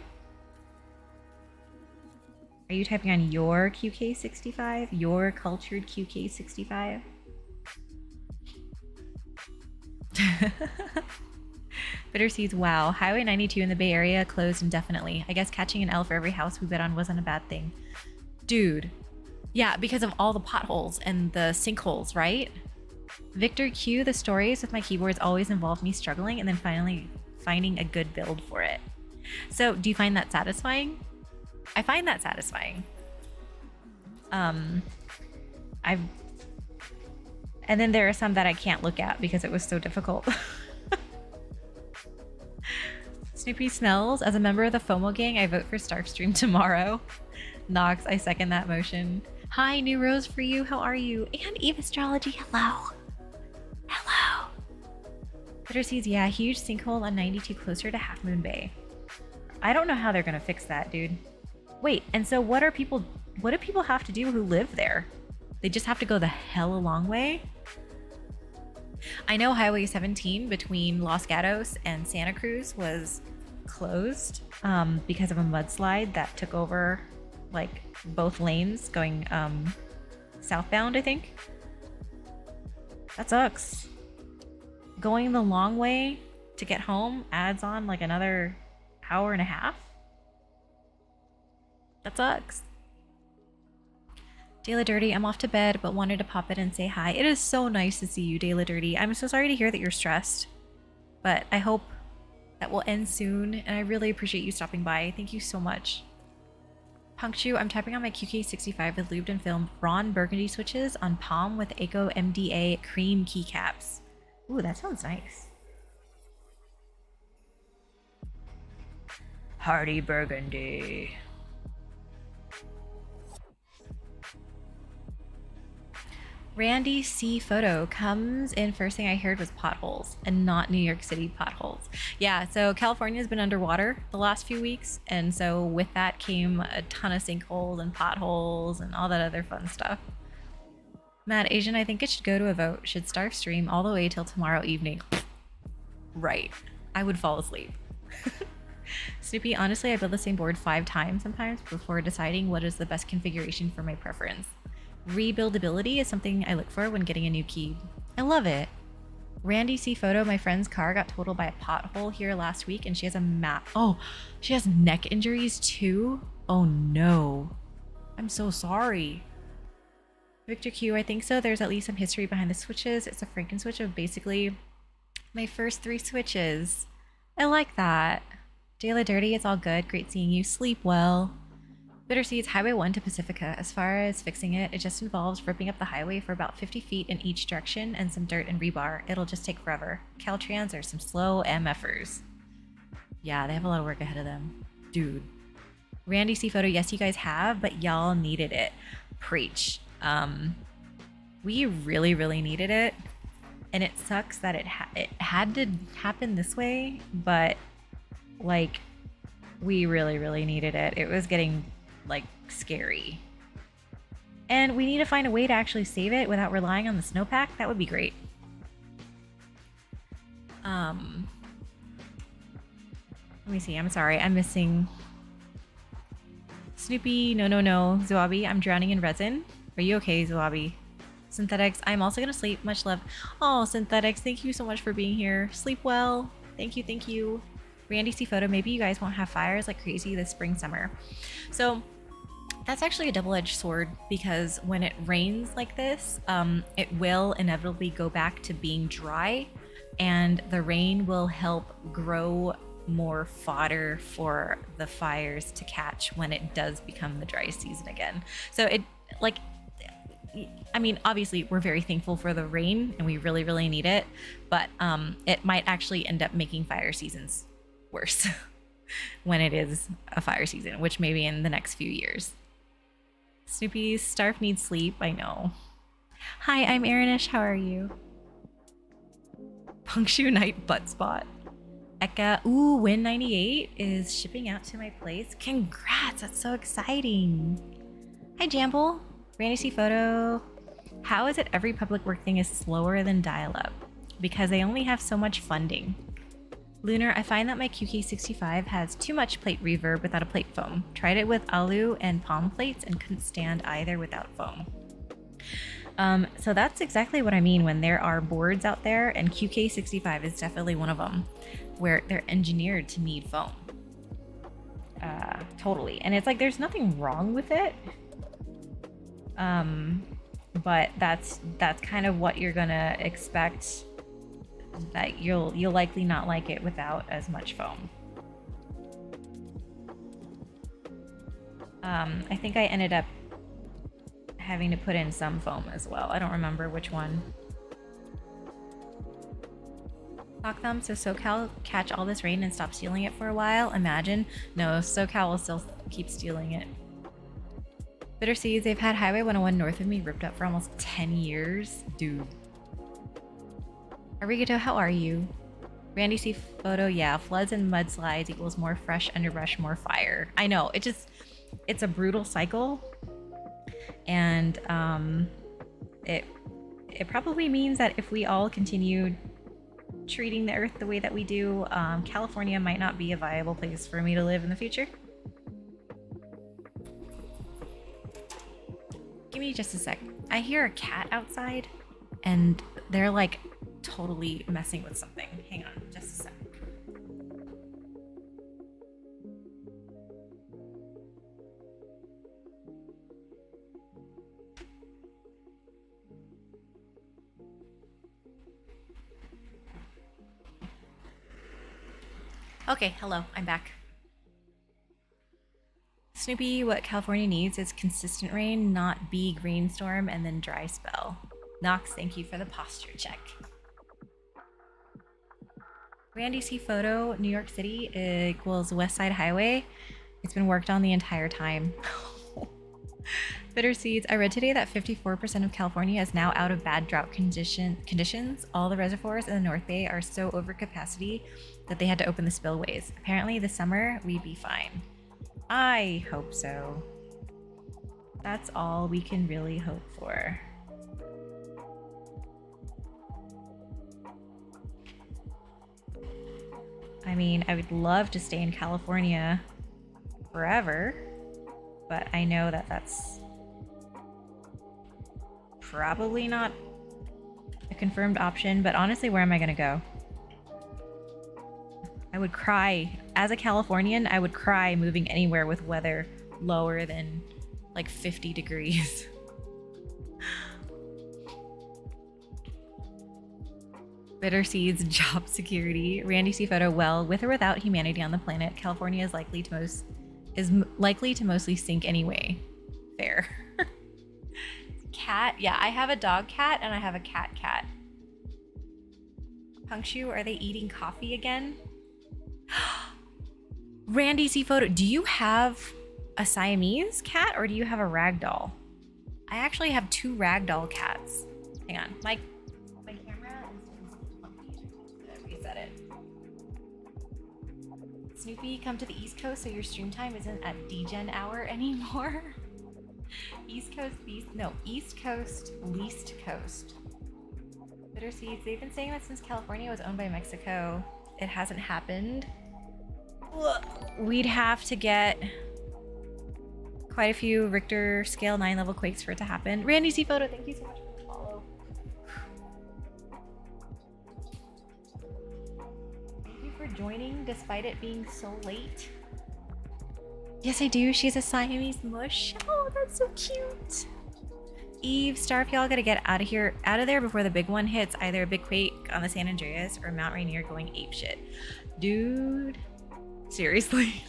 Are you typing on your QK65? Your cultured QK65? Bitter Seeds, wow. Highway 92 in the Bay Area closed indefinitely. I guess catching an L for every house we bid on wasn't a bad thing. Dude. Yeah, because of all the potholes and the sinkholes, right? Victor Q, the stories with my keyboards always involve me struggling and then finally finding a good build for it. So, do you find that satisfying? I find that satisfying. And then there are some that I can't look at because it was so difficult. Snoopy Snells, as a member of the FOMO gang, I vote for Starstream tomorrow. Nox, I second that motion. Hi, New Rose for you. How are you? And Eve Astrology, hello. Hello. Bitter Seeds, yeah, huge sinkhole on 92 closer to Half Moon Bay. I don't know how they're gonna fix that, dude. Wait, and so what do people have to do who live there? They just have to go the hell a long way? I know Highway 17 between Los Gatos and Santa Cruz was closed because of a mudslide that took over like both lanes going southbound, I think. That sucks. Going the long way to get home adds on like another hour and a half. That sucks. Dayla Dirty, I'm off to bed, but wanted to pop in and say hi. It is so nice to see you, Dayla Dirty. I'm so sorry to hear that you're stressed, but I hope that will end soon, and I really appreciate you stopping by. Thank you so much. Punctu, I'm tapping on my QK65 with lubed and filmed Ron Burgundy switches on Palm with Eco MDA cream keycaps. Ooh, that sounds nice. Hardy Burgundy. Randy C. Photo comes in. First thing I heard was potholes and not New York City potholes. Yeah, so California's been underwater the last few weeks. And so with that came a ton of sinkholes and potholes and all that other fun stuff. Mad Asian, I think it should go to a vote. Should start stream all the way till tomorrow evening. Right. I would fall asleep. Snoopy, honestly, I build the same board 5 times sometimes before deciding what is the best configuration for my preference. Rebuildability is something I look for when getting a new key. I love it. Randy C. Photo, my friend's car got totaled by a pothole here last week and she has she has neck injuries too? Oh no. I'm so sorry. Victor Q, I think so. There's at least some history behind the switches. It's a Franken switch of basically my first 3 switches. I like that. Dayla Dirty, it's all good. Great seeing you. Sleep well. Bitter Seeds, Highway 1 to Pacifica. As far as fixing it, it just involves ripping up the highway for about 50 feet in each direction and some dirt and rebar. It'll just take forever. Caltrans are some slow MFers. Yeah, they have a lot of work ahead of them. Dude. Randy C. Photo, yes, you guys have, but y'all needed it. Preach. We really, really needed it. And it sucks that it had to happen this way, but like, we really, really needed it. It was getting like scary. And we need to find a way to actually save it without relying on the snowpack. That would be great. Let me see. I'm sorry. I'm missing Snoopy. No. Zuabi, I'm drowning in resin. Are you okay, Zuabi? Synthetics, I'm also gonna sleep. Much love. Oh, Synthetics, thank you so much for being here. Sleep well. Thank you. Randy C. Photo, maybe you guys won't have fires like crazy this spring, summer. So that's actually a double-edged sword because when it rains like this, it will inevitably go back to being dry and the rain will help grow more fodder for the fires to catch when it does become the dry season again. So it, like, I mean, obviously we're very thankful for the rain and we really, really need it, but it might actually end up making fire seasons worse when it is a fire season, which may be in the next few years. Snoopy's Starf needs sleep. I know. Hi, I'm Arinish. How are you? Punctu Night Butt Spot. Eka. Ooh, Win 98 is shipping out to my place. Congrats. That's so exciting. Hi, Jamble. Randy C. Photo. How is it every public work thing is slower than dial-up? Because they only have so much funding. Lunar, I find that my QK65 has too much plate reverb without a plate foam. Tried it with Aaru and palm plates and couldn't stand either without foam. So that's exactly what I mean when there are boards out there, and QK65 is definitely one of them, where they're engineered to need foam. Totally. And it's like there's nothing wrong with it. But that's kind of what you're gonna expect, that you'll likely not like it without as much foam. I think I ended up having to put in some foam as well. I don't remember which one. Sock thumb, so SoCal catch all this rain and stop stealing it for a while. Imagine. No, SoCal will still keep stealing it. Bitter Seeds, they've had Highway 101 north of me ripped up for almost 10 years. Dude. Arigato, how are you? Randy C. Photo, yeah, floods and mudslides equals more fresh underbrush, more fire. I know, it's a brutal cycle. And it probably means that if we all continue treating the earth the way that we do, California might not be a viable place for me to live in the future. Give me just a sec. I hear a cat outside and they're like totally messing with something. Hang on, just a sec. Okay, hello, I'm back. Snoopy, what California needs is consistent rain, not big rainstorm and then dry spell. Knox, thank you for the posture check. Randy C. Photo, New York City equals West Side Highway. It's been worked on the entire time. Bitter Seeds, I read today that 54% of California is now out of bad drought conditions. All the reservoirs in the North Bay are so over capacity that they had to open the spillways. Apparently this summer, we'd be fine. I hope so. That's all we can really hope for. I mean, I would love to stay in California forever, but I know that that's probably not a confirmed option. But honestly, where am I gonna go? I would cry. As a Californian, I would cry moving anywhere with weather lower than like 50 degrees. Bitter Seeds, job security. Randy C. Photo, well, with or without humanity on the planet, California is likely to mostly sink anyway. Fair. Cat, yeah, I have a dog cat and I have a cat cat. Punkshu, are they eating coffee again? Randy C. Photo, do you have a Siamese cat or do you have a ragdoll? I actually have 2 ragdoll cats. Hang on, my camera is reset it. Snoopy, come to the East Coast so your stream time isn't at degen hour anymore. East Coast, East Coast, least coast. Bitter Seeds, they've been saying that since California was owned by Mexico, it hasn't happened. We'd have to get quite a few Richter scale 9 level quakes for it to happen. Randy C. Photo, thank you so much for the follow. Thank you for joining despite it being so late. Yes, I do. She's a Siamese mush. Oh, that's so cute. Eve, Starf, y'all gotta get out of there before the big one hits. Either a big quake on the San Andreas or Mount Rainier going apeshit. Dude, seriously.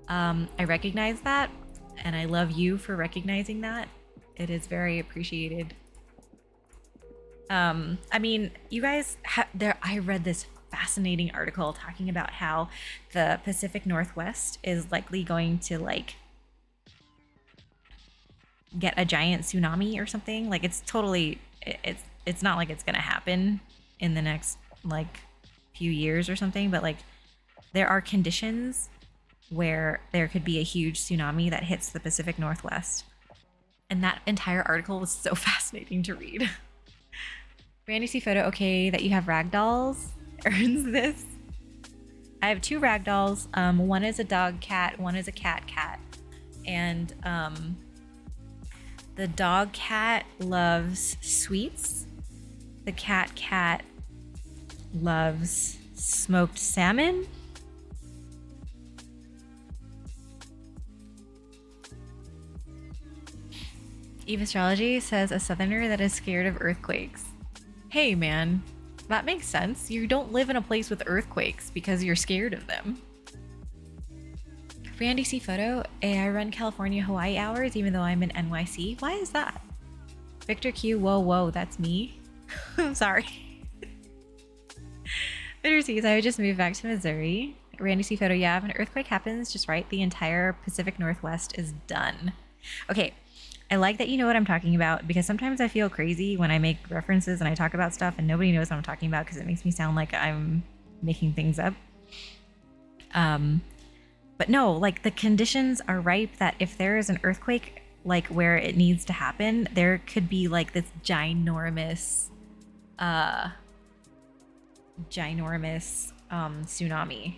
I recognize that, and I love you for recognizing that. It is very appreciated. I mean, you guys I read this fascinating article talking about how the Pacific Northwest is likely going to like get a giant tsunami or something. Like it's not like it's gonna happen in the next like few years or something, but like there are conditions where there could be a huge tsunami that hits the Pacific Northwest. And that entire article was so fascinating to read. Randy C. Photo, okay, that you have ragdolls earns this. I have 2 ragdolls. One is a dog cat, one is a cat cat. And the dog cat loves sweets. The cat cat loves smoked salmon. Eve Astrology says a southerner that is scared of earthquakes. Hey man, that makes sense. You don't live in a place with earthquakes because you're scared of them. Randy C. Photo, I run California Hawaii hours even though I'm in NYC. Why is that? Victor Q, whoa, that's me. I'm sorry. Bitter Seas, I would just move back to Missouri. Randy C. Photo, yeah, if an earthquake happens just right, the entire Pacific Northwest is done. Okay, I like that you know what I'm talking about, because sometimes I feel crazy when I make references and I talk about stuff and nobody knows what I'm talking about because it makes me sound like I'm making things up. But no, like the conditions are ripe that if there is an earthquake, like where it needs to happen, there could be like this ginormous tsunami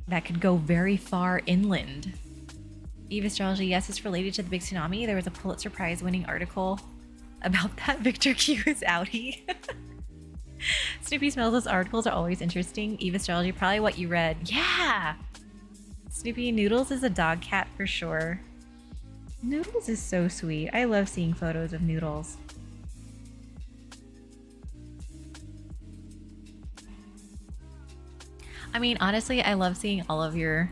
that could go very far inland. Eve Astrology, yes, it's related to the big tsunami. There was a Pulitzer Prize winning article about that. Victor Q is outie. Snoopy Smells, those articles are always interesting. Eve Astrology, probably what you read. Yeah! Snoopy Noodles is a dog cat for sure. Noodles is so sweet. I love seeing photos of Noodles. I mean, honestly, I love seeing all of your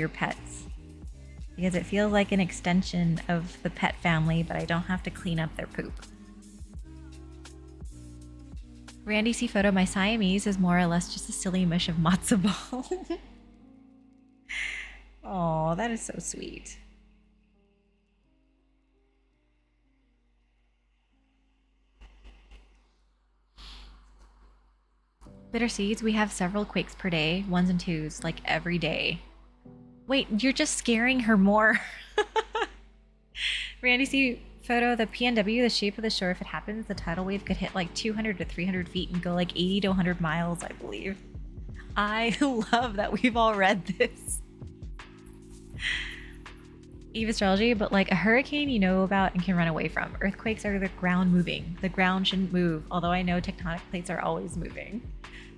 pets because it feels like an extension of the pet family, but I don't have to clean up their poop. Randy C. Photo, my Siamese is more or less just a silly mush of matzo ball. Oh, that is so sweet. Bitter Seeds, we have several quakes per day, 1s and 2s, like every day. Wait, you're just scaring her more. Randy C. Photo, the PNW, the shape of the shore, if it happens, the tidal wave could hit like 200 to 300 feet and go like 80 to 100 miles, I believe. I love that we've all read this. Eve Astrology, but like a hurricane you know about and can run away from. Earthquakes are the ground moving. The ground shouldn't move, although I know tectonic plates are always moving.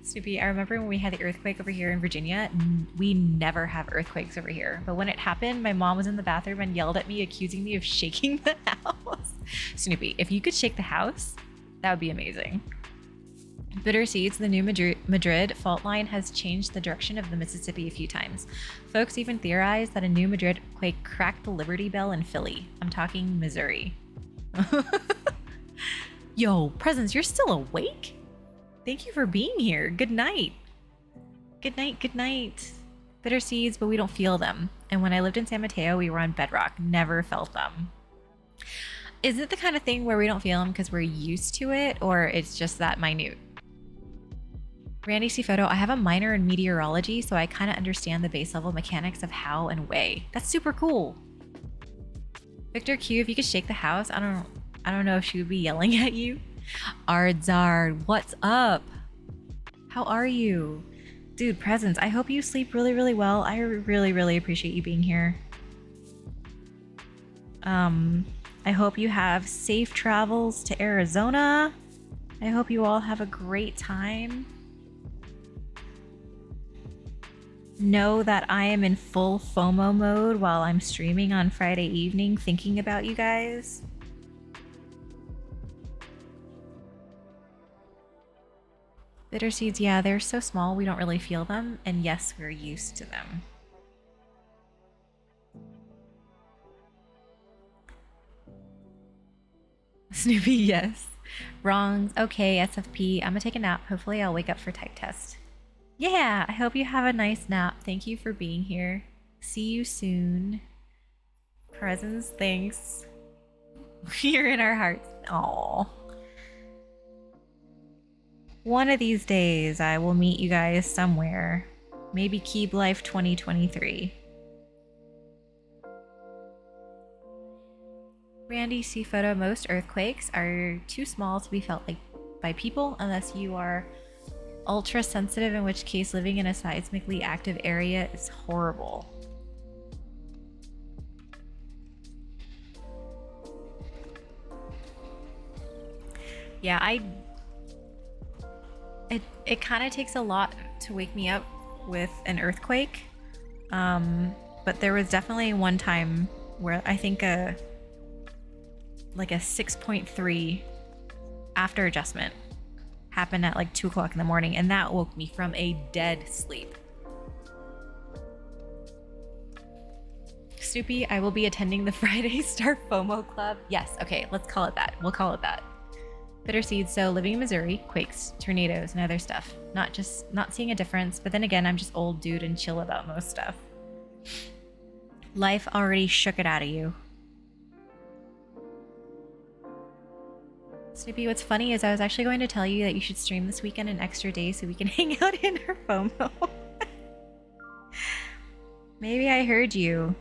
Snoopy, I remember when we had the earthquake over here in Virginia, we never have earthquakes over here. But when it happened, my mom was in the bathroom and yelled at me, accusing me of shaking the house. Snoopy, if you could shake the house, that would be amazing. Bitter Seeds, the new Madrid fault line has changed the direction of the Mississippi a few times. Folks even theorize that a new Madrid quake cracked the Liberty Bell in Philly. I'm talking Missouri. Yo, Presence, you're still awake? Thank you for being here. Good night. Good night, good night. Bitter Seeds, but we don't feel them. And when I lived in San Mateo, we were on bedrock. Never felt them. Is it the kind of thing where we don't feel them because we're used to it, or it's just that minute? Randy C. Photo, I have a minor in meteorology, so I kind of understand the base level mechanics of how and weigh. That's super cool. Victor Q, if you could shake the house, I don't know if she would be yelling at you. Ardzard, what's up? How are you? Dude, Presence, I hope you sleep really, really well. I really, really appreciate you being here. I hope you have safe travels to Arizona. I hope you all have a great time. Know that I am in full FOMO mode while I'm streaming on Friday evening thinking about you guys. Bitter Seeds, yeah, they're so small we don't really feel them, and yes, we're used to them. Snoopy, yes. Wrongs, okay, SFP, I'm gonna take a nap. Hopefully I'll wake up for type test. Yeah, I hope you have a nice nap. Thank you for being here. See you soon. Presents, thanks. You're in our hearts. Aww. One of these days, I will meet you guys somewhere. Maybe Keeb Life 2023. Randy C. Photo, most earthquakes are too small to be felt like by people unless you are ultra sensitive, in which case living in a seismically active area is horrible. Yeah, it kind of takes a lot to wake me up with an earthquake. But there was definitely one time where I think like a 6.3 after adjustment happened at like 2 o'clock in the morning, and that woke me from a dead sleep. Snoopy, I will be attending the Friday Star FOMO Club. Yes, okay, let's call it that. We'll call it that. Bitter seeds, so living in Missouri, quakes, tornadoes, and other stuff. Not seeing a difference, but then again, I'm just old dude and chill about most stuff. Life already shook it out of you. Snoopy, what's funny is I was actually going to tell you that you should stream this weekend an extra day so we can hang out in our FOMO. Maybe I heard you.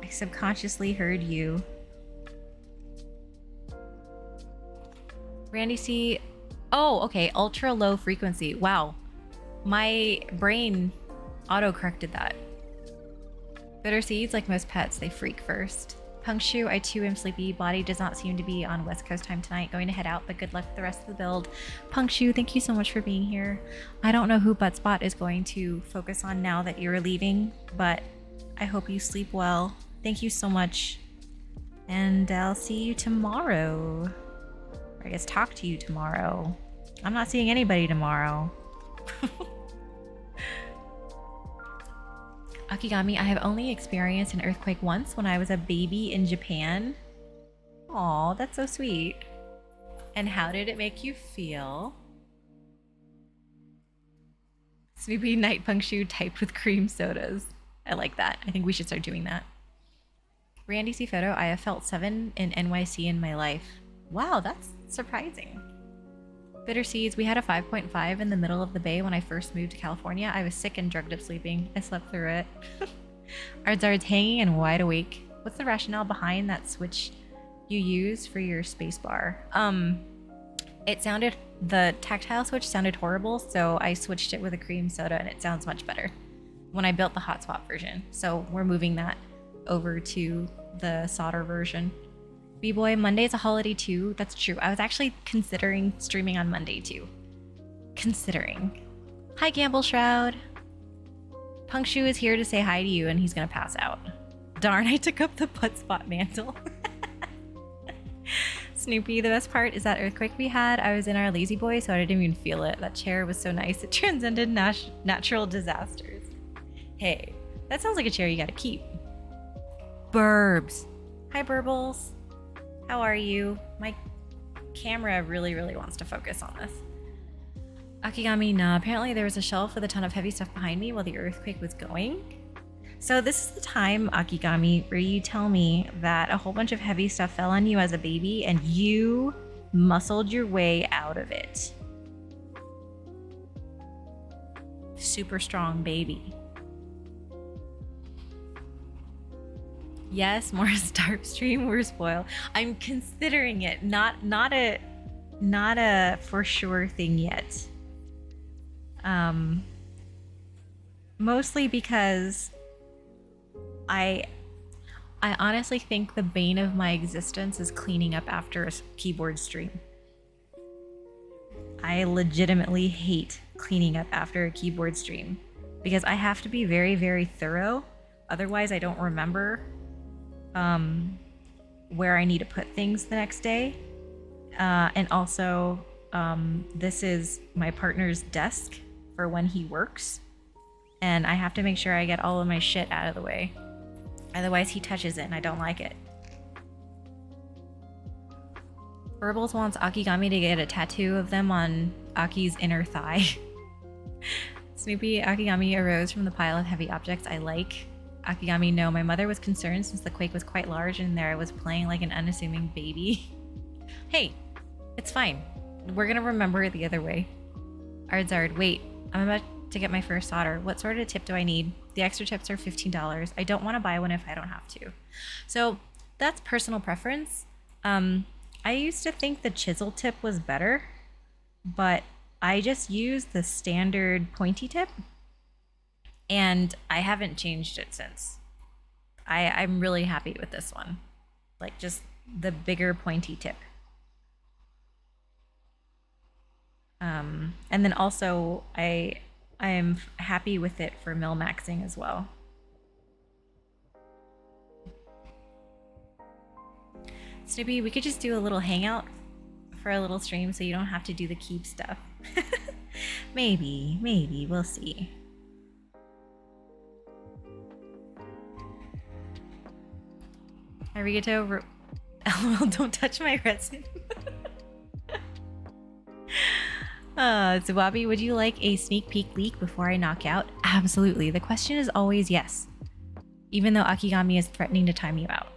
I subconsciously heard you. Randy C. Oh, okay. Ultra low frequency. Wow. My brain auto-corrected that. Bitter seeds, like most pets, they freak first. Punkshoe, I too am sleepy. Body does not seem to be on West Coast time tonight. Going to head out, but good luck with the rest of the build. Punkshoe, thank you so much for being here. I don't know who Buttspot is going to focus on now that you're leaving, but I hope you sleep well. Thank you so much. And I'll see you tomorrow. Or I guess talk to you tomorrow. I'm not seeing anybody tomorrow. Akigami, I have only experienced an earthquake once when I was a baby in Japan. Aw, that's so sweet. And how did it make you feel? Snoopy Night Punkshoe typed with cream sodas. I like that. I think we should start doing that. Randy C. Photo, I have felt 7 in NYC in my life. Wow, that's surprising. Bitter seeds, we had a 5.5 in the middle of the bay when I first moved to California. I was sick and drugged up sleeping. I slept through it. Ardzard's hanging and wide awake. What's the rationale behind that switch you use for your spacebar? The tactile switch sounded horrible, so I switched it with a cream soda and it sounds much better when I built the hot swap version. So we're moving that over to the solder version. B-Boy, Monday's a holiday too. That's true. I was actually considering streaming on Monday too. Considering. Hi, Gamble Shroud. Punkshoe is here to say hi to you and he's gonna pass out. Darn, I took up the butt spot mantle. Snoopy, the best part is that earthquake we had. I was in our lazy boy, so I didn't even feel it. That chair was so nice. It transcended natural disasters. Hey, that sounds like a chair you gotta keep. Burbs. Hi, Burbles. How are you? My camera really wants to focus on this. Akigami, nah, apparently there was a shelf with a ton of heavy stuff behind me while the earthquake was going. So this is the time, Akigami, where you tell me that a whole bunch of heavy stuff fell on you as a baby and you muscled your way out of it. Super strong baby. Yes, more Starp stream, we're spoiled. I'm considering it, not a for sure thing yet. Mostly because I honestly think the bane of my existence is cleaning up after a keyboard stream. I legitimately hate cleaning up after a keyboard stream because I have to be very thorough. Otherwise, I don't remember where I need to put things the next day. And also, this is my partner's desk for when he works. And I have to make sure I get all of my shit out of the way. Otherwise, he touches it and I don't like it. Burbles wants Akigami to get a tattoo of them on Aki's inner thigh. Snoopy, Akigami arose from the pile of heavy objects I like. Akigami, no, my mother was concerned since the quake was quite large and there I was playing like an unassuming baby. Hey, it's fine. We're gonna remember it the other way. Ardzard, wait, I'm about to get my first solder. What sort of tip do I need? The extra tips are $15. I don't want to buy one if I don't have to. So that's personal preference. I used to think the chisel tip was better, but I just use the standard pointy tip. And I haven't changed it since. I'm really happy with this one. Like just the bigger pointy tip. And then also I am happy with it for mil-maxing as well. Snoopy, we could just do a little hangout for a little stream so you don't have to do the keep stuff. Maybe, we'll see. Arigato. LOL, don't touch my resin. Zuwabi, would you like a sneak peek leak before I knock out? Absolutely. The question is always yes. Even though Akigami is threatening to time you out.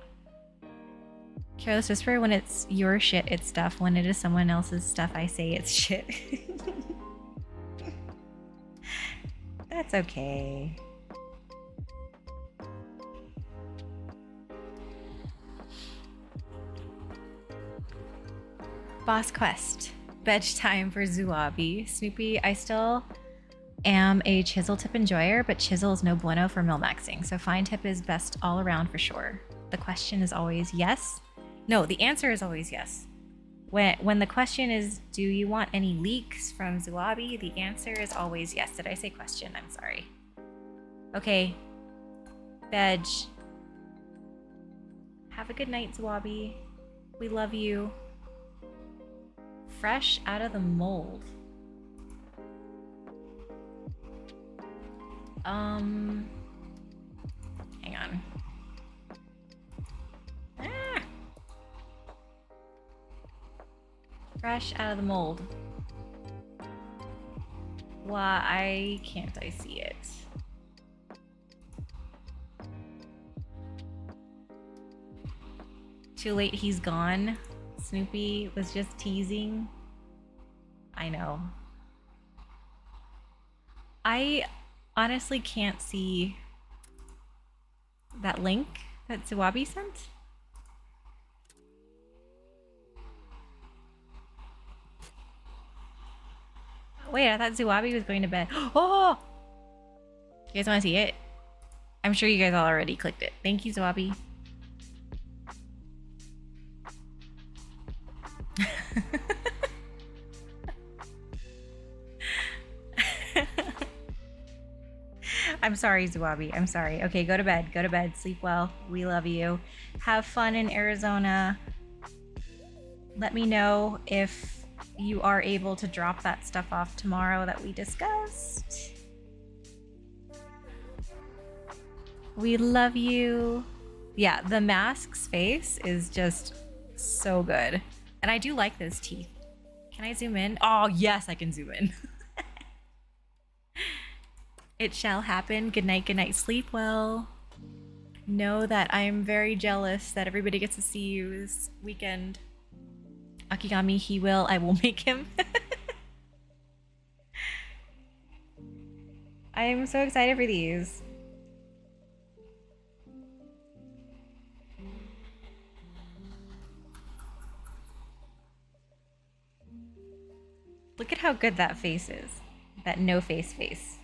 Careless Whisper, when it's your shit, it's stuff. When it is someone else's stuff, I say it's shit. That's okay. Boss Quest. Veg time for Zuwabi. Snoopy, I still am a chisel tip enjoyer, but chisel is no bueno for mil-maxing, so fine tip is best all around for sure. The question is always yes. No, the answer is always yes. When the question is, do you want any leaks from Zuwabi? The answer is always yes. Did I say question? I'm sorry. Okay. Veg. Have a good night, Zuwabi. We love you. Fresh out of the mold. Hang on. Ah! Fresh out of the mold. Why can't I see it? Too late, he's gone. Snoopy was just teasing. I know. I honestly can't see that link that Zuwabi sent. Wait, I thought Zuwabi was going to bed. Oh! You guys want to see it? I'm sure you guys all already clicked it. Thank you, Zuwabi. I'm sorry, Zuwabi. I'm sorry. Okay, go to bed. Go to bed. Sleep well. We love you. Have fun in Arizona. Let me know if you are able to drop that stuff off tomorrow that we discussed. We love you. Yeah, the mask's face is just so good. And I do like those teeth. Can I zoom in? Oh, yes, I can zoom in. It shall happen. Good night, good night. Sleep well. Know that I am very jealous that everybody gets to see you this weekend. Akigami, he will. I will make him. I'm so excited for these. Look at how good that face is. That no face face.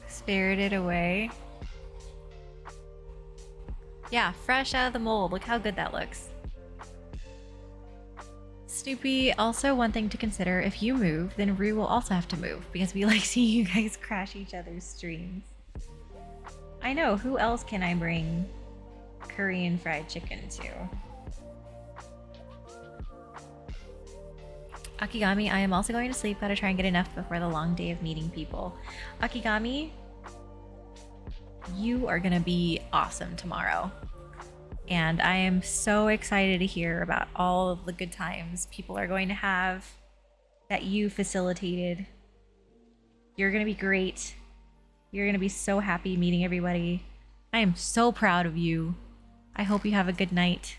Spirited Away. Yeah, fresh out of the mold. Look how good that looks. Snoopy, also one thing to consider, if you move, then Rue will also have to move, because we like seeing you guys crash each other's streams. I know, who else can I bring Korean fried chicken to? Akigami, I am also going to sleep. Gotta try and get enough before the long day of meeting people. Akigami, you are gonna be awesome tomorrow. And I am so excited to hear about all of the good times people are going to have that you facilitated. You're gonna be great. You're gonna be so happy meeting everybody. I am so proud of you. I hope you have a good night.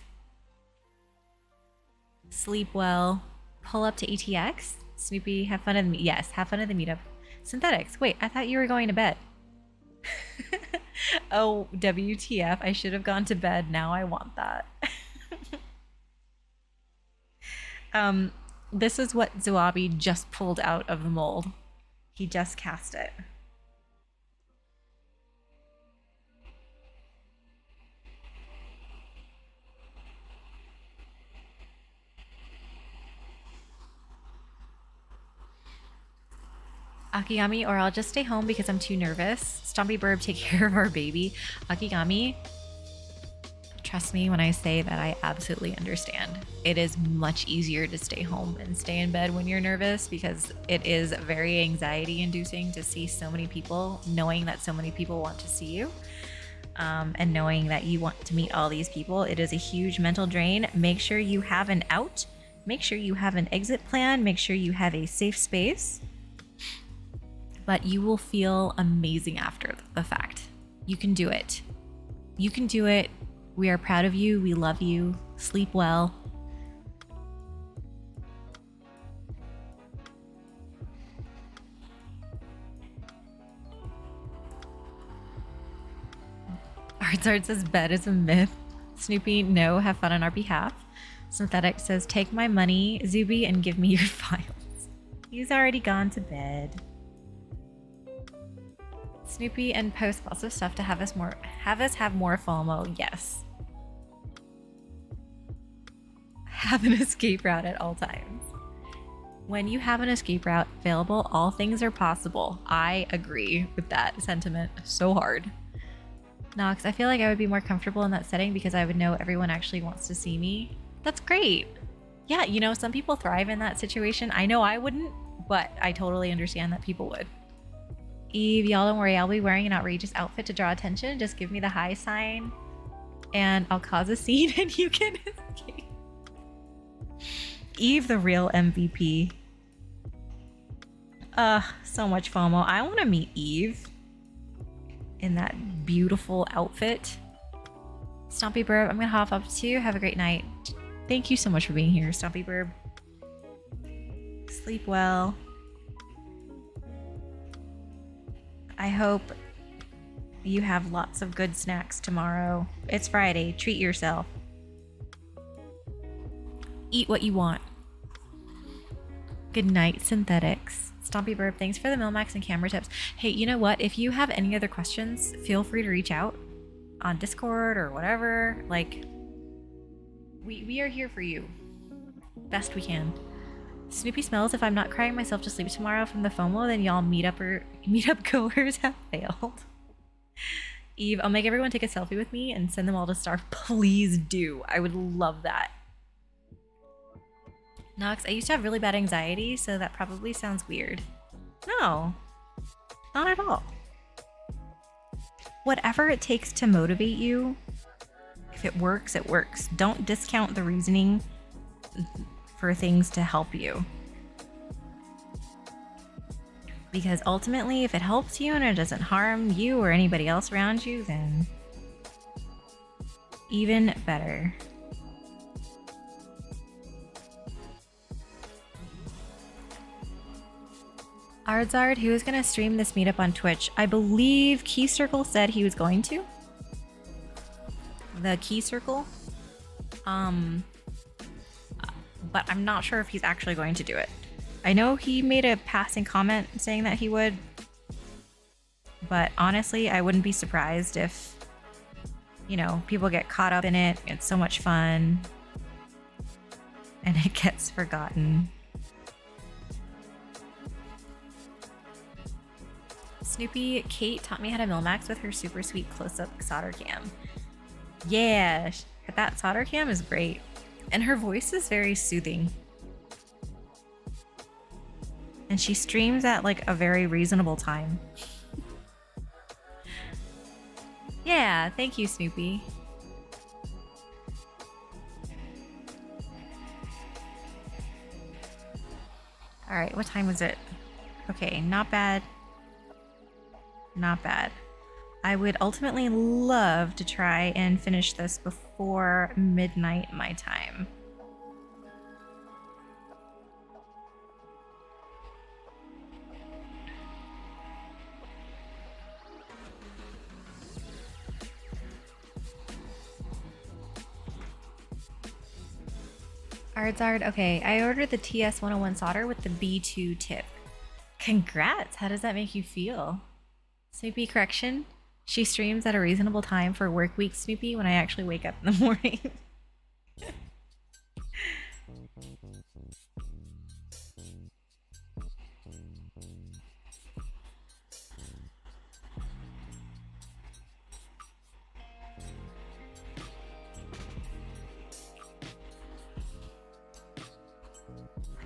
Sleep well. Pull up to ATX. Snoopy, have fun at the yes, have fun at the meetup. Synthetics. Wait, I thought you were going to bed. Oh, WTF. I should have gone to bed. Now I want that. This is what Zuwabi just pulled out of the mold. He just cast it. Akigami, or I'll just stay home because I'm too nervous. Stompy Burb, take care of our baby. Akigami, trust me when I say that I absolutely understand. It is much easier to stay home and stay in bed when you're nervous because it is very anxiety inducing to see so many people, knowing that so many people want to see you. And knowing that you want to meet all these people. It is a huge mental drain. Make sure you have an out. Make sure you have an exit plan. Make sure you have a safe space. But you will feel amazing after the fact. You can do it. You can do it. We are proud of you. We love you. Sleep well. Artsart says bed is a myth. Snoopy, no, have fun on our behalf. Synthetic says take my money, Zuby, and give me your files. He's already gone to bed. Snoopy and post lots of stuff to have us have more FOMO. Yes. Have an escape route at all times. When you have an escape route available, all things are possible. I agree with that sentiment so hard. Nox, I feel like I would be more comfortable in that setting because I would know everyone actually wants to see me. That's great. Yeah, you know, some people thrive in that situation. I know I wouldn't, but I totally understand that people would. Eve, y'all don't worry. I'll be wearing an outrageous outfit to draw attention. Just give me the high sign and I'll cause a scene and you can escape. Eve, the real MVP. So much FOMO. I want to meet Eve in that beautiful outfit. Stompy Burb, I'm gonna hop up too. Have a great night. Thank you so much for being here, Stompy Burb. Sleep well. I hope you have lots of good snacks tomorrow. It's Friday. Treat yourself. Eat what you want. Good night, Synthetics. Stompy Burb, thanks for the Milmax and camera tips. Hey, you know what? If you have any other questions, feel free to reach out on Discord or whatever. Like, we are here for you. Best we can. Snoopy smells. If I'm not crying myself to sleep tomorrow from the FOMO, then y'all meetup goers have failed. Eve, I'll make everyone take a selfie with me and send them all to starve. Please do. I would love that. Nox, I used to have really bad anxiety, so that probably sounds weird. No, not at all. Whatever it takes to motivate you, if it works, it works. Don't discount the reasoning for things to help you. Because ultimately, if it helps you and it doesn't harm you or anybody else around you, then even better. Ardzard, who is going to stream this meetup on Twitch? I believe Key Circle said he was going to. The Key Circle. But I'm not sure if he's actually going to do it. I know he made a passing comment saying that he would. But honestly, I wouldn't be surprised if, you know, people get caught up in it. It's so much fun. And it gets forgotten. Snoopy, Kate taught me how to Milmax with her super sweet close-up solder cam. Yeah, that solder cam is great. And her voice is very soothing. And she streams at like a very reasonable time. Yeah, thank you, Snoopy. All right, what time was it? Okay, not bad. Not bad. I would ultimately love to try and finish this before midnight my time. Ardzard, okay, I ordered the TS101 solder with the B2 tip. Congrats! How does that make you feel? Snoopy, correction. She streams at a reasonable time for work week, Snoopy, when I actually wake up in the morning.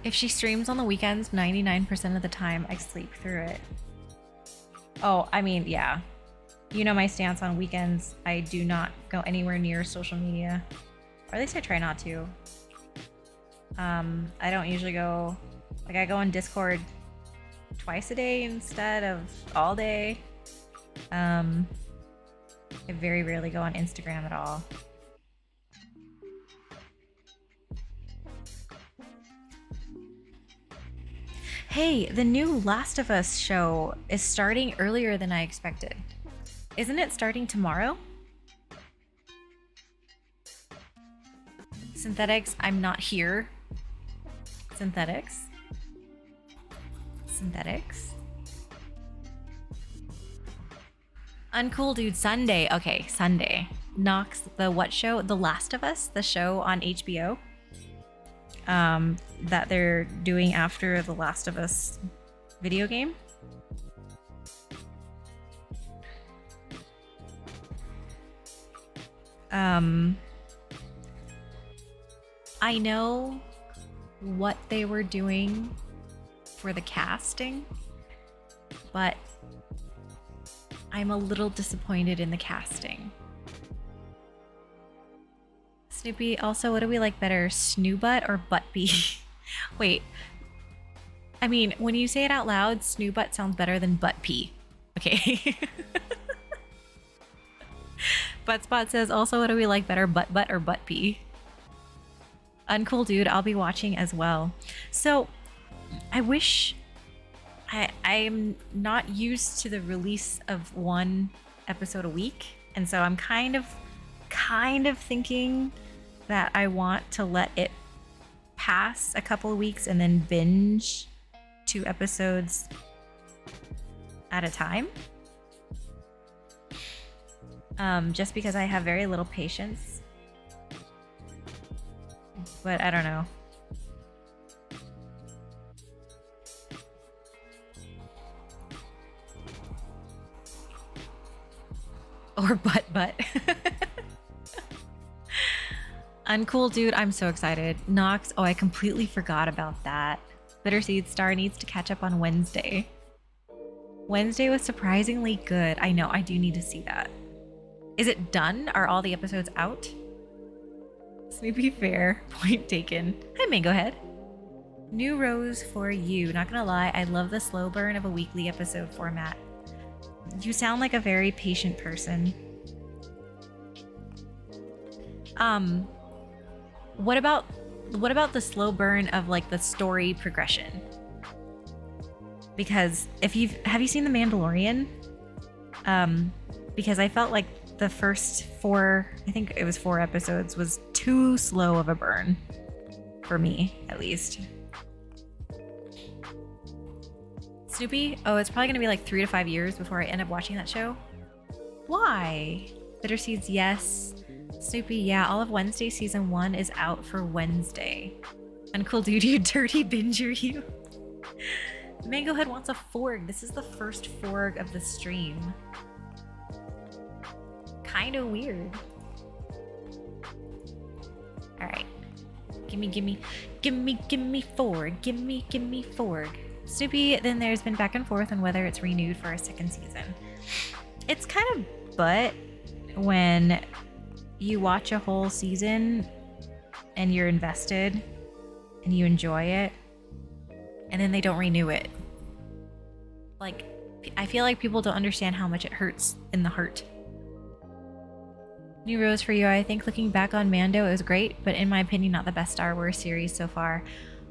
If she streams on the weekends, 99% of the time I sleep through it. Oh, I mean, yeah. You know my stance on weekends. I do not go anywhere near social media. Or at least I try not to. I don't usually go... Like, I go on Discord twice a day instead of all day. I very rarely go on Instagram at all. Hey, the new Last of Us show is starting earlier than I expected. Isn't it starting tomorrow? Synthetics, I'm not here. Synthetics. Synthetics. Uncool Dude Sunday. Okay, Sunday. Knox, the what show? The Last of Us, the show on HBO. That they're doing after the Last of Us video game. I know what they were doing for the casting, but I'm a little disappointed in the casting. Snoopy, also, what do we like better, Snoobutt or Buttbee? Wait. I mean, when you say it out loud, Snoobutt sounds better than Buttpee. Okay. Buttspot says, also, what do we like better, Butt or Buttpee? Uncool Dude, I'll be watching as well. So, I wish... I'm not used to the release of one episode a week, and so I'm kind of thinking that I want to let it pass a couple of weeks and then binge 2 episodes at a time. Just because I have very little patience. But I don't know. Or butt. Uncool Dude, I'm so excited. Nox, oh, I completely forgot about that. Bitterseed Star needs to catch up on Wednesday. Wednesday was surprisingly good. I know, I do need to see that. Is it done? Are all the episodes out? Snoopy fair. Point taken. Hi, Mango Head. New rose for you. Not gonna lie, I love the slow burn of a weekly episode format. You sound like a very patient person. What about the slow burn of like the story progression? Because have you seen The Mandalorian? Because I felt like the first 4, I think it was 4 episodes, was too slow of a burn for me, at least. Snoopy? Oh, it's probably gonna be like 3 to 5 years before I end up watching that show. Why? Bitterseeds, yes. Snoopy, yeah, all of Wednesday season 1 is out for Wednesday. Uncool Dude, you dirty binger, you. Mango Head wants a forg. This is the first forg of the stream. Kinda weird. Alright. Gimme forg. Gimme forg. Snoopy, then there's been back and forth on whether it's renewed for a 2nd season. It's kind of butt when you watch a whole season and you're invested and you enjoy it and then they don't renew it. Like, I feel like people don't understand how much it hurts in the heart. New rose for you. I think looking back on Mando, it was great, but in my opinion, not the best Star Wars series so far.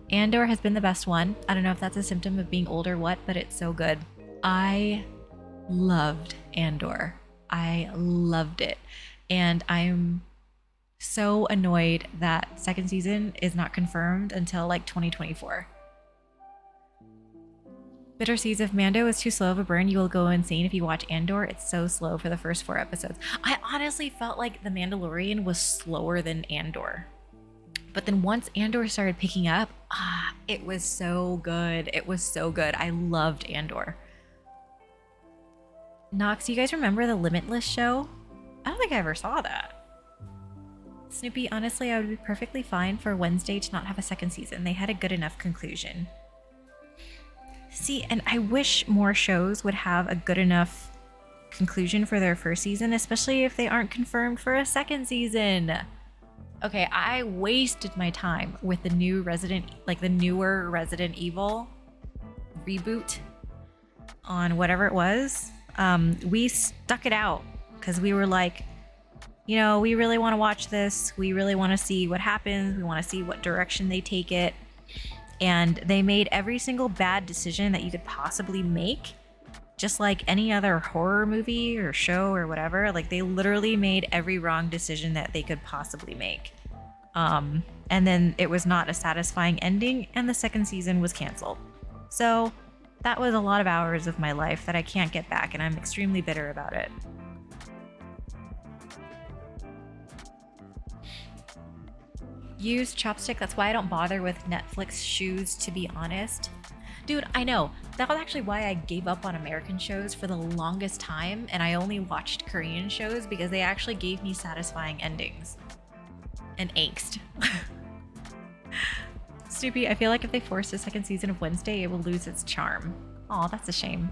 Andor has been the best one. I don't know if that's a symptom of being old or what, but it's so good. I loved Andor. I loved it. And I'm so annoyed that 2nd season is not confirmed until like 2024. Bitter Seeds, if Mando is too slow of a burn, you will go insane if you watch Andor. It's so slow for the first 4 episodes. I honestly felt like The Mandalorian was slower than Andor. But then once Andor started picking up, it was so good. It was so good. I loved Andor. Nox, you guys remember the Limitless show? I don't think I ever saw that. Snoopy, honestly, I would be perfectly fine for Wednesday to not have a second season. They had a good enough conclusion. See, and I wish more shows would have a good enough conclusion for their first season, especially if they aren't confirmed for a second season. Okay, I wasted my time with the new the newer Resident Evil reboot on whatever it was. We stuck it out because we were like, you know, we really want to watch this. We really want to see what happens. We want to see what direction they take it. And they made every single bad decision that you could possibly make, just like any other horror movie or show or whatever. Like, they literally made every wrong decision that they could possibly make. And then it was not a satisfying ending, and the second season was canceled. So that was a lot of hours of my life that I can't get back, and I'm extremely bitter about it. Use chopstick. That's why I don't bother with Netflix shoes, to be honest. Dude, I know. That was actually why I gave up on American shows for the longest time, and I only watched Korean shows because they actually gave me satisfying endings. And angst. Snoopy, I feel like if they forced a second season of Wednesday, it will lose its charm. Aw, that's a shame.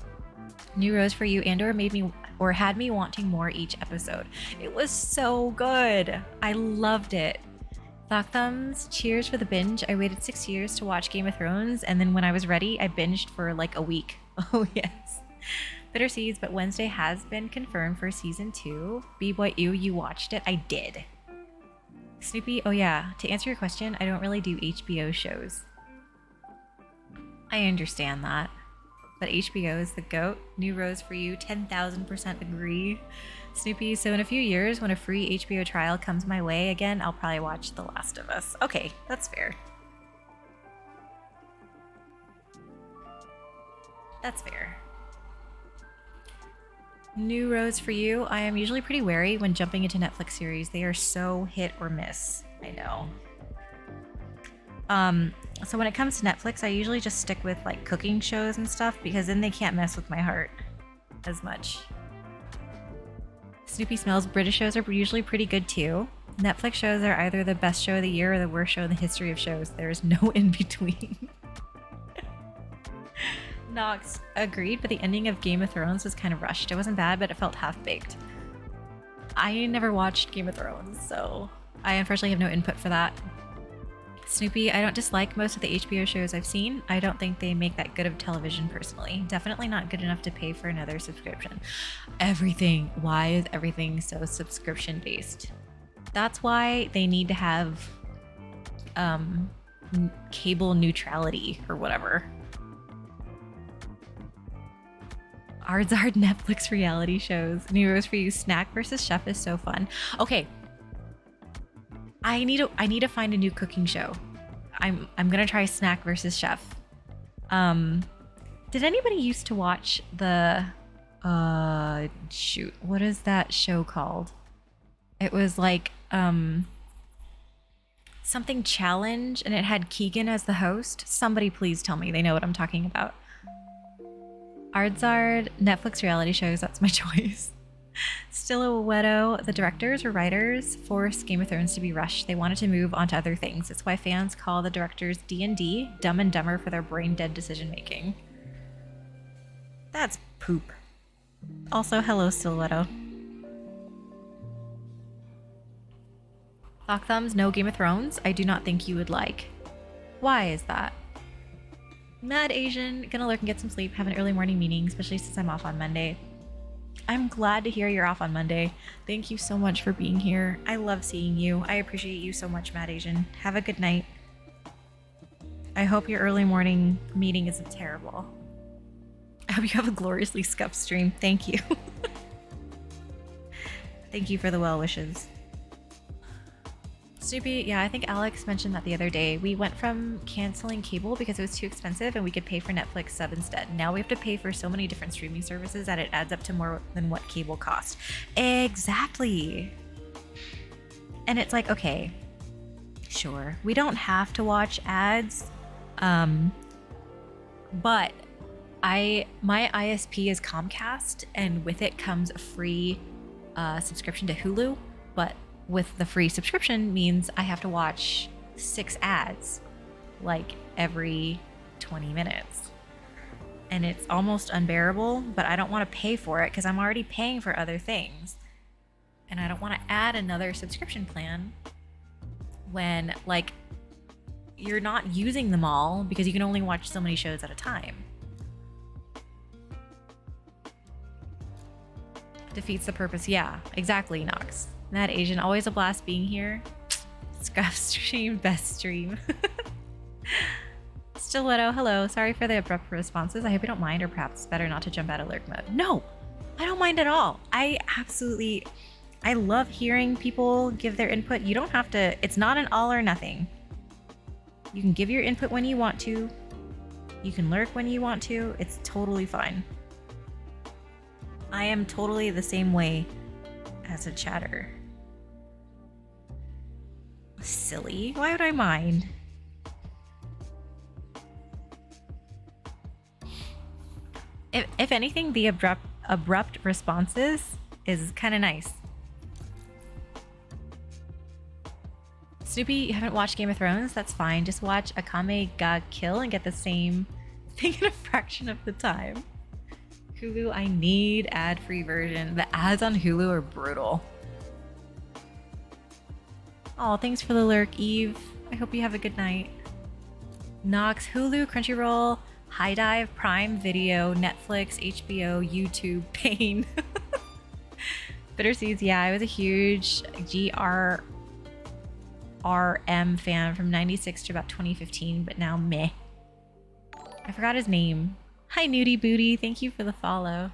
New Rose for You and/or had me wanting more each episode. It was so good. I loved it. Thought thumbs, cheers for the binge. I waited 6 years to watch Game of Thrones, and then when I was ready, I binged for like a week. Oh yes. Bitter Seeds, but Wednesday has been confirmed for season 2. B-Boy Ew, you watched it? I did. Snoopy, oh yeah, to answer your question, I don't really do HBO shows. I understand that. But HBO is the GOAT. New Rose for You, 10,000% agree. Snoopy, so in a few years, when a free HBO trial comes my way again, I'll probably watch The Last of Us. Okay, that's fair. That's fair. New Rose for You, I am usually pretty wary when jumping into Netflix series. They are so hit or miss. I know. So when it comes to Netflix, I usually just stick with like cooking shows and stuff because then they can't mess with my heart as much. Snoopy Smells, British shows are usually pretty good too. Netflix shows are either the best show of the year or the worst show in the history of shows. There's no in between. Nox, agreed, but the ending of Game of Thrones was kind of rushed. It wasn't bad, but it felt half-baked. I never watched Game of Thrones, so I unfortunately have no input for that. Snoopy, I don't dislike most of the HBO shows I've seen. I don't think they make that good of television personally. Definitely not good enough to pay for another subscription. Everything. Why is everything so subscription based? That's why they need to have cable neutrality or whatever. Ardzard Netflix reality shows. New Rose for You, Snack versus Chef is so fun. Okay. I need to find a new cooking show. I'm gonna try Snack versus Chef. Did anybody used to watch the shoot, what is that show called? It was like something challenge, and it had Keegan as the host. Somebody please tell me they know what I'm talking about. Ardzard Netflix reality shows, that's my choice. Stiletto, the directors or writers forced Game of Thrones to be rushed. They wanted to move on to other things. It's why fans call the directors D&D, Dumb and Dumber, for their brain-dead decision-making. That's poop. Also, hello, Stiletto. Thok Thumbs, no Game of Thrones. I do not think you would like. Why is that? Mad Asian, gonna lurk and get some sleep, have an early morning meeting, especially since I'm off on Monday. I'm glad to hear you're off on Monday. Thank you so much for being here. I love seeing you. I appreciate you so much, Mad Asian. Have a good night. I hope your early morning meeting isn't terrible. I hope you have a gloriously scuffed stream. Thank you. Thank you for the well wishes. Snoopy, yeah, I think Alex mentioned that the other day. We went from canceling cable because it was too expensive and we could pay for Netflix sub instead. Now we have to pay for so many different streaming services that it adds up to more than what cable cost. Exactly. And it's like, okay, sure, we don't have to watch ads, but my ISP is Comcast, and with it comes a free subscription to Hulu, but with the free subscription means I have to watch 6 ads like every 20 minutes. And it's almost unbearable, but I don't want to pay for it because I'm already paying for other things. And I don't want to add another subscription plan when, like, you're not using them all because you can only watch so many shows at a time. Defeats the purpose. Yeah, exactly, Nox. Mad Asian, always a blast being here. Scruff stream, best stream. Stiletto, hello. Sorry for the abrupt responses. I hope you don't mind, or perhaps it's better not to jump out of lurk mode. No, I don't mind at all. I love hearing people give their input. You don't have to, it's not an all or nothing. You can give your input when you want to. You can lurk when you want to. It's totally fine. I am totally the same way as a chatter. Silly. Why would I mind? If anything, the abrupt responses is kind of nice. Snoopy, you haven't watched Game of Thrones? That's fine. Just watch Akame ga Kill and get the same thing in a fraction of the time. Hulu, I need ad-free version. The ads on Hulu are brutal. Oh, thanks for the lurk, Eve. I hope you have a good night. Nox, Hulu, Crunchyroll, High Dive, Prime Video, Netflix, HBO, YouTube, Pain. Bitter Seeds, yeah, I was a huge GRRM fan from 96 to about 2015, but now meh. I forgot his name. Hi, Nudie Booty. Thank you for the follow.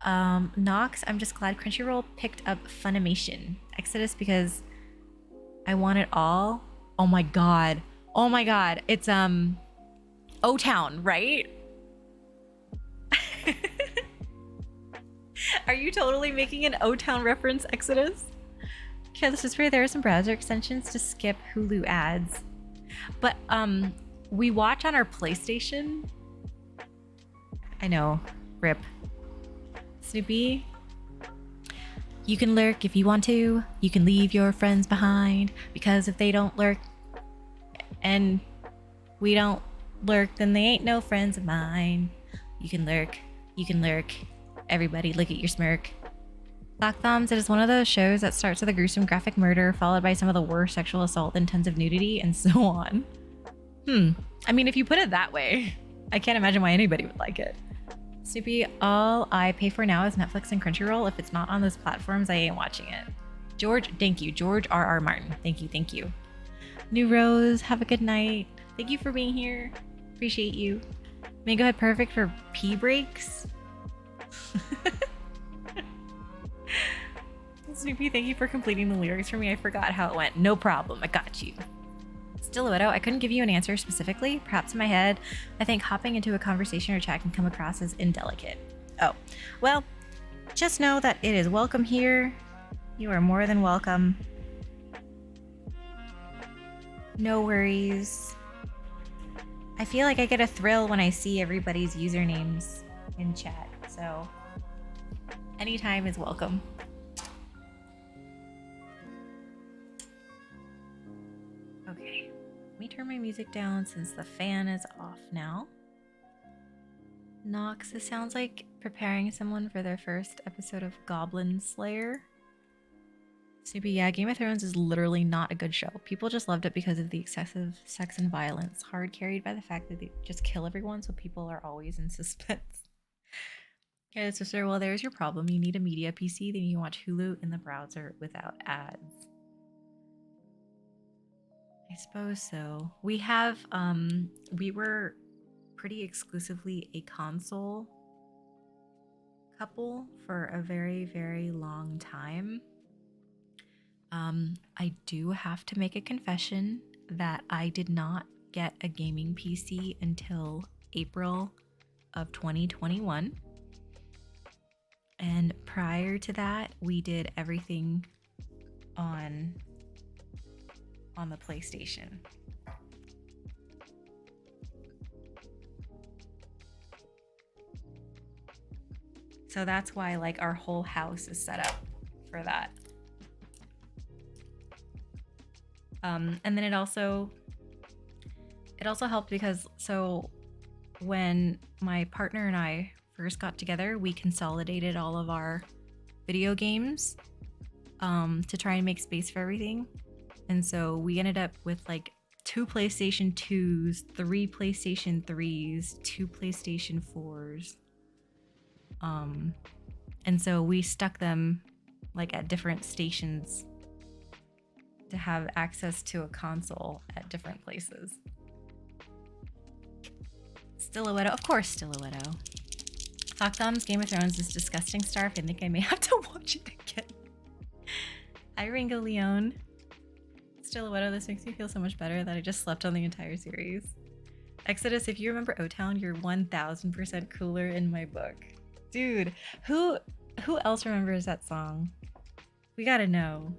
Nox, I'm just glad Crunchyroll picked up Funimation Exodus because I want it all. Oh my god. Oh my god. It's O-Town, right? Are you totally making an O-Town reference, Exodus? Careless Whisper, there are some browser extensions to skip Hulu ads. But we watch on our PlayStation. I know. RIP. Snoopy, you can lurk if you want to. You can leave your friends behind, because if they don't lurk and we don't lurk, then they ain't no friends of mine. You can lurk. You can lurk. Everybody look at your smirk. Black Thumbs, it is one of those shows that starts with a gruesome graphic murder followed by some of the worst sexual assault and tons of nudity and so on. I mean, if you put it that way, I can't imagine why anybody would like it. Snoopy, all I pay for now is Netflix and Crunchyroll. If it's not on those platforms, I ain't watching it. George, thank you. George R.R. Martin. Thank you. Thank you. New Rose, have a good night. Thank you for being here. Appreciate you. Mango Head perfect for pee breaks. Snoopy, thank you for completing the lyrics for me. I forgot how it went. No problem. I got you. Stiletto, I couldn't give you an answer specifically. Perhaps in my head, I think hopping into a conversation or chat can come across as indelicate. Oh, well, just know that it is welcome here. You are more than welcome. No worries. I feel like I get a thrill when I see everybody's usernames in chat, so anytime is welcome. Okay. Let me turn my music down since the fan is off now. Nox, this sounds like preparing someone for their first episode of Goblin Slayer. Snoopy, yeah, Game of Thrones is literally not a good show. People just loved it because of the excessive sex and violence, hard carried by the fact that they just kill everyone, so people are always in suspense. Yeah, sister, well, there's your problem. You need a media PC, then you can watch Hulu in the browser without ads. I suppose so. We have, we were pretty exclusively a console couple for a very, very long time. I do have to make a confession that I did not get a gaming PC until April of 2021. And prior to that, we did everything on the PlayStation. So that's why like our whole house is set up for that. And then it also helped because so when my partner and I first got together, we consolidated all of our video games to try and make space for everything. And so we ended up with like 2 PlayStation 2s, 3 PlayStation 3s, 2 PlayStation 4s. And so we stuck them like at different stations to have access to a console at different places. Stiletto, of course, Stiletto. Hawk Thumbs, Game of Thrones is disgusting stuff. I think I may have to watch it again. Hi, Ringo Leone. Stiletto, this makes me feel so much better that I just slept on the entire series. Exodus, if you remember O-Town, you're 1000% cooler in my book. Dude, who else remembers that song? We gotta know.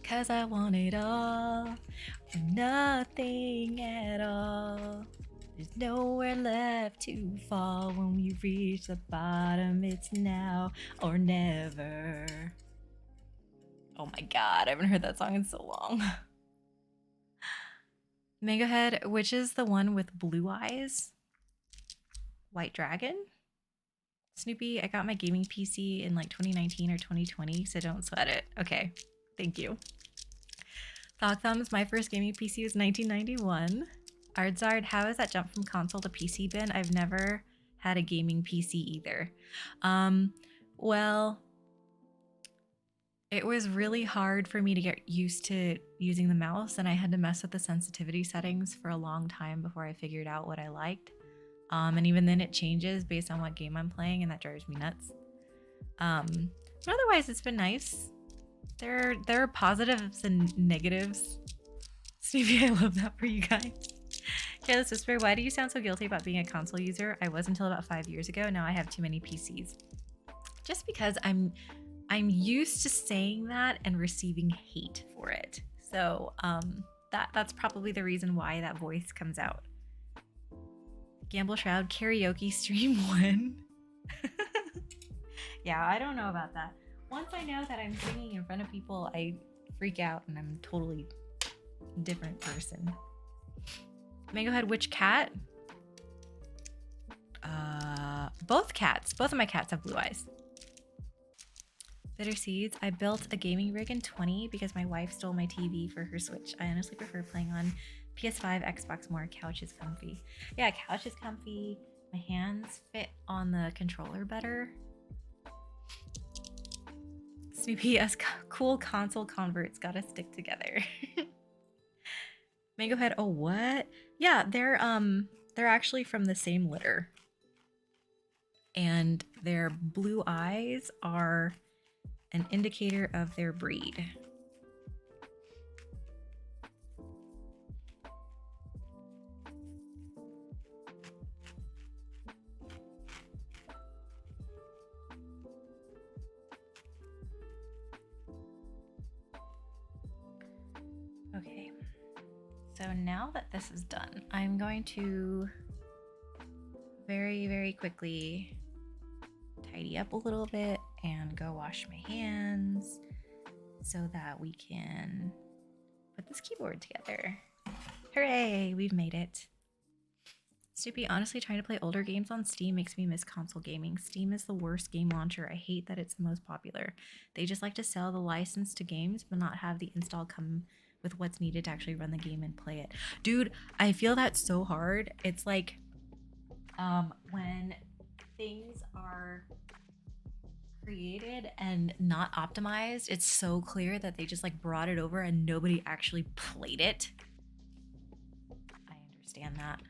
Cause I want it all, or nothing at all. There's nowhere left to fall when we reach the bottom. It's now or never. Oh my god, I haven't heard that song in so long. Mango Head, which is the one with blue eyes? White Dragon? Snoopy, I got my gaming PC in like 2019 or 2020, so don't sweat it. Okay, thank you. Thought Thumbs, my first gaming PC was 1991. Ardzard, how is that jump from console to PC been? I've never had a gaming PC either. Well, it was really hard for me to get used to using the mouse, and I had to mess with the sensitivity settings for a long time before I figured out what I liked. And even then it changes based on what game I'm playing, and that drives me nuts. But otherwise it's been nice. There are positives and negatives. Stevie, I love that for you guys. Careless Whisper, why do you sound so guilty about being a console user? I was until about 5 years ago. Now I have too many PCs. Just because I'm used to saying that and receiving hate for it. So that's probably the reason why that voice comes out. Gamble Shroud karaoke stream 1. Yeah, I don't know about that. Once I know that I'm singing in front of people, I freak out and I'm a totally different person. Mango Head, which cat? Both cats. Both of my cats have blue eyes. Bitter Seeds, I built a gaming rig in 20 because my wife stole my TV for her Switch. I honestly prefer playing on PS5, Xbox more. Couch is comfy. Yeah, couch is comfy. My hands fit on the controller better. Snoopy, us cool console converts gotta stick together. Mango Head, oh what? Yeah, they're actually from the same litter. And their blue eyes are an indicator of their breed. Okay, so now that this is done, I'm going to very, very quickly tidy up a little bit and go wash my hands so that we can put this keyboard together. Hooray, we've made it. Snoopy, honestly, trying to play older games on Steam makes me miss console gaming. Steam is the worst game launcher. I hate that it's the most popular. They just like to sell the license to games but not have the install come with what's needed to actually run the game and play it. Dude, I feel that so hard. It's like when things are created and not optimized, it's so clear that they just like brought it over and nobody actually played it. I understand that.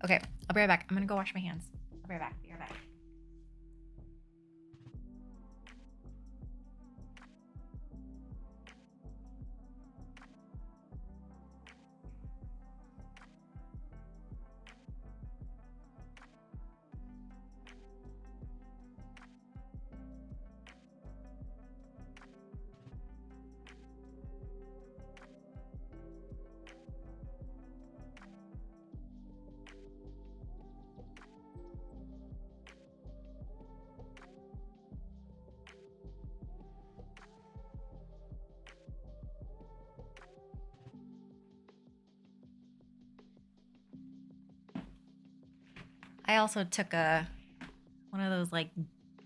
Okay, I'll be right back. I'm gonna go wash my hands. I'll be right back. Be right back. I also took one of those like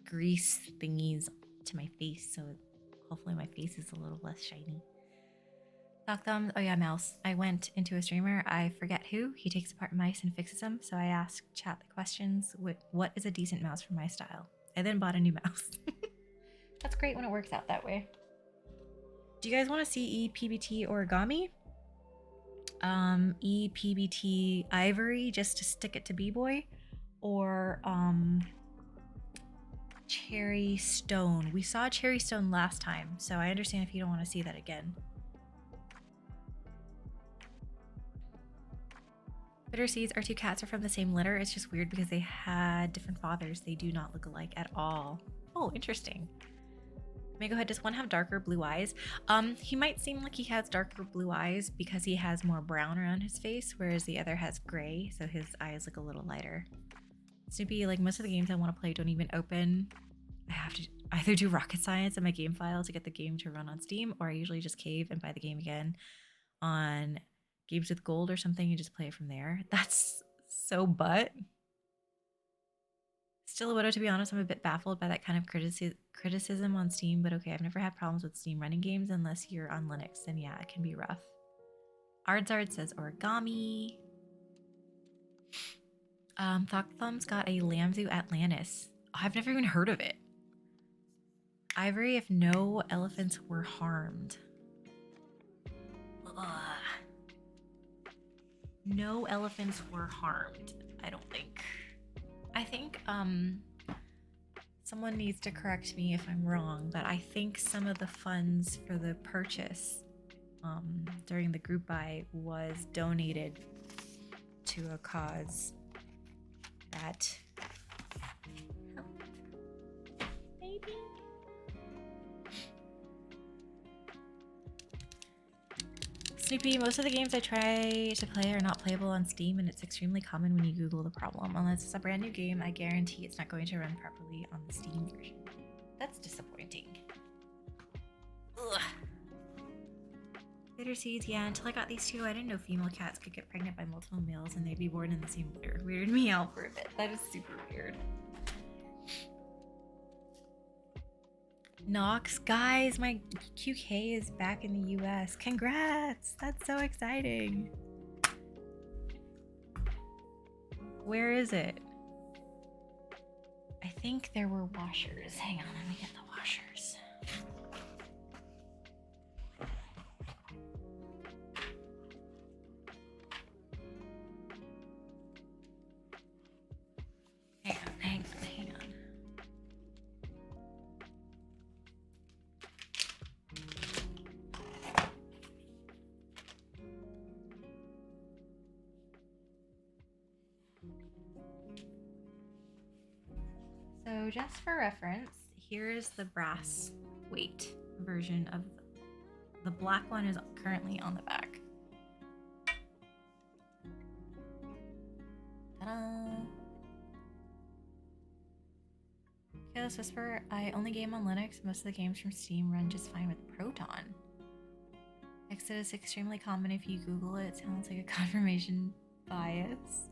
grease thingies to my face, so hopefully my face is a little less shiny. Doc Thumbs, oh yeah, mouse. I went into a streamer, I forget who. He takes apart mice and fixes them, so I asked chat the questions, what is a decent mouse for my style? I then bought a new mouse. That's great when it works out that way. Do you guys want to see EPBT origami? EPBT ivory, just to stick it to B-Boy? Or cherry stone. We saw cherry stone last time, so I understand if you don't want to see that again. Bitter Seeds, our two cats are from the same litter. It's just weird because they had different fathers. They do not look alike at all. Oh, interesting. Mangohead, does one have darker blue eyes? He might seem like he has darker blue eyes because he has more brown around his face, whereas the other has gray, so his eyes look a little lighter. Snoopy, like most of the games I want to play don't even open. I have to either do rocket science in my game file to get the game to run on Steam, or I usually just cave and buy the game again on Games with Gold or something and just play it from there. That's so butt. Still a widow, to be honest. I'm a bit baffled by that kind of criticism on Steam, but okay, I've never had problems with Steam running games unless you're on Linux, and yeah, it can be rough. Ardzard says origami. Thok Thumb's got a Lamzu Atlantis. Oh, I've never even heard of it. Ivory, if no elephants were harmed. Ugh. No elephants were harmed, I don't think. I think someone needs to correct me if I'm wrong, but I think some of the funds for the purchase during the group buy was donated to a cause that helped. Maybe. Snoopy, most of the games I try to play are not playable on Steam, and it's extremely common when you Google the problem. Unless it's a brand new game, I guarantee it's not going to run properly on the Steam version. That's disappointing. Ugh. Bitter Seeds, yeah, until I got these two, I didn't know female cats could get pregnant by multiple males and they'd be born in the same litter. Weirded me out for a bit. That is super weird. Nox, guys, my QK is back in the US. Congrats! That's so exciting. Where is it? I think there were washers. Hang on, let me get the washers. Hang on. So just for reference, here is the brass weight version of the black one is currently on the back. Ta-da! Careless Whisper, I only game on Linux. Most of the games from Steam run just fine with Proton. Exodus extremely common if you Google it. Sounds like a confirmation bias.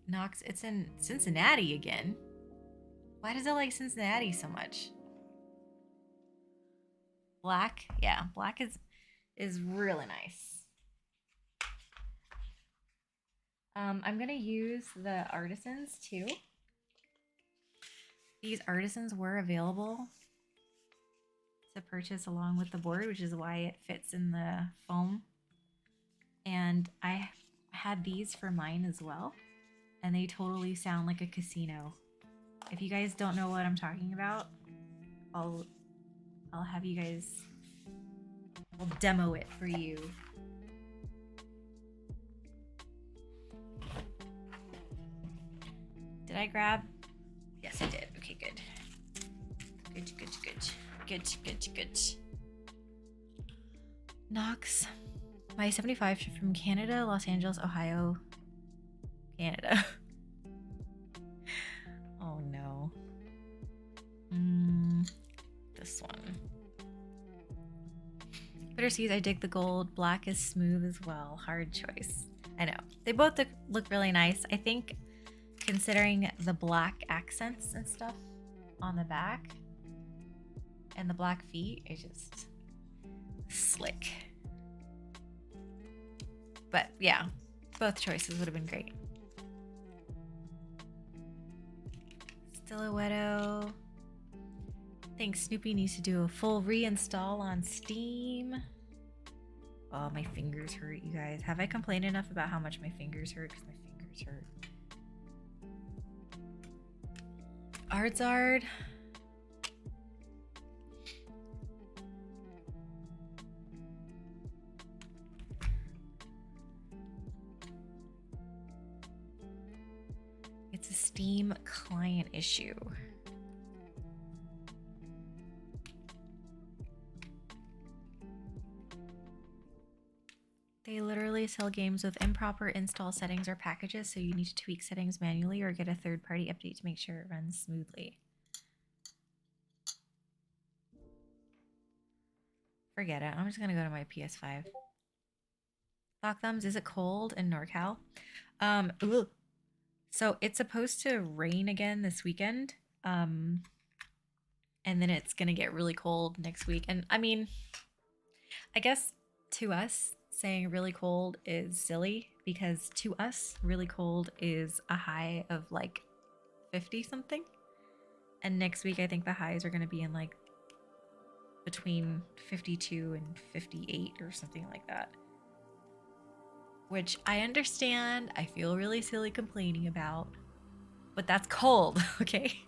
Nox, it's in Cincinnati again. Why does it like Cincinnati so much? Black, yeah, black is really nice. I'm gonna use the artisans too. These artisans were available to purchase along with the board, which is why it fits in the foam. And I had these for mine as well, and they totally sound like a casino. If you guys don't know what I'm talking about, I'll have you guys, I'll demo it for you. Did I grab? Yes, I did. Okay, good. Good. Knox. My 75 from Canada, Los Angeles, Ohio, Canada. Oh no. This one. Bitter Seeds, I dig the gold. Black is smooth as well. Hard choice. I know. They both look really nice. I think considering the black accents and stuff on the back and the black feet is just slick. But yeah, both choices would have been great. Stiletto. Think Snoopy needs to do a full reinstall on Steam. Oh, my fingers hurt, you guys. Have I complained enough about how much my fingers hurt? Because my fingers hurt. Ardzard. It's a Steam client issue. They literally sell games with improper install settings or packages, so you need to tweak settings manually or get a third-party update to make sure it runs smoothly. Forget it. I'm just gonna go to my PS5. Thought Thumbs, is it cold in NorCal? So it's supposed to rain again this weekend. And then it's gonna get really cold next week. And I mean, I guess to us, saying really cold is silly because to us, really cold is a high of like 50 something. And next week, I think the highs are going to be in like between 52 and 58 or something like that. Which I understand. I feel really silly complaining about, but that's cold, okay?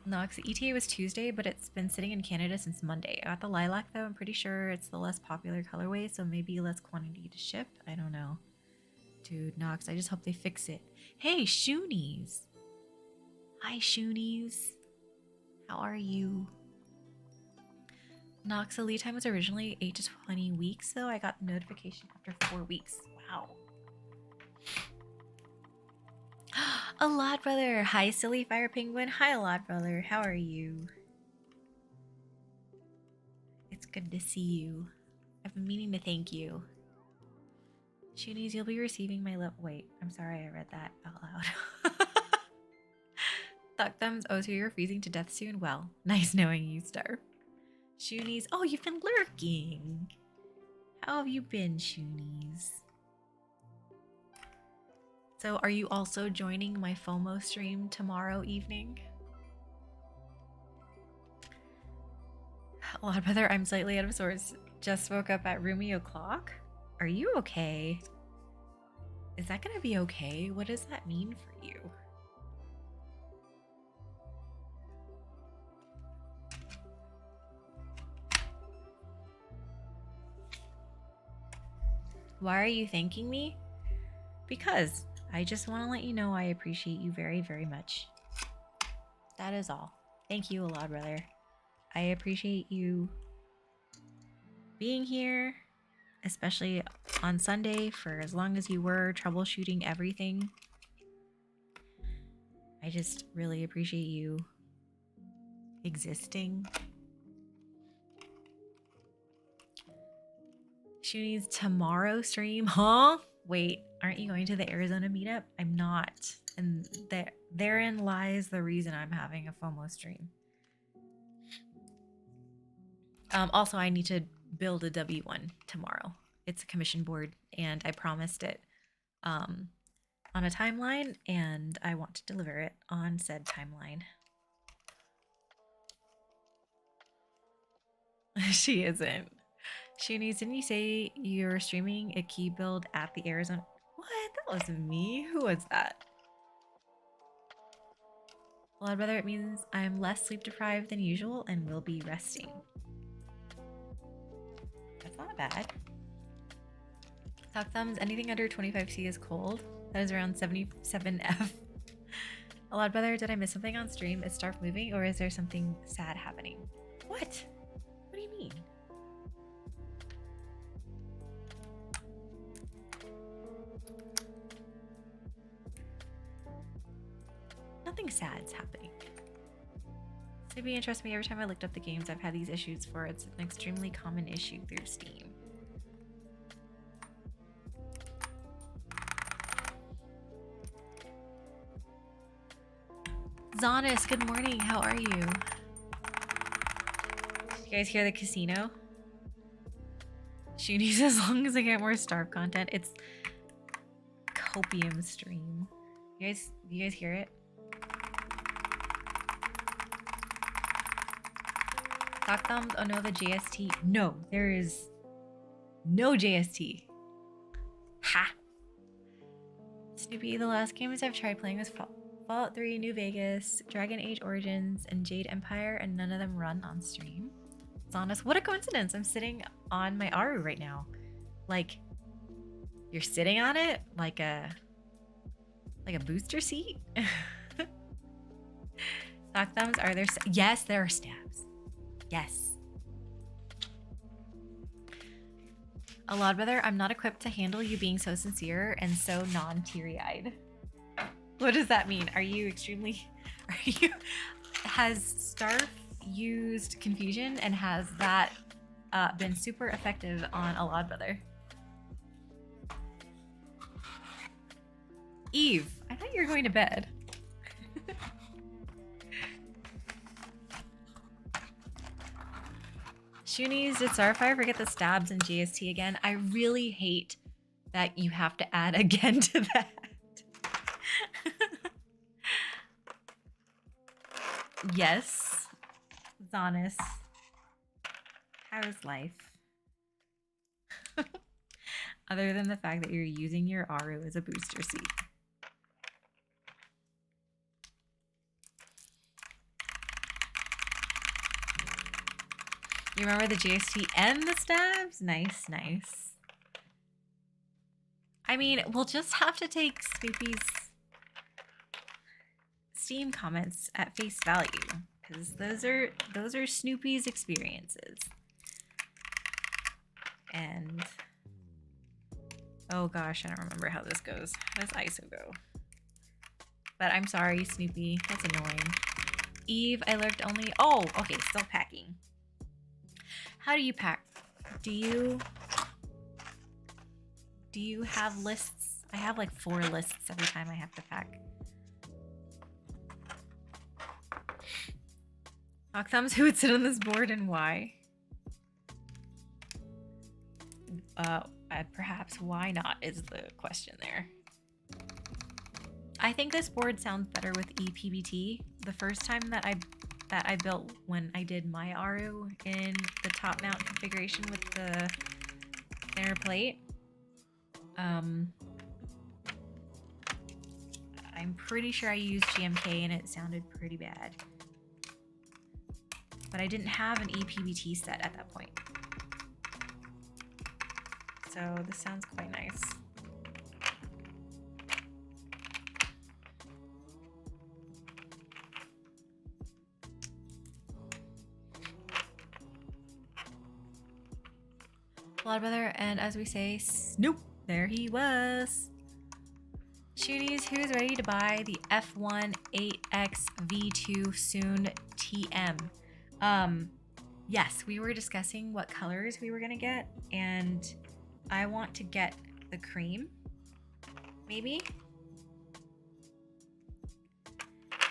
Nox, the ETA was Tuesday, but it's been sitting in Canada since Monday. I got the lilac though. I'm pretty sure it's the less popular colorway, so maybe less quantity to ship. I don't know. Dude, Nox, I just hope they fix it. Hey, Shoonies. Hi, Shoonies. How are you? Nox, the lead time was originally 8 to 20 weeks, though. I got the notification after 4 weeks. Wow. A lot, brother. Hi, silly fire penguin. Hi, a lot, brother. How are you? It's good to see you. I've been meaning to thank you. Shoonies, you'll be receiving my lip. Wait, I'm sorry I read that out loud. Thuck Thumbs, oh, so you're freezing to death soon? Well, nice knowing you, Star. Shoonies, oh, you've been lurking. How have you been, Shoonies? So are you also joining my FOMO stream tomorrow evening? A lot better. I'm slightly out of sorts. Just woke up at roomy o'clock. Are you okay? Is that gonna be okay? What does that mean for you? Why are you thanking me? Because I just want to let you know I appreciate you very, very much. That is all. Thank you a lot, brother. I appreciate you being here, especially on Sunday for as long as you were troubleshooting everything. I just really appreciate you existing. Shoonies, tomorrow stream, huh? Wait, aren't you going to the Arizona meetup? I'm not. And therein lies the reason I'm having a FOMO stream. Also, I need to build a W1 tomorrow. It's a commission board, and I promised it on a timeline, and I want to deliver it on said timeline. She isn't. Shoonies, didn't you say you're streaming a key build at the Arizona? What? That wasn't me. Who was that? Well, I'd rather it means I'm less sleep deprived than usual and will be resting. That's not bad. Thuck Thumbs, anything under 25C is cold. That is around 77F. A lot better. Did I miss something on stream? Is Stark moving or is there something sad happening? What? What do you mean? Nothing sad's happening. It'd be interesting me every time I looked up the games I've had these issues for. It's an extremely common issue through Steam. Zonis, good morning. How are you? Did you guys hear the casino? Shoonies, as long as I get more Starve content. It's copium stream. Do you guys hear it? Sock thumbs, oh no, the JST. No, there is no JST. Ha! Snoopy, the last games I've tried playing was Fallout 3, New Vegas, Dragon Age Origins, and Jade Empire, and none of them run on stream. It's honest. What a coincidence. I'm sitting on my Aaru right now. Like, you're sitting on it like a booster seat? Sock thumbs, are there? Yes, there are stabs. Yes. A lot better. I'm not equipped to handle you being so sincere and so non-teary-eyed. What does that mean? Has Starf used confusion, and has that been super effective on a lot better? Eve, I thought you were going to bed. Shoonies, did Starfire forget the stabs and GST again? I really hate that you have to add again to that. Yes, Zonis. How is life? Other than the fact that you're using your Aaru as a booster seat. You remember the JST and the stabs? Nice, nice. I mean, we'll just have to take Snoopy's Steam comments at face value, because those are Snoopy's experiences. And oh gosh, I don't remember how this goes. How does ISO go? But I'm sorry, Snoopy. That's annoying. Eve, I lurked only. Oh, okay, still packing. How do you pack? Do you have lists? I have like 4 lists every time I have to pack. Hawk thumbs, who would sit on this board and why? Perhaps why not is the question there. I think this board sounds better with ePBT. The first time that I built when I did my Aaru in the top mount configuration with the thinner plate. I'm pretty sure I used GMK and it sounded pretty bad. But I didn't have an ePBT set at that point. So this sounds quite nice. A lot better, and as we say, Snoop, there he was. Shoonies, who's ready to buy the F1 8X V2 soon TM? Yes, we were discussing what colors we were gonna get, and I want to get the cream, maybe.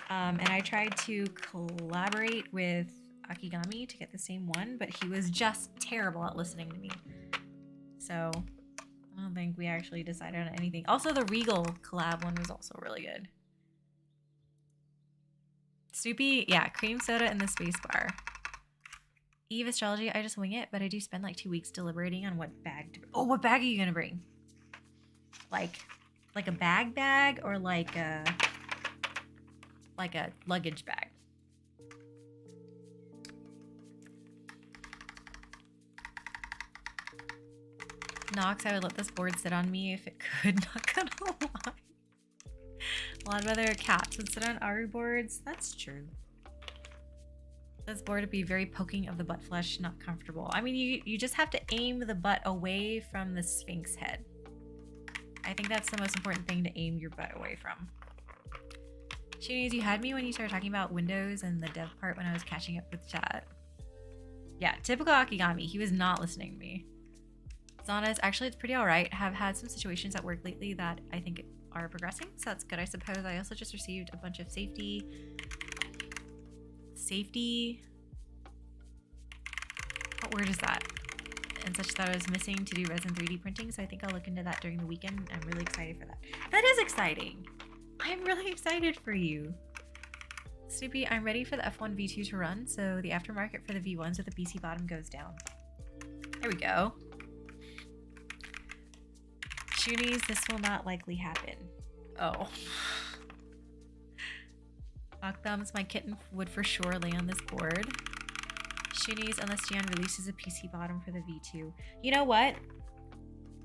And I tried to collaborate with Akigami to get the same one, but he was just terrible at listening to me. So I don't think we actually decided on anything. Also, the Regal collab one was also really good. Snoopy, yeah, cream soda in the space bar. Eve astrology, I just wing it, but I do spend like 2 weeks deliberating on what bag to bring. Oh, what bag are you gonna bring? Like a bag or like a luggage bag? Nox, I would let this board sit on me if it could, not gonna lie. A lot of other cats would sit on Aaru boards. That's true. This board would be very poking of the butt flesh, not comfortable. I mean, you just have to aim the butt away from the Sphinx head. I think that's the most important thing, to aim your butt away from. Shoonies, you had me when you started talking about Windows and the dev part when I was catching up with chat. Yeah, typical Akigami. He was not listening to me. Zonas, actually, it's pretty alright. Have had some situations at work lately that I think are progressing, so that's good, I suppose. I also just received a bunch of safety Safety. What word is that? And such that I was missing to do resin 3D printing, so I think I'll look into that during the weekend. I'm really excited for that. That is exciting. I'm really excited for you. Snoopy, I'm ready for the F1 V2 to run, so the aftermarket for the V1s with the PC bottom goes down. There we go. Shoonies, this will not likely happen. Oh. Knock thumbs, my kitten would for sure lay on this board. Shoonies, unless Gion releases a PC bottom for the V2. You know what?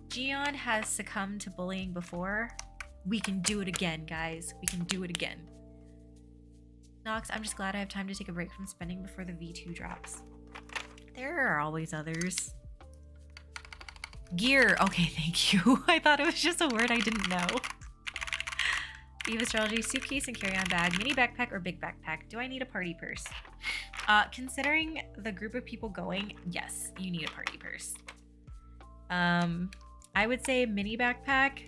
Gion has succumbed to bullying before. We can do it again, guys. We can do it again. Nox, I'm just glad I have time to take a break from spending before the V2 drops. There are always others. Gear. Okay, thank you. I thought it was just a word I didn't know. Eve Astrology, suitcase and carry-on bag, mini backpack or big backpack. Do I need a party purse? Considering the group of people going, yes, you need a party purse. I would say mini backpack,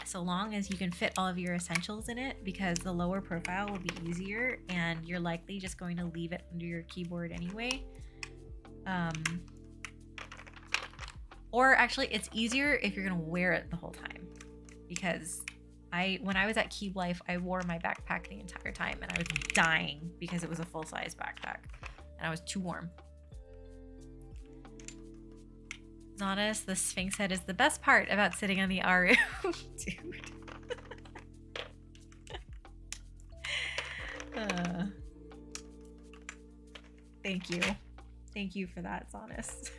so long as you can fit all of your essentials in it, because the lower profile will be easier and you're likely just going to leave it under your keyboard anyway. Or actually it's easier if you're gonna wear it the whole time, because when I was at Cube Life, I wore my backpack the entire time and I was dying because it was a full-size backpack and I was too warm. Honest, the Sphinx head is the best part about sitting on the Aaru. Dude. Thank you. Thank you for that, Honest.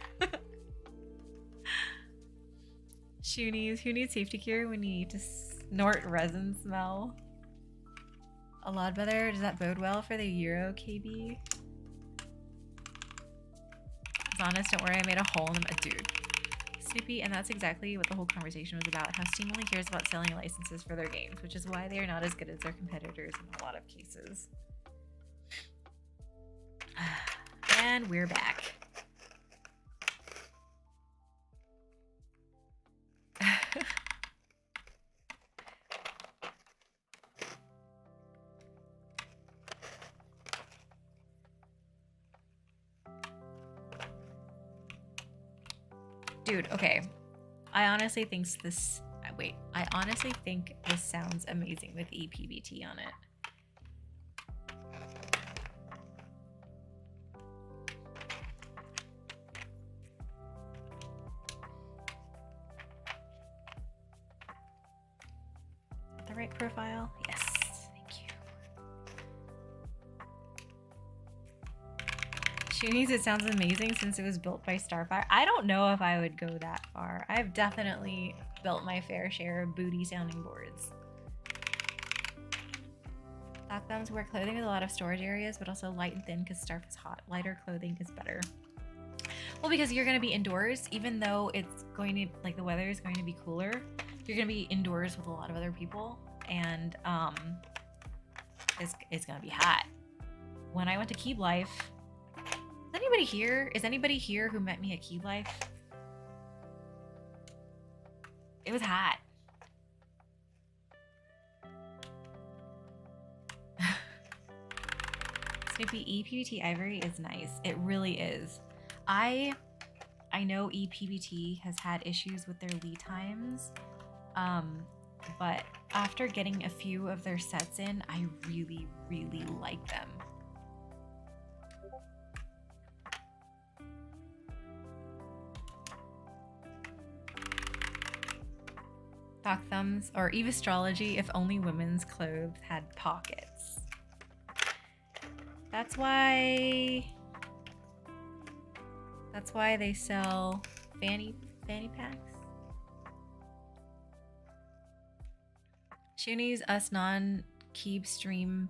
Shoonies, who needs safety gear when you need to snort resin smell? A lot better. Does that bode well for the Euro KB? Honest, don't worry, I made a hole in the dude. Snoopy, and that's exactly what the whole conversation was about, how Steam only cares about selling licenses for their games, which is why they are not as good as their competitors in a lot of cases. And we're back. Dude, okay. I honestly think this sounds amazing with ePBT on it. The right profile? Yes, thank you. Shoonies, it sounds amazing since it was built by Starfire. I don't know if I would go that far. I've definitely built my fair share of booty sounding boards. Black thumbs wear clothing with a lot of storage areas, but also light and thin because Starf is hot. Lighter clothing is better. Well, because you're going to be indoors, even though it's going to, like, the weather is going to be cooler, you're going to be indoors with a lot of other people, and it's going to be hot. When I went to Cube Life, is anybody here who met me at Cube Life? It was hot. Snoopy, ePBT Ivory is nice. It really is. I know ePBT has had issues with their lead times, but after getting a few of their sets in, I really, really like them. Doc thumbs or Eve Astrology, if only women's clothes had pockets. That's why they sell fanny packs. Shoonies, us non-keep stream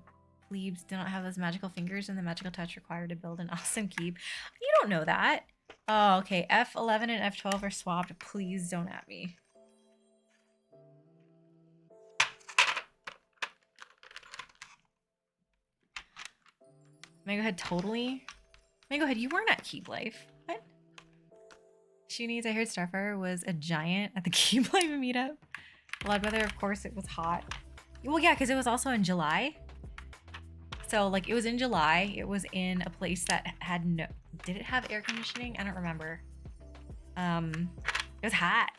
plebes do not have those magical fingers and the magical touch required to build an awesome keep. You don't know that. Oh, okay. F11 and F12 are swapped. Please don't at me. Mangohead, totally. Mangohead, you weren't at Cube Life. What? Shoonies, I heard Starfire was a giant at the Cube Life meetup. Blood weather, of course, it was hot. Well, yeah, because it was also in July. So like it was in July. It was in a place that had no. Did it have air conditioning? I don't remember. It was hot.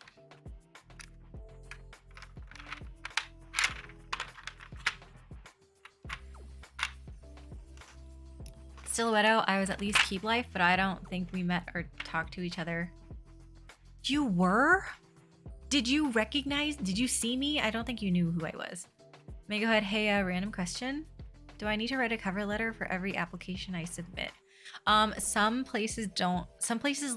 Silhouetto, I was at least Keep Life, but I don't think we met or talked to each other. You were? Did you recognize? Did you see me? I don't think you knew who I was. May go ahead. Hey, random question. Do I need to write a cover letter for every application I submit? Some places don't. Some places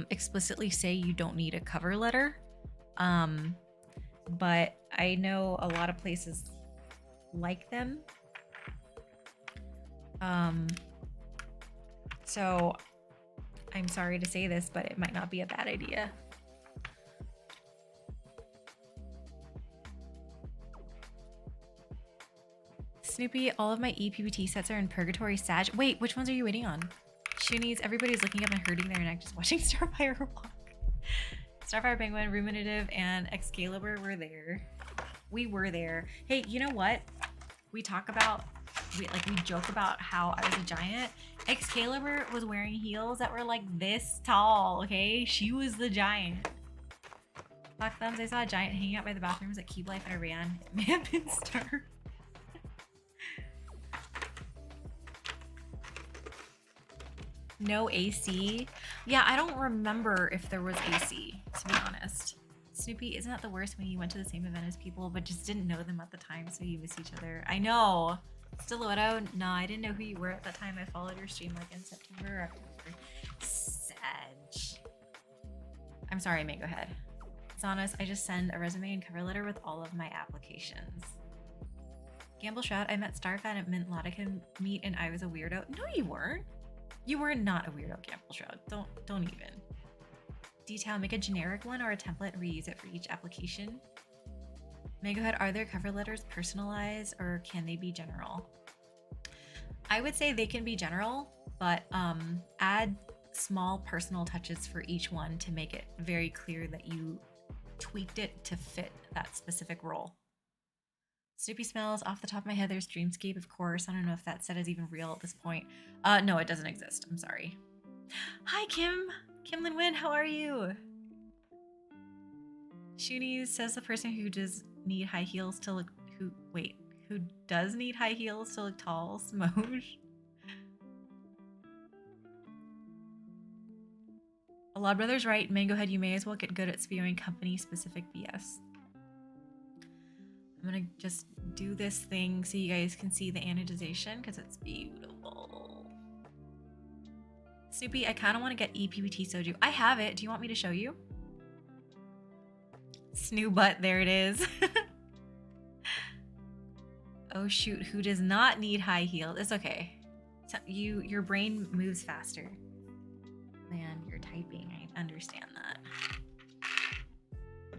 explicitly say you don't need a cover letter. But I know a lot of places like them. So I'm sorry to say this, but it might not be a bad idea. Snoopy, all of my EPBT sets are in Purgatory Sag. Wait, which ones are you waiting on? Shoonies, everybody's looking up and hurting their neck just watching Starfire walk. Starfire Penguin, Ruminative, and Excalibur were there. We were there. Hey, you know what? We talk about, we joke about how I was a giant. Excalibur was wearing heels that were like this tall, okay? She was the giant. Black Thumbs, I saw a giant hanging out by the bathrooms at Keep Life and I ran. It may have been starved. No AC? Yeah, I don't remember if there was AC, to be honest. Snoopy, isn't that the worst when you went to the same event as people but just didn't know them at the time so you miss each other? I know. Stiletto, no, I didn't know who you were at that time. I followed your stream like in September or October. Sag. I'm sorry, May, go ahead. Zanos, I just send a resume and cover letter with all of my applications. Gamble Shroud, I met Starfat at Mint Laudica meet and I was a weirdo. No, you weren't. You were not a weirdo, Gamble Shroud. Don't even. Detail, make a generic one or a template and reuse it for each application. Megahead, are their cover letters personalized or can they be general? I would say they can be general, but add small personal touches for each one to make it very clear that you tweaked it to fit that specific role. Snoopy Smells, off the top of my head, there's Dreamscape, of course. I don't know if that set is even real at this point. No, it doesn't exist. I'm sorry. Hi, Kim. Kimlin Wynn, how are you? Shoonies says the person who does need high heels to look who does need high heels to look tall? Smosh. A Law Brother's right. Mangohead, you may as well get good at spewing company specific BS. I'm gonna just do this thing so you guys can see the anodization because it's beautiful. Snoopy, I kind of want to get EPBT soju. I have it. Do you want me to show you? Snoo butt, there it is. Oh shoot, who does not need high heels? It's okay. So your brain moves faster than your typing. I understand that.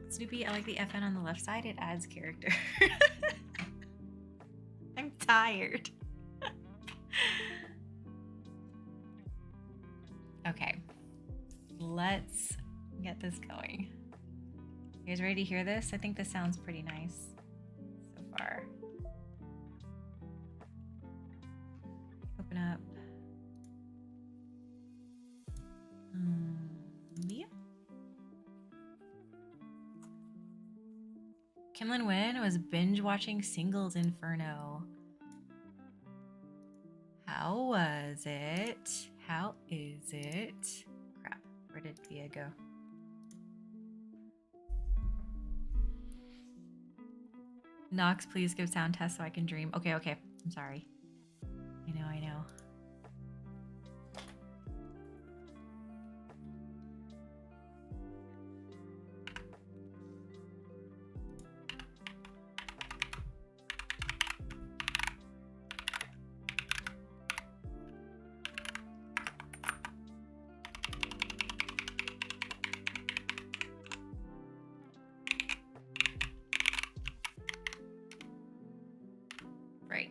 Snoopy, I like the FN on the left side. It adds character. I'm tired. Okay, let's get this going. You guys ready to hear this? I think this sounds pretty nice so far. Open up. Yeah. Kimlin Wynn was binge watching Singles Inferno. How was it? How is it? Crap, where did Via go? Nox, please give sound test so I can dream. Okay, I'm sorry. I know. Right.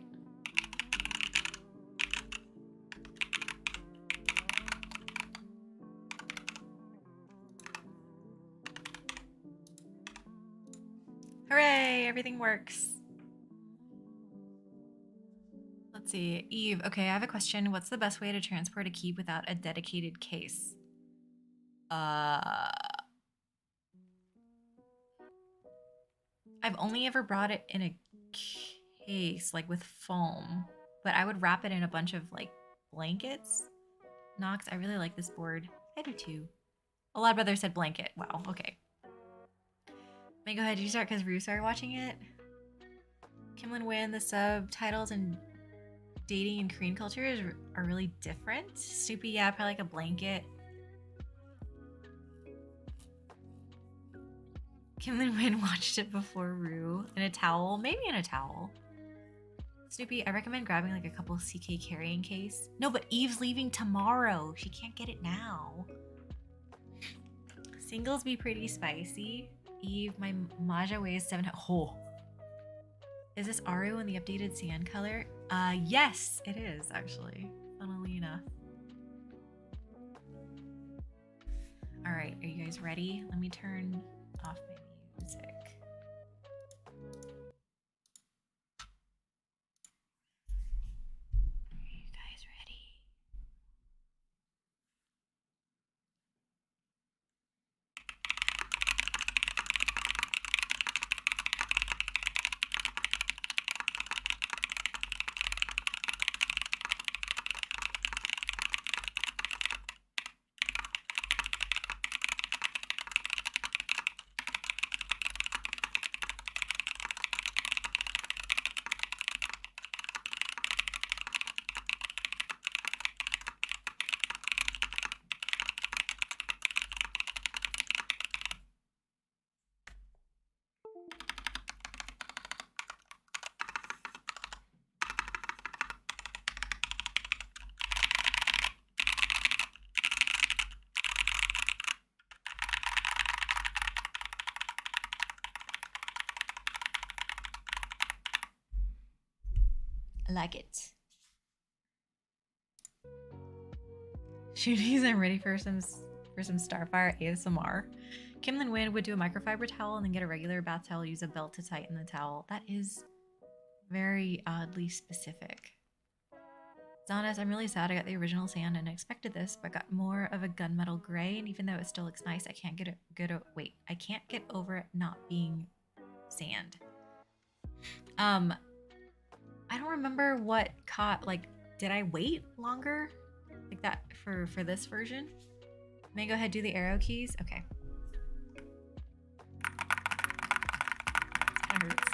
Hooray, everything works. Let's see. Eve, okay, I have a question. What's the best way to transport a key without a dedicated case? I've only ever brought it in a case, like with foam, but I would wrap it in a bunch of like blankets. Nox, I really like this board. I do too. A lot of brothers said blanket. Wow, okay. May go ahead, did you start because Rue started watching it? Kimlin Win, the subtitles and dating and Korean culture are really different. Snoopy, yeah, probably like a blanket. Kimlin Win watched it before Rue. In a towel, maybe in a towel. Snoopy, I recommend grabbing like a couple CK carrying case. No, but Eve's leaving tomorrow. She can't get it now. Singles be pretty spicy. Eve, my Maja weighs 7. Oh. Is this Aaru in the updated sand color? Yes, it is actually, funnily enough. All right, are you guys ready? Let me turn off my music. Are you guys ready? I like it. Shooties, I'm ready for some Starfire ASMR. Kimlin Win would do a microfiber towel and then get a regular bath towel, use a belt to tighten the towel. That is very oddly specific. Zanas, I'm really sad I got the original sand and expected this, but got more of a gunmetal gray, and even though it still looks nice, I can't get I can't get over it not being sand. I don't remember what caught, like, did I wait longer like that for this version? May I go ahead, do the arrow keys? Okay. That hurts.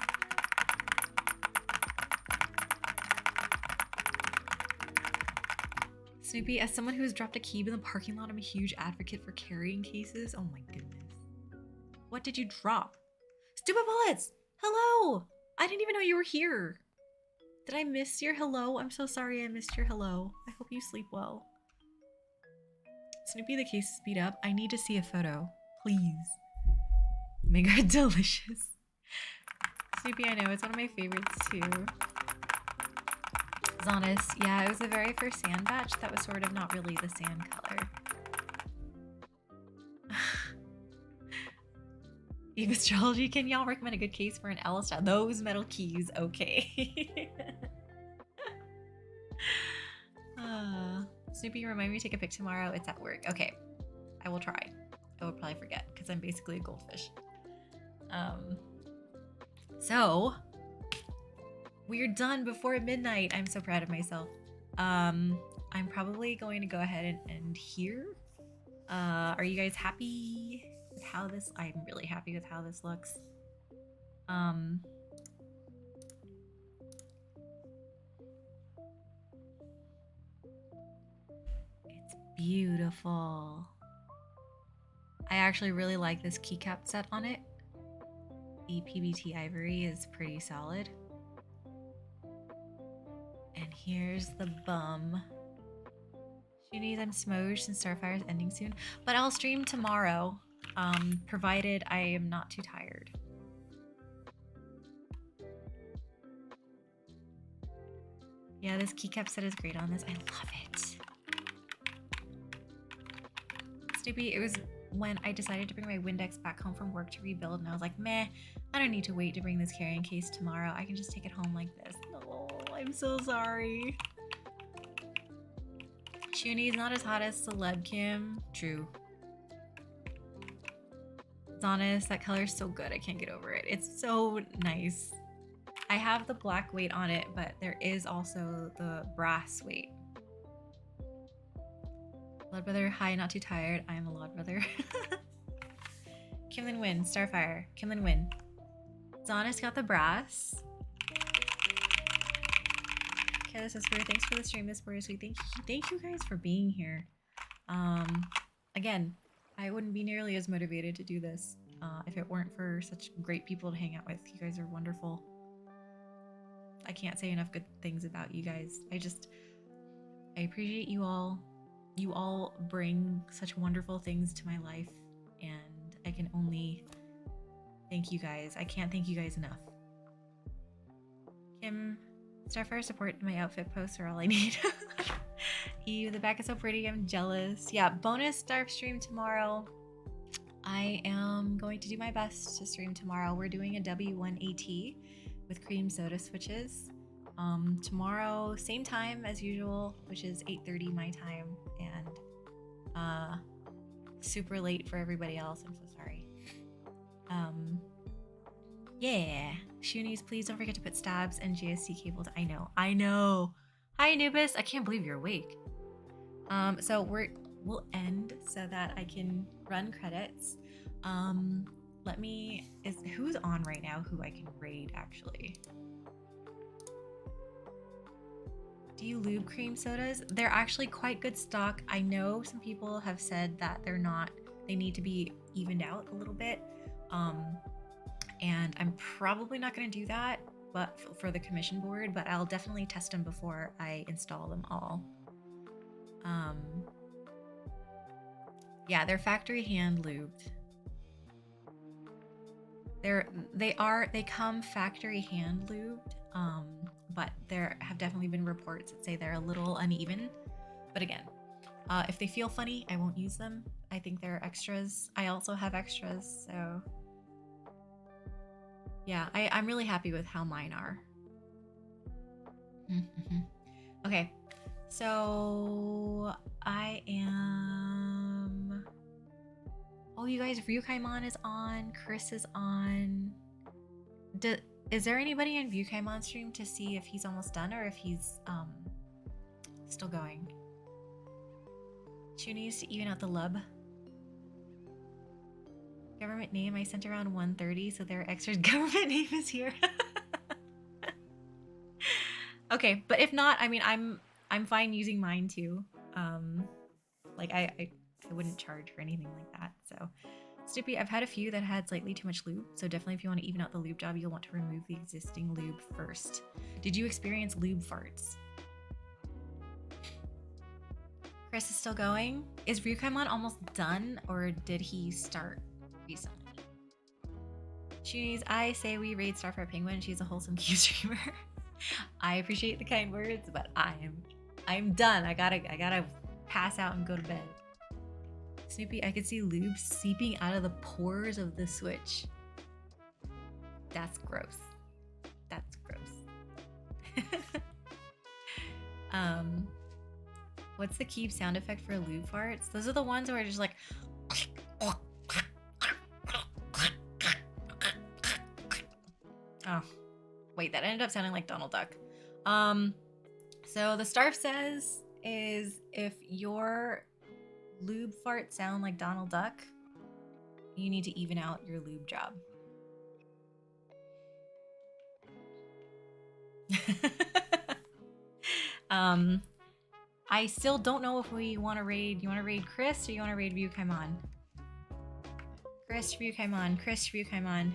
Snoopy, as someone who has dropped a key in the parking lot, I'm a huge advocate for carrying cases. Oh my goodness. What did you drop? Stupid bullets! Hello! I didn't even know you were here. Did I miss your hello? I'm so sorry I missed your hello. I hope you sleep well. Snoopy, the case is speed up. I need to see a photo. Please. Mega delicious. Snoopy, I know. It's one of my favorites too. Zanis, yeah, it was the very first sand batch that was sort of not really the sand color. Eve Astrology, can y'all recommend a good case for an Alistar? Those metal keys, okay. Snoopy, remind me to take a pic tomorrow. It's at work. Okay, I will try. I will probably forget because I'm basically a goldfish. So we're done before midnight. I'm so proud of myself. I'm probably going to go ahead and end here. Are you guys happy with how this? I'm really happy with how this looks. It's beautiful. I actually really like this keycap set on it. The PBT ivory is pretty solid. And here's the bum. Shunies, I'm smoged since Starfire's ending soon, but I'll stream tomorrow, provided I am not too tired. Yeah, this keycap set is great on this. I love it. Snoopy, it was when I decided to bring my Windex back home from work to rebuild, and I was like, meh, I don't need to wait to bring this carrying case tomorrow. I can just take it home like this. Oh, I I'm so sorry. Shuni's not as hot as Celeb Kim. True. It's honest, that color's so good. I can't get over it. It's so nice. I have the black weight on it, but there is also the brass weight. Blood Brother, hi, not too tired. I am a Blood Brother. Kimlin win, Starfire. Kimlin win. Zonus got the brass. Okay, this is weird. Thanks for the stream this morning, sweet. Thank you guys for being here. Again, I wouldn't be nearly as motivated to do this if it weren't for such great people to hang out with. You guys are wonderful. I can't say enough good things about you guys. I appreciate you all. You all bring such wonderful things to my life, and I can only thank you guys. I can't thank you guys enough. Kim, Starfire support my outfit posts are all I need. The back is so pretty. I'm jealous. Yeah, bonus Starf stream tomorrow. I am going to do my best to stream tomorrow. We're doing a W1AT with cream soda switches. Tomorrow, same time as usual, which is 8:30 my time, and super late for everybody else. I'm so sorry. Yeah. Shunies, please don't forget to put stabs and GSC cables. I know. Hi, Anubis. I can't believe you're awake. So we'll end so that I can run credits. Who's on right now who I can raid actually? Do you lube cream sodas? They're actually quite good stock. I know some people have said that they need to be evened out a little bit. And I'm probably not going to do that, but for the commission board, but I'll definitely test them before I install them all. Yeah, they're factory hand lubed. They come factory hand lubed, but there have definitely been reports that say they're a little uneven. But again, if they feel funny, I won't use them. I think they're extras. I also have extras, so yeah, I'm really happy with how mine are. Okay, so I am... Oh, you guys, Ryukaimon is on, Chris is on. Is there anybody in Ryukaimon stream to see if he's almost done or if he's still going? Chu needs to even out the lub. Government name, I sent around 1:30, so their extra government name is here. Okay, but if not, I mean, I'm fine using mine too. Like I wouldn't charge for anything like that. So, Snoopy, I've had a few that had slightly too much lube. So definitely, if you want to even out the lube job, you'll want to remove the existing lube first. Did you experience lube farts? Chris is still going. Is Ryukaimon almost done, or did he start recently? Shunies, I say we raid Starfire Penguin. She's a wholesome cute streamer. I appreciate the kind words, but I'm done. I gotta pass out and go to bed. Snoopy, I could see lube seeping out of the pores of the Switch. That's gross. That's gross. What's the keep sound effect for lube farts? Those are the ones where it's just like... Oh, wait, that ended up sounding like Donald Duck. So the Starf says is if your lube farts sound like Donald Duck, you need to even out your lube job. I still don't know if we want to raid. You want to raid Chris or you want to raid Ryukaimon? Chris, Ryukaimon. Chris, Ryukaimon.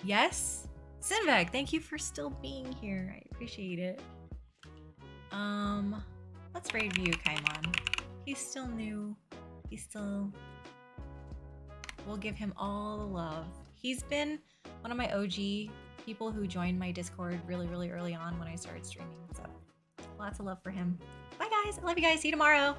Yes? Sinvag, thank you for still being here. I appreciate it. Let's raid Ryukaimon. He's still new. We'll give him all the love. He's been one of my OG people who joined my Discord really, really early on when I started streaming. So lots of love for him. Bye guys. I love you guys. See you tomorrow.